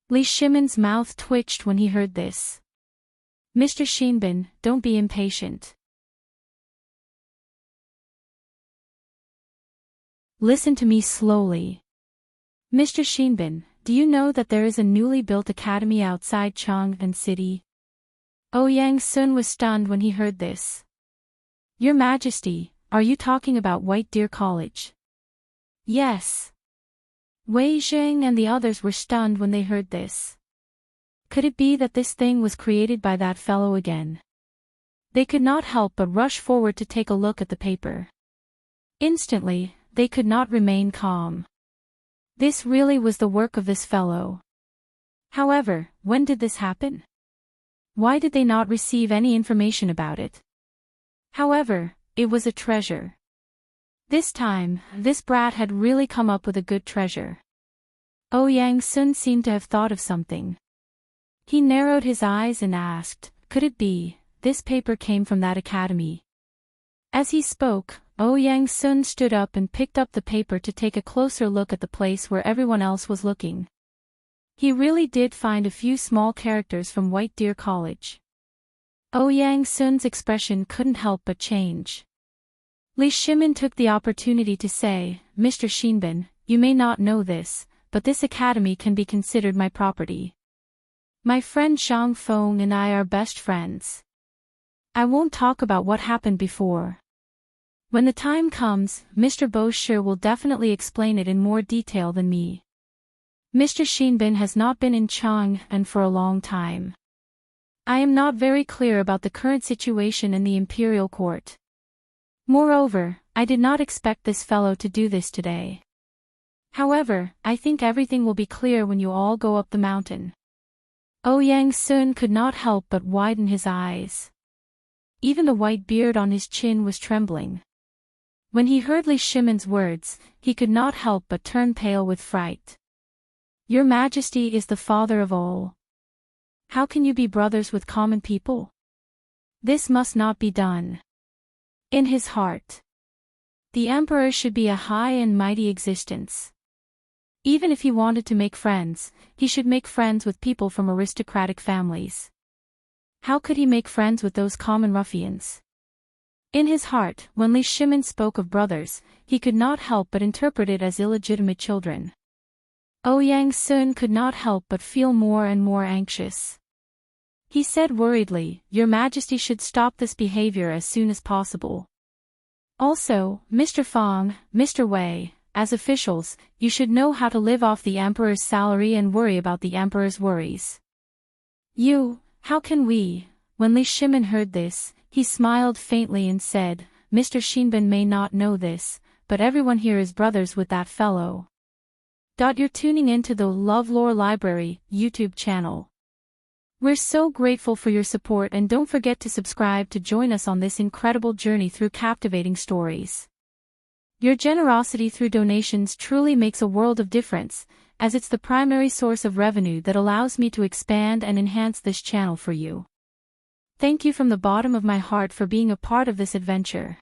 Li Shimin's mouth twitched when he heard this. "Mr. Shinben, don't be impatient. Listen to me slowly. Mr. Shinben, do you know that there is a newly built academy outside Chang'an City? Yang Sun was stunned when he heard this. Your Majesty, are you talking about White Deer College? Yes. Wei Zheng and the others were stunned when they heard this. Could it be that this thing was created by that fellow again? They could not help but rush forward to take a look at the paper. Instantly, they could not remain calm. This really was the work of this fellow. However, when did this happen? Why did they not receive any information about it? However, it was a treasure. This time, this brat had really come up with a good treasure. Yang Sun seemed to have thought of something. He narrowed his eyes and asked, could it be, this paper came from that academy? As he spoke, Yang Sun stood up and picked up the paper to take a closer look at the place where everyone else was looking. He really did find a few small characters from White Deer College. Yang Sun's expression couldn't help but change. Li Shimin took the opportunity to say, Mr. Xinbin, you may not know this, but this academy can be considered my property. My friend Zhang Feng and I are best friends. I won't talk about what happened before. When the time comes, Mr. Bo Shi will definitely explain it in more detail than me. Mr. Xinbin has not been in Chang'an for a long time. I am not very clear about the current situation in the imperial court. Moreover, I did not expect this fellow to do this today. However, I think everything will be clear when you all go up the mountain. Yang Sun could not help but widen his eyes. Even the white beard on his chin was trembling. When he heard Li Shimin's words, he could not help but turn pale with fright. Your Majesty is the father of all. How can you be brothers with common people? This must not be done. In his heart, the emperor should be a high and mighty existence. Even if he wanted to make friends, he should make friends with people from aristocratic families. How could he make friends with those common ruffians? In his heart, when Li Shimin spoke of brothers, he could not help but interpret it as illegitimate children. Yang Sun could not help but feel more and more anxious. He said worriedly, Your Majesty should stop this behavior as soon as possible. Also, Mr. Fang, Mr. Wei, as officials, you should know how to live off the Emperor's salary and worry about the Emperor's worries. How can we? When Li Shimin heard this, he smiled faintly and said, Mr. Xinbin may not know this, but everyone here is brothers with that fellow. You're tuning into the LoveLore Library YouTube channel. We're so grateful for your support, and don't forget to subscribe to join us on this incredible journey through captivating stories. Your generosity through donations truly makes a world of difference, as it's the primary source of revenue that allows me to expand and enhance this channel for you. Thank you from the bottom of my heart for being a part of this adventure.